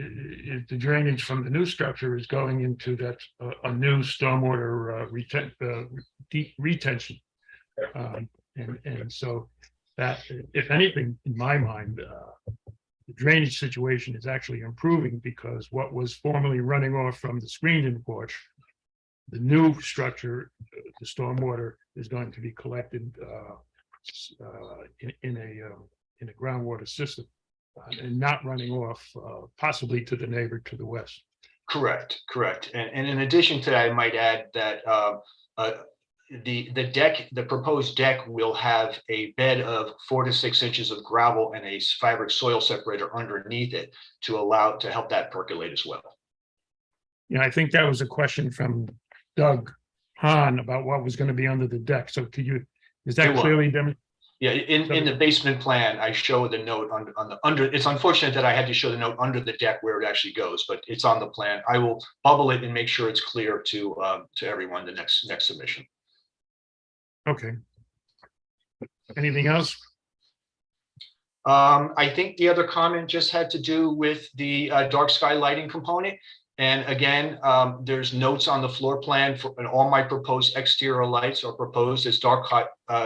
the drainage from the new structure is going into that a new stormwater deep retention, and so that, if anything, in my mind, the drainage situation is actually improving, because what was formerly running off from the screened-in porch, the new structure, the stormwater is going to be collected in a groundwater system. And not running off possibly to the neighbor to the west. Correct. And in addition to that, I might add that the proposed deck will have a bed of 4 to 6 inches of gravel and a fabric soil separator underneath it to help that percolate as well. Yeah, I think that was a question from Doug Hahn about what was going to be under the deck. So is that clearly demonstrated? Yeah, in the basement plan, I show the note on the under. It's unfortunate that I had to show the note under the deck where it actually goes, but it's on the plan. I will bubble it and make sure it's clear to everyone the next submission. Okay. Anything else? I think the other comment just had to do with the dark sky lighting component. And again, there's notes on the floor plan for, and all my proposed exterior lights are proposed as dark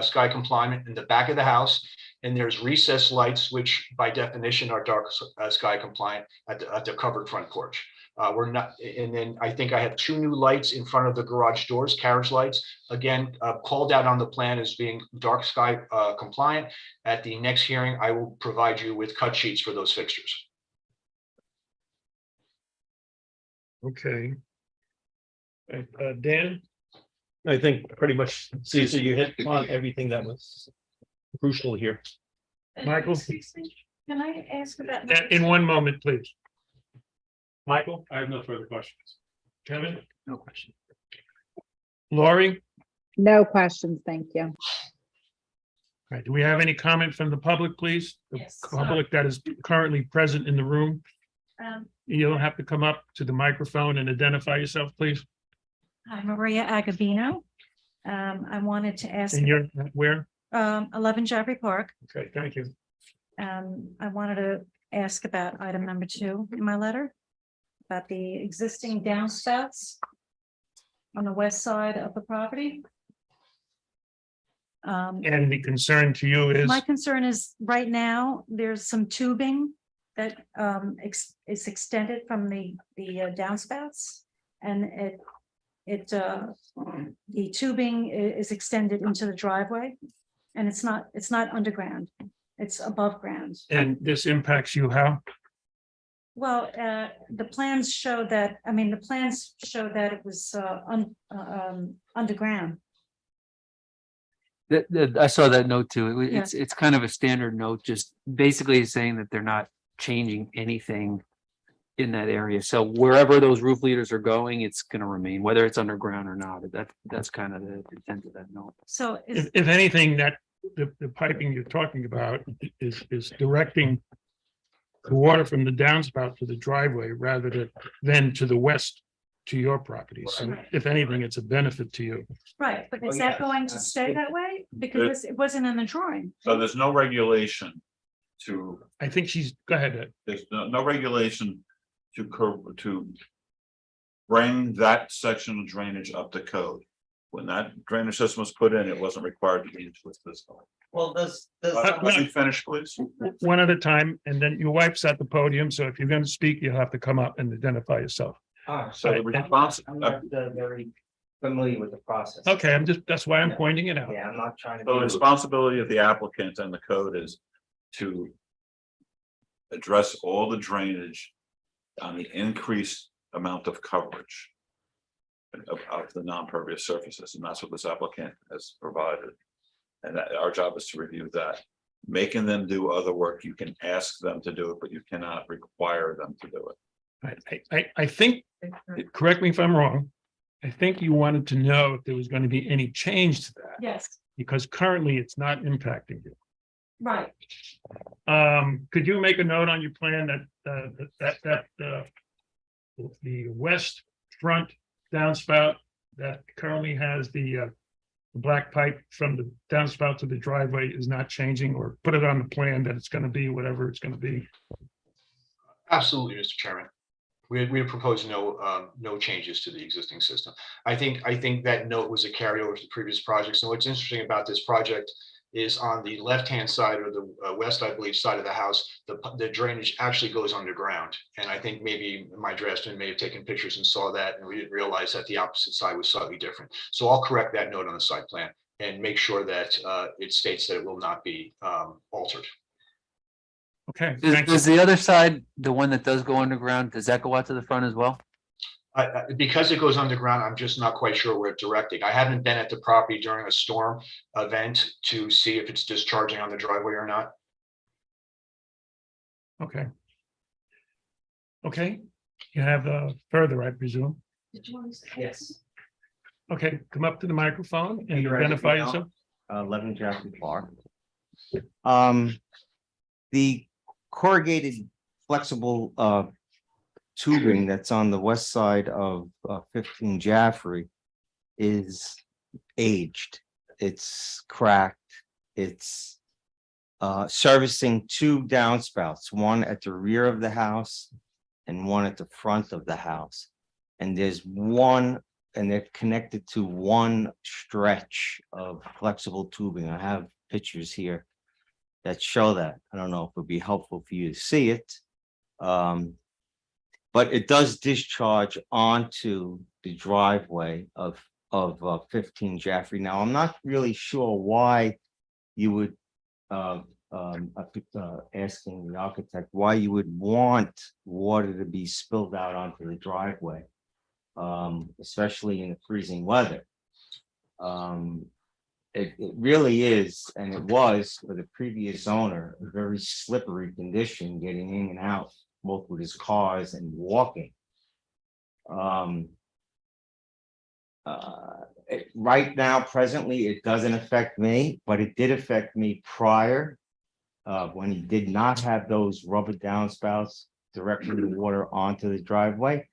sky compliant in the back of the house. And there's recessed lights, which by definition are dark sky compliant at the covered front porch. We're not, and then I think I have 2 new lights in front of the garage doors, carriage lights. Again, called out on the plan as being dark sky compliant. At the next hearing, I will provide you with cut sheets for those fixtures. Okay. Dan? I think pretty much, Caesar, you hit on everything that was crucial here. Michael? Can I ask about? In one moment, please. Michael? I have no further questions. Kevin? No question. Lori? No questions, thank you. All right, do we have any comment from the public, please? The Yes. public that is currently present in the room. You don't have to come up to the microphone and identify yourself, please. Hi, Maria Agavino. I wanted to ask, And you're where? 11 Jaffrey Park. Okay, thank you. I wanted to ask about item number 2 in my letter, about the existing downspouts on the west side of the property. And the concern to you is? My concern is right now, there's some tubing that is extended from the downspouts, and the tubing is extended into the driveway, and it's not underground, it's above ground. And this impacts you how? Well, the plans show that, it was underground. I saw that note too. Yeah. It's kind of a standard note, just basically saying that they're not changing anything in that area. So wherever those roof leaders are going, it's going to remain, whether it's underground or not. That's kind of the intent of that note. So If anything, that the piping you're talking about is directing the water from the downspout to the driveway rather than to the west to your property. So if anything, it's a benefit to you. right, but is that going to stay that way? Because it wasn't in the drawing. So there's no regulation to, I think go ahead, Ed. there's no regulation to bring that section of drainage up to code. When that drainage system was put in, it wasn't required to be into this system. Well, Let me finish, please. One at a time, and then your wife's at the podium, so if you're going to speak, you'll have to come up and identify yourself. So the response, I'm not very familiar with the process. Okay, that's why I'm pointing it out. Yeah, I'm not trying to. so the responsibility of the applicant and the code is to address all the drainage on the increased amount of coverage of the non-pervious surfaces, and that's what this applicant has provided. And our job is to review that. Making them do other work, you can ask them to do it, but you cannot require them to do it. I think, correct me if I'm wrong, I think you wanted to know if there was going to be any change to that, Yes, because currently it's not impacting you. right. Could you make a note on your plan that the west front downspout that currently has the black pipe from the downspout to the driveway is not changing, or put it on the plan that it's going to be whatever it's going to be? Absolutely, Mr. Chairman. We propose no changes to the existing system. I think that note was a carryover to the previous projects. And what's interesting about this project is on the left-hand side, or the west, I believe, side of the house, the drainage actually goes underground. And I think maybe my draftsman may have taken pictures and saw that, and we didn't realize that the opposite side was slightly different. So I'll correct that note on the site plan and make sure that it states that it will not be altered. Okay. Does the other side, the one that does go underground, does that go out to the front as well? Because it goes underground, I'm just not quite sure where it's directing. I haven't been at the property during a storm event to see if it's discharging on the driveway or not. Okay. Okay, you have further, I presume. Did you want to say? Yes. Okay, come up to the microphone and Peter identify Agavino, yourself. 11 Jackson Park. The corrugated flexible tubing that's on the west side of 15 Jaffrey is aged. It's cracked. It's servicing two downspouts, one at the rear of the house and one at the front of the house. And there's one, and they're connected to one stretch of flexible tubing. I have pictures here that show that. I don't know if it would be helpful for you to see it. But it does discharge onto the driveway of 15 Jaffrey. Now, I'm not really sure why you would asking the architect why you would want water to be spilled out onto the driveway, especially in the freezing weather. It really is, and it was for the previous owner, a very slippery condition getting in and out, both with his cars and walking. Right now, presently, it doesn't affect me, but it did affect me prior, when he did not have those rubber downspouts directing the water onto the driveway.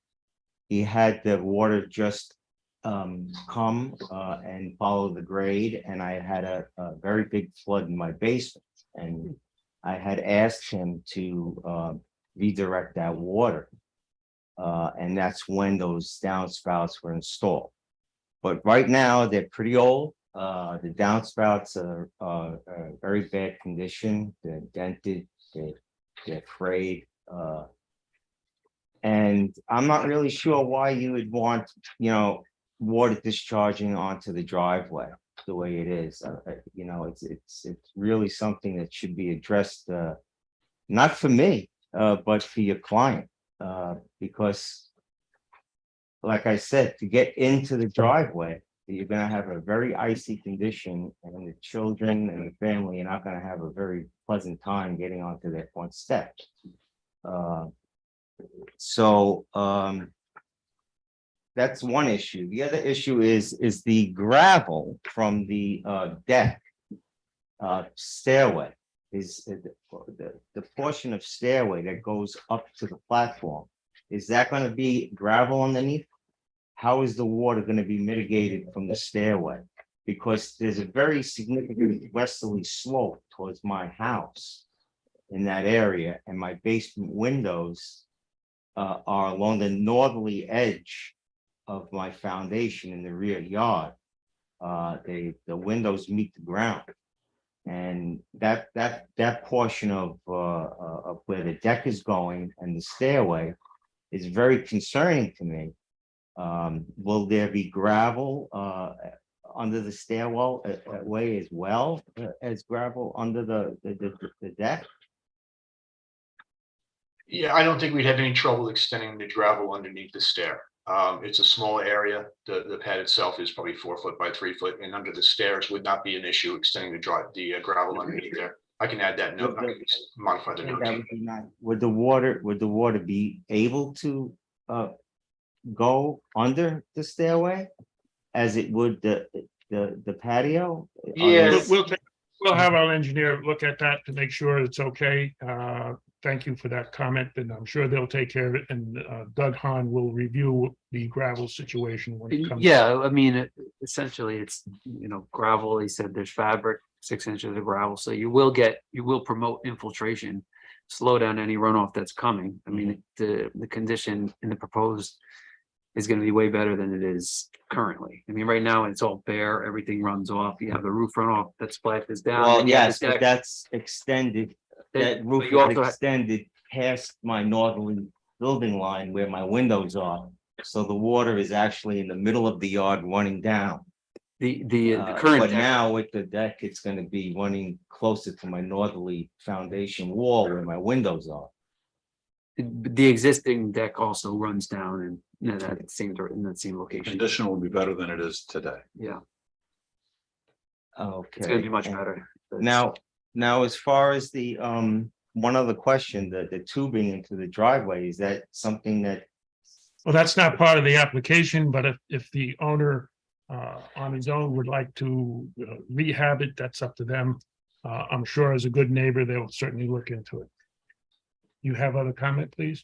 He had the water just come and follow the grade, and I had a very big flood in my basement, and I had asked him to redirect that water, and that's when those downspouts were installed. But right now, they're pretty old. The downspouts are very bad condition. They're dented, they're frayed. And I'm not really sure why you would want, water discharging onto the driveway the way it is. It's really something that should be addressed, not for me, but for your client, because like I said, to get into the driveway, you're gonna have a very icy condition, and the children and the family are not gonna have a very pleasant time getting onto that front step. That's one issue. The other issue is the gravel from the deck stairway. Is the portion of stairway that goes up to the platform, is that going to be gravel underneath? How is the water going to be mitigated from the stairway? Because there's a very significant westerly slope towards my house in that area, and my basement windows are along the northerly edge of my foundation in the rear yard. The windows meet the ground, and that portion of where the deck is going and the stairway is very concerning to me. Will there be gravel under the stairwell way as well as gravel under the deck? Yeah, I don't think we'd have any trouble extending the gravel underneath the stair. It's a small area. The pad itself is probably 4 foot by 3 foot, and under the stairs would not be an issue extending the gravel underneath there. I can add that note. I can just modify the note. Would the water be able to go under the stairway as it would the patio? Yeah, We'll have our engineer look at that to make sure it's okay. Thank you for that comment, and I'm sure they'll take care of it, and Doug Hahn will review the gravel situation when it comes. Yeah, I mean, essentially, it's, gravel. He said there's fabric, 6 inches of gravel, so you will promote infiltration, slow down any runoff that's coming. I mean, the condition in the proposed is going to be way better than it is currently. I mean, right now it's all bare, everything runs off. You have the roof runoff that splashes down. Well, and you have yes, the but deck. that's extended. That roof you also is extended past my northerly building line where my windows are. So the water is actually in the middle of the yard running down. The current But deck- now with the deck, it's going to be running closer to my northerly foundation wall where my windows are. The existing deck also runs down and in that same location. Condition will be better than it is today. Yeah, Okay. it's gonna be much and better. Now, as far as the, one other question, the tubing into the driveway, is that something that, Well, that's not part of the application, but if the owner on his own would like to rehab it, that's up to them. I'm sure as a good neighbor, they'll certainly look into it. You have other comment, please?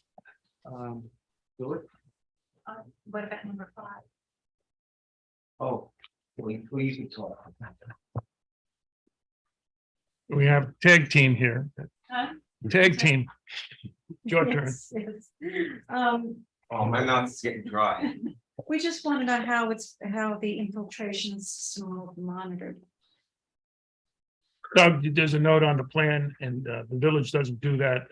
What about number 5? oh, we can talk. We have tag team here. Huh? Tag team. Your turn. Yes, yes. Oh, my mouth's getting dry. We just want to know how the infiltration system will be monitored. Doug, there's a note on the plan and the village doesn't do that.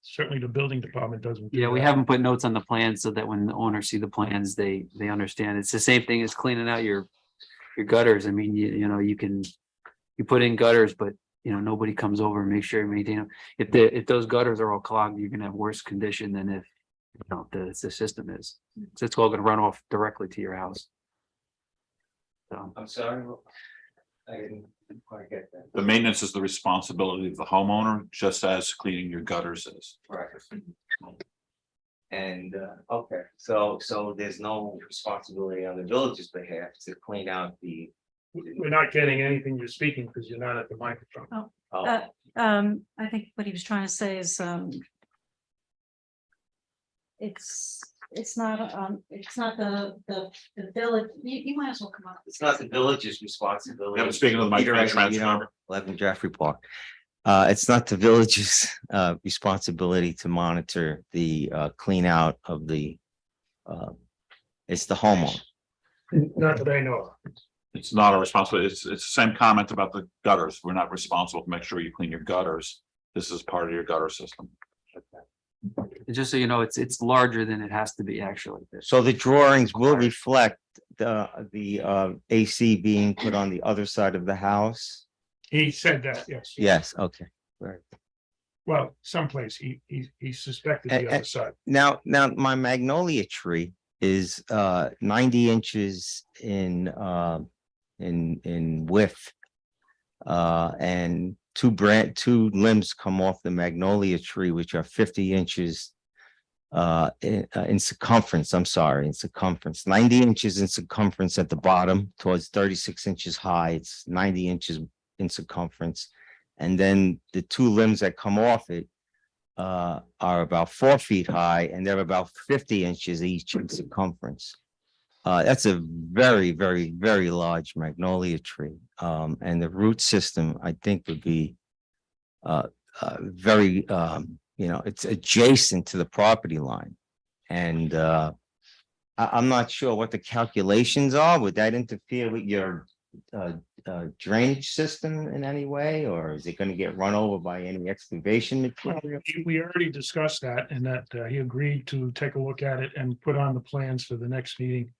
Certainly the building department doesn't. do Yeah, we that. haven't put notes on the plan so that when the owners see the plans, they understand. It's the same thing as cleaning out your gutters. I mean, you put in gutters, but nobody comes over and makes sure you maintain them. If those gutters are all clogged, you're gonna have worse condition than if the system is. So it's all gonna run off directly to your house. So. I'm sorry. I didn't quite get that. The maintenance is the responsibility of the homeowner, just as cleaning your gutters is. Right. And, okay, so there's no responsibility on the village's behalf to clean out the. We're not getting anything you're speaking because you're not at the microphone. I think what he was trying to say is, it's not the village, you might as well come up. It's not the village's responsibility. Yeah, but speaking of the Peter, microphone actually, transfer. 11 Jaffrey Park. It's not the village's responsibility to monitor the clean out of the. It's the homeowner. Not that I know of. It's not a responsibility. It's the same comment about the gutters. We're not responsible to make sure you clean your gutters. This is part of your gutter system. Just so you know, it's larger than it has to be actually. So the drawings will reflect the AC being put on the other side of the house. He said that, yes. Yes, okay. Right. Well, someplace he suspected the other side. Now my magnolia tree is 90 inches in width. And two limbs come off the magnolia tree, which are 50 inches in circumference. I'm sorry, in circumference, 90 inches in circumference at the bottom towards 36 inches high. It's 90 inches in circumference. And then the two limbs that come off it are about 4 feet high and they're about 50 inches each in circumference. That's a very, very, very large magnolia tree. And the root system, I think, would be very, it's adjacent to the property line. And I'm not sure what the calculations are. Would that interfere with your drainage system in any way? Or is it going to get run over by any excavation material? We already discussed that and that he agreed to take a look at it and put on the plans for the next meeting.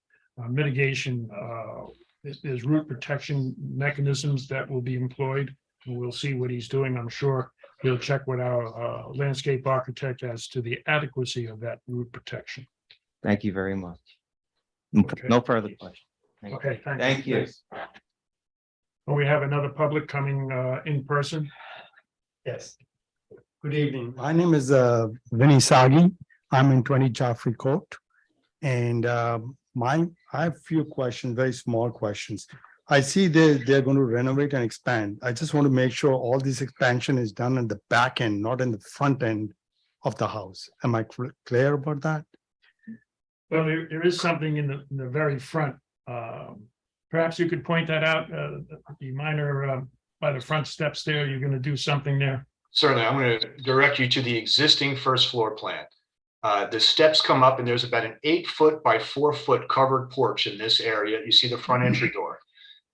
Mitigation, there's root protection mechanisms that will be employed. And we'll see what he's doing. I'm sure he'll check with our landscape architect as to the adequacy of that root protection. Thank you very much. Okay. No further questions. Okay, Thank you. Well, we have another public coming in person. Yes. Good evening. My name is Vinny Sagi. I'm in 20 Jaffrey Court. And I have a few questions, very small questions. I see they're going to renovate and expand. I just want to make sure all this expansion is done at the back end, not in the front end of the house. Am I clear about that? Well, there is something in the very front. Perhaps you could point that out, the minor by the front steps there. You're going to do something there. Certainly, I'm going to direct you to the existing first floor plan. The steps come up and there's about an 8-foot by 4-foot covered porch in this area. You see the front entry door.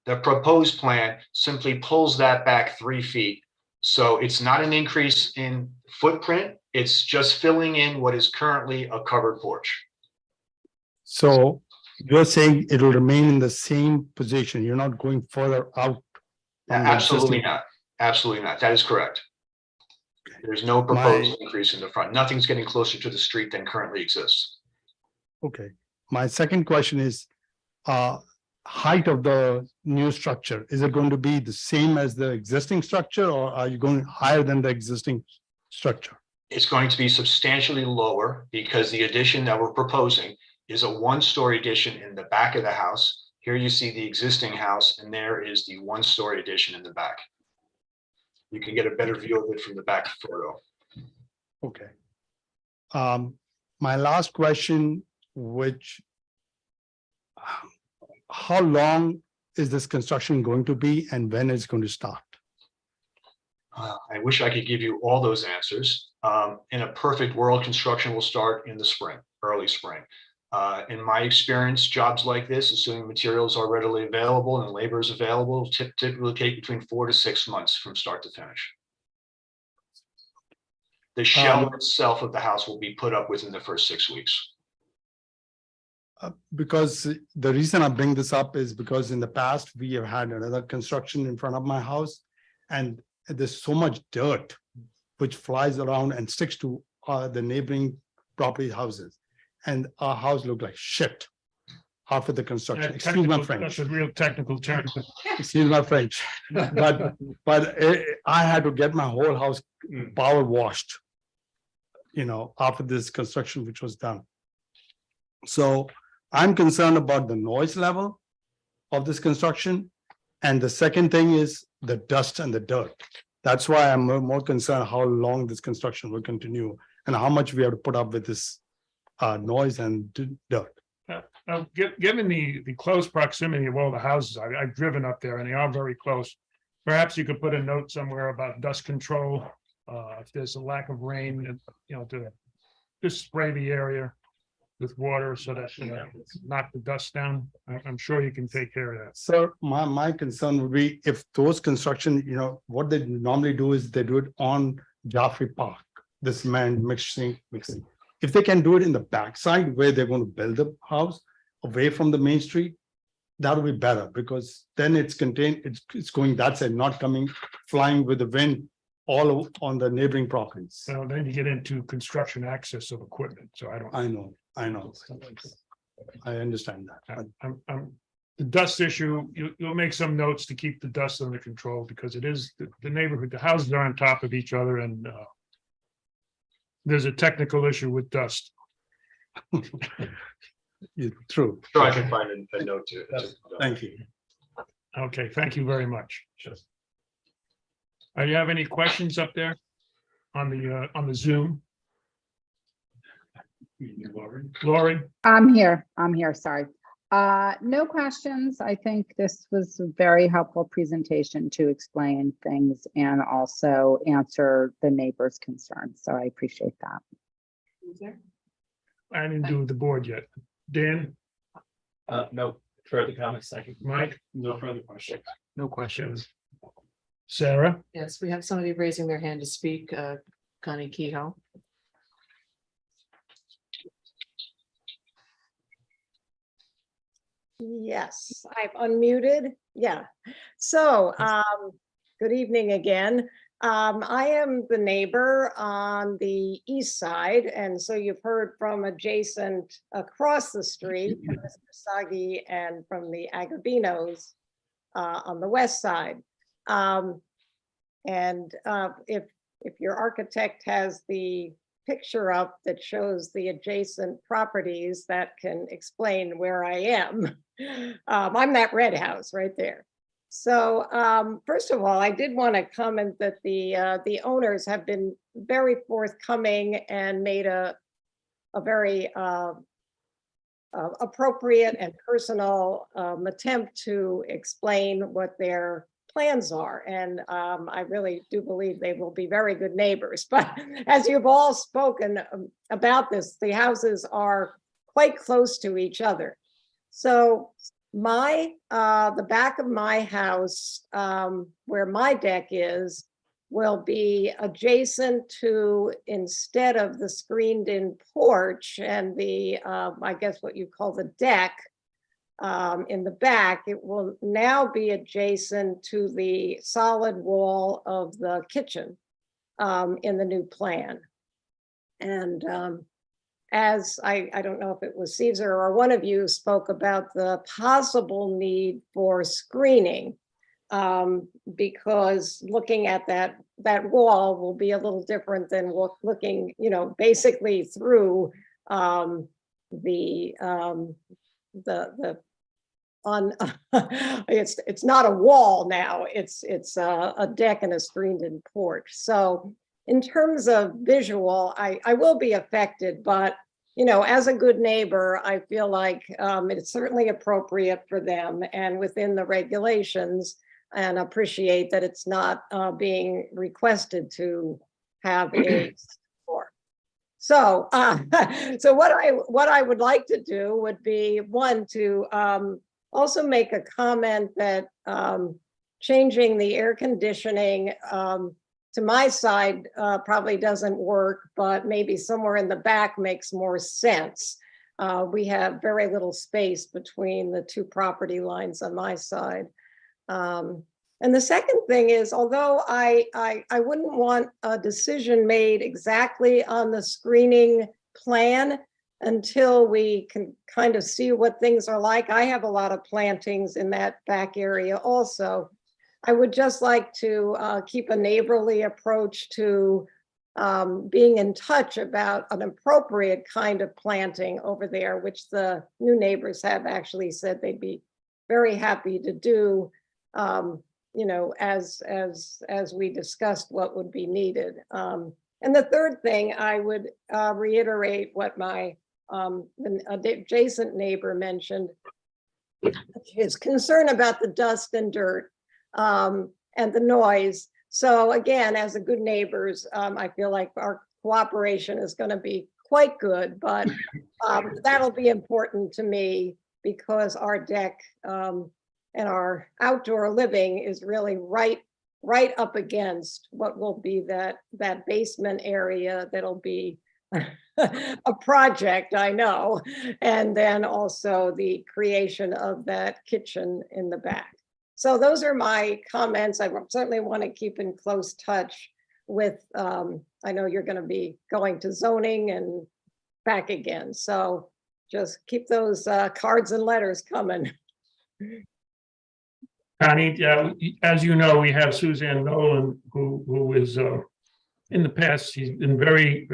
The proposed plan simply pulls that back 3 feet. So it's not an increase in footprint. It's just filling in what is currently a covered porch. So you're saying it will remain in the same position. You're not going further out. from the Absolutely existing- not. Absolutely not. That is correct. There's no proposed increase in the front. Nothing's getting closer to the street than currently exists. Okay. My second question is, height of the new structure. Is it going to be the same as the existing structure or are you going higher than the existing structure? It's going to be substantially lower because the addition that we're proposing is a 1-story addition in the back of the house. Here you see the existing house and there is the 1-story addition in the back. You can get a better view of it from the back photo. Okay. My last question, how long is this construction going to be and when it's going to start? I wish I could give you all those answers. In a perfect world, construction will start in the spring, early spring. In my experience, jobs like this, assuming materials are readily available and labor is available, typically take between 4 to 6 months from start to finish. The shell itself of the house will be put up within the first 6 weeks. Because the reason I bring this up is because in the past, we have had another construction in front of my house, and there's so much dirt which flies around and sticks to the neighboring property houses. And our house looked like shit after the construction. Excuse my French. That's a real technical term. Excuse my French. But I had to get my whole house power washed, after this construction which was done. So I'm concerned about the noise level of this construction. And the second thing is the dust and the dirt. That's why I'm more concerned how long this construction will continue and how much we have to put up with this noise and dirt. Given the close proximity of all the houses, I've driven up there and they are very close. Perhaps you could put a note somewhere about dust control. If there's a lack of rain, to just spray the area with water so that knock the dust down. I'm sure you can take care of that. Sir, my concern would be if those construction, what they normally do is they do it on Jaffrey Park, this man mixing. If they can do it in the backside where they're going to build the house away from the main street, that would be better because then it's contained, it's going that side, not coming flying with the wind all on the neighboring properties. So then you get into construction access of equipment. So I know. I understand that. The dust issue, you'll make some notes to keep the dust under control because it is the neighborhood, the houses are on top of each other and there's a technical issue with dust. True. Sure, I can find a note to. Thank you. Okay, thank you very much. Do you have any questions up there on the Zoom? Lori? I'm here, sorry. No questions. I think this was a very helpful presentation to explain things and also answer the neighbors' concerns. So I appreciate that. I didn't do the board yet. Dan? No further comments. Thank you. Mike? No further questions. No questions. Sarah? Yes, we have somebody raising their hand to speak, Connie Kehoe. Yes, I've unmuted. Yeah. So, good evening again. I am the neighbor on the east side, and so you've heard from adjacent across the street, Mr. Sagi, and from the Agabinos on the west side. If your architect has the picture up that shows the adjacent properties, that can explain where I am. I'm that red house right there. So first of all, I did want to comment that the owners have been very forthcoming and made a very appropriate and personal attempt to explain what their plans are. And I really do believe they will be very good neighbors. But as you've all spoken about this, the houses are quite close to each other. So the back of my house, where my deck is, will be adjacent to, instead of the screened in porch and the, I guess what you call the deck, in the back, it will now be adjacent to the solid wall of the kitchen in the new plan. And as I don't know if it was Caesar or one of you spoke about the possible need for screening, because looking at that wall will be a little different than looking, basically through it's not a wall now, it's a deck and a screened in porch. So in terms of visual, I will be affected, but as a good neighbor, I feel like it's certainly appropriate for them and within the regulations, and appreciate that it's not being requested to have a So, so what I would like to do would be, one, to also make a comment that changing the air conditioning to my side probably doesn't work, but maybe somewhere in the back makes more sense. We have very little space between the two property lines on my side. And the second thing is, although I wouldn't want a decision made exactly on the screening plan until we can kind of see what things are like. I have a lot of plantings in that back area also. I would just like to keep a neighborly approach to being in touch about an appropriate kind of planting over there, which the new neighbors have actually said they'd be very happy to do. You know, as we discussed what would be needed. And the third thing, I would reiterate what my adjacent neighbor mentioned, his concern about the dust and dirt and the noise. So again, as a good neighbors, I feel like our cooperation is going to be quite good, but that'll be important to me because our deck and our outdoor living is really right up against what will be that basement area that'll be a project, I know, and then also the creation of that kitchen in the back. So those are my comments. I certainly want to keep in close touch with, I know you're going to be going to zoning and back again. So just keep those cards and letters coming. Connie, as you know, we have Suzanne Nolan, who is in the past, she's been very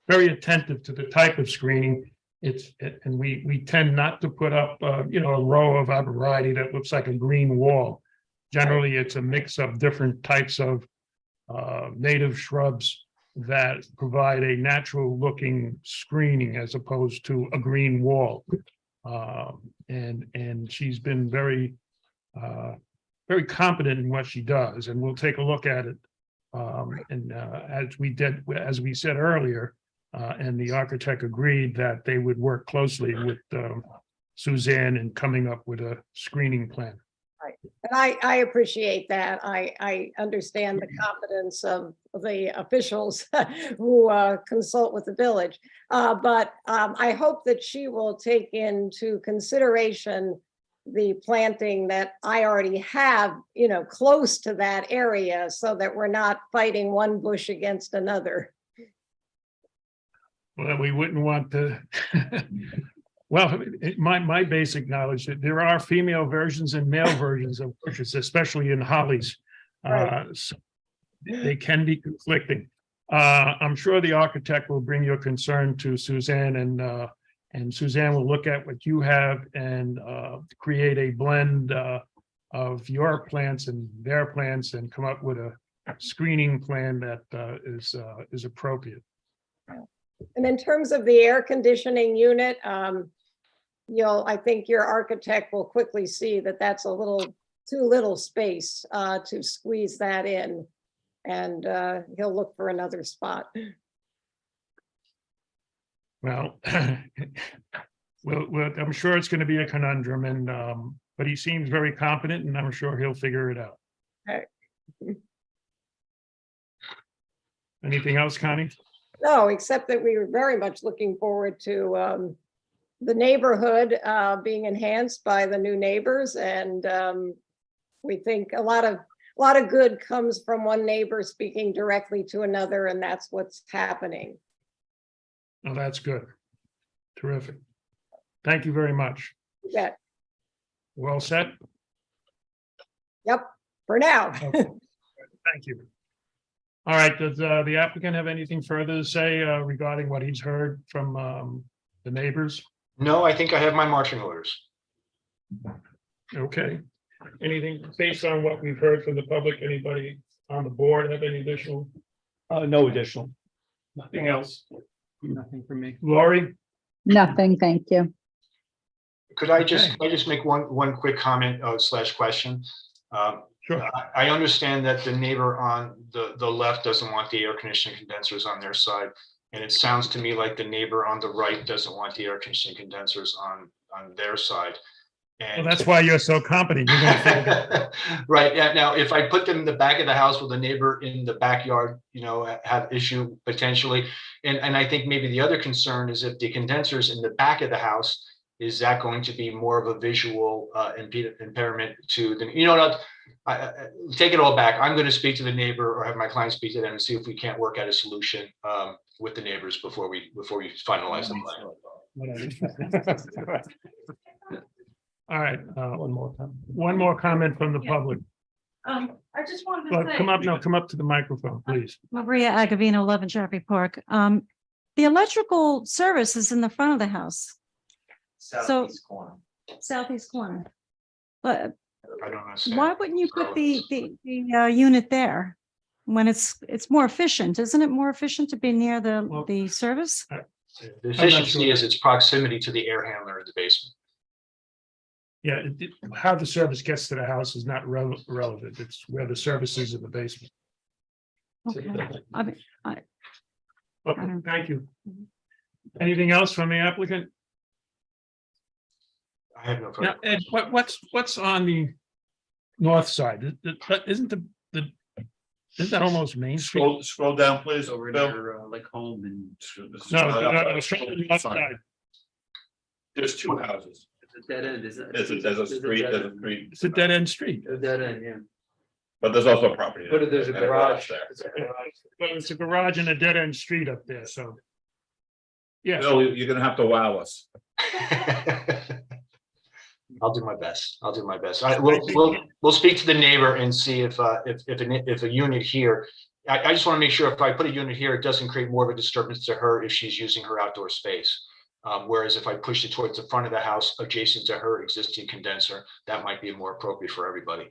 attentive to the type of screening. And we tend not to put up a row of arborvitae that looks like a green wall. Generally, it's a mix of different types of native shrubs that provide a natural looking screening as opposed to a green wall. And she's been very competent in what she does, and we'll take a look at it. And as we said earlier, and the architect agreed that they would work closely with Suzanne in coming up with a screening plan. Right. And I appreciate that. I understand the competence of the officials who consult with the village. But I hope that she will take into consideration the planting that I already have, close to that area so that we're not fighting one bush against another. Well, we wouldn't want to. Well, my basic knowledge that there are female versions and male versions of bushes, especially in hollies. So they can be conflicting. I'm sure the architect will bring your concern to Suzanne, and Suzanne will look at what you have and create a blend of your plants and their plants and come up with a screening plan that is appropriate. And in terms of the air conditioning unit, I think your architect will quickly see that that's too little space to squeeze that in, and he'll look for another spot. Well, I'm sure it's going to be a conundrum, and but he seems very competent, and I'm sure he'll figure it out. Okay. Anything else, Connie? No, except that we were very much looking forward to the neighborhood being enhanced by the new neighbors, and we think a lot of good comes from one neighbor speaking directly to another, and that's what's happening. Oh, that's good. Terrific. Thank you very much. Yeah. Well set. Yep, for now. Okay. Thank you. All right, does the applicant have anything further to say regarding what he's heard from the neighbors? No, I think I have my marching orders. Okay. Anything based on what we've heard from the public? Anybody on the board have any additional? No additional. Nothing else? Nothing from me. Lori? Nothing, thank you. Could I just make one quick comment / question? Sure. I understand that the neighbor on the left doesn't want the air conditioning condensers on their side. And it sounds to me like the neighbor on the right doesn't want the air conditioning condensers on their side. Well, And that's why you're so competent. You're gonna figure it out. right, yeah, now, if I put them in the back of the house with the neighbor in the backyard, have issue potentially. And I think maybe the other concern is if the condensers in the back of the house, is that going to be more of a visual impairment to the, what, I take it all back. I'm gonna speak to the neighbor or have my client speak to them and see if we can't work out a solution with the neighbors before we finalize the plan. All right, one more comment from the public. I just wanted Well, to say. come up to the microphone, please. Maria Agavino, 11 Jeffrey Park. The electrical service is in the front of the house. Southeast corner. But I don't understand. why wouldn't you put the unit there? When it's more efficient, isn't it more efficient to be near the service? The efficiency is its proximity to the air handler in the basement. Yeah, how the service gets to the house is not relevant. It's where the service is in the basement. Okay. I mean, Okay, thank you. Anything else from the applicant? I have no further. Now, Ed, what's on the north side? Isn't that almost Main Street? Scroll down, please. Over Bill. near like home and. No, straight on the left side. There's two houses. It's a dead end, is it? There's a street, there's a street, It's a dead end street. A dead end, yeah. but there's also a property. But there's a and garage. there. But it's a garage and a dead end street up there, so. Yeah. Bill, you're gonna have to wow us. I'll do my best. We'll speak to the neighbor and see if a unit here. I just want to make sure if I put a unit here, it doesn't create more of a disturbance to her if she's using her outdoor space. Whereas if I push it towards the front of the house adjacent to her existing condenser, that might be more appropriate for everybody.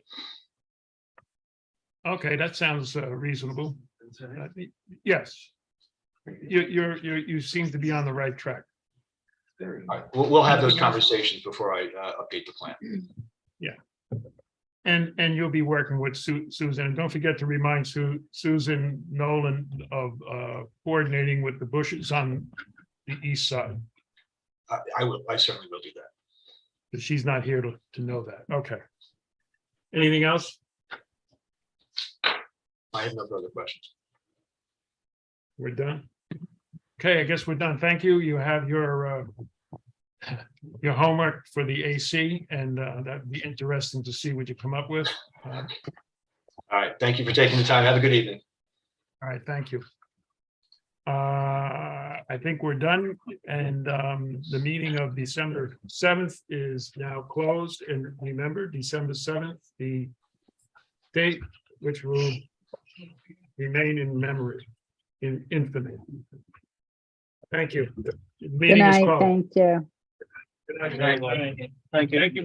Okay, that sounds reasonable. Yes. You seem to be on the right track. All right, we'll have those conversations before I update the plan. Yeah. And you'll be working with Susan, and don't forget to remind Susan Nolan of coordinating with the bushes on the east side. I certainly will do that. But she's not here to know that. Okay. Anything else? I have no further questions. We're done. Okay, I guess we're done. Thank you. You have your homework for the AC, and that'd be interesting to see what you come up with. All right, thank you for taking the time. Have a good evening. All right, thank you. I think we're done, and the meeting of December 7th is now closed. And remember, December 7th, the date which will remain in memory, in infamy. Thank you. The Good meeting is night, closed. thank you. Good night. Thank you.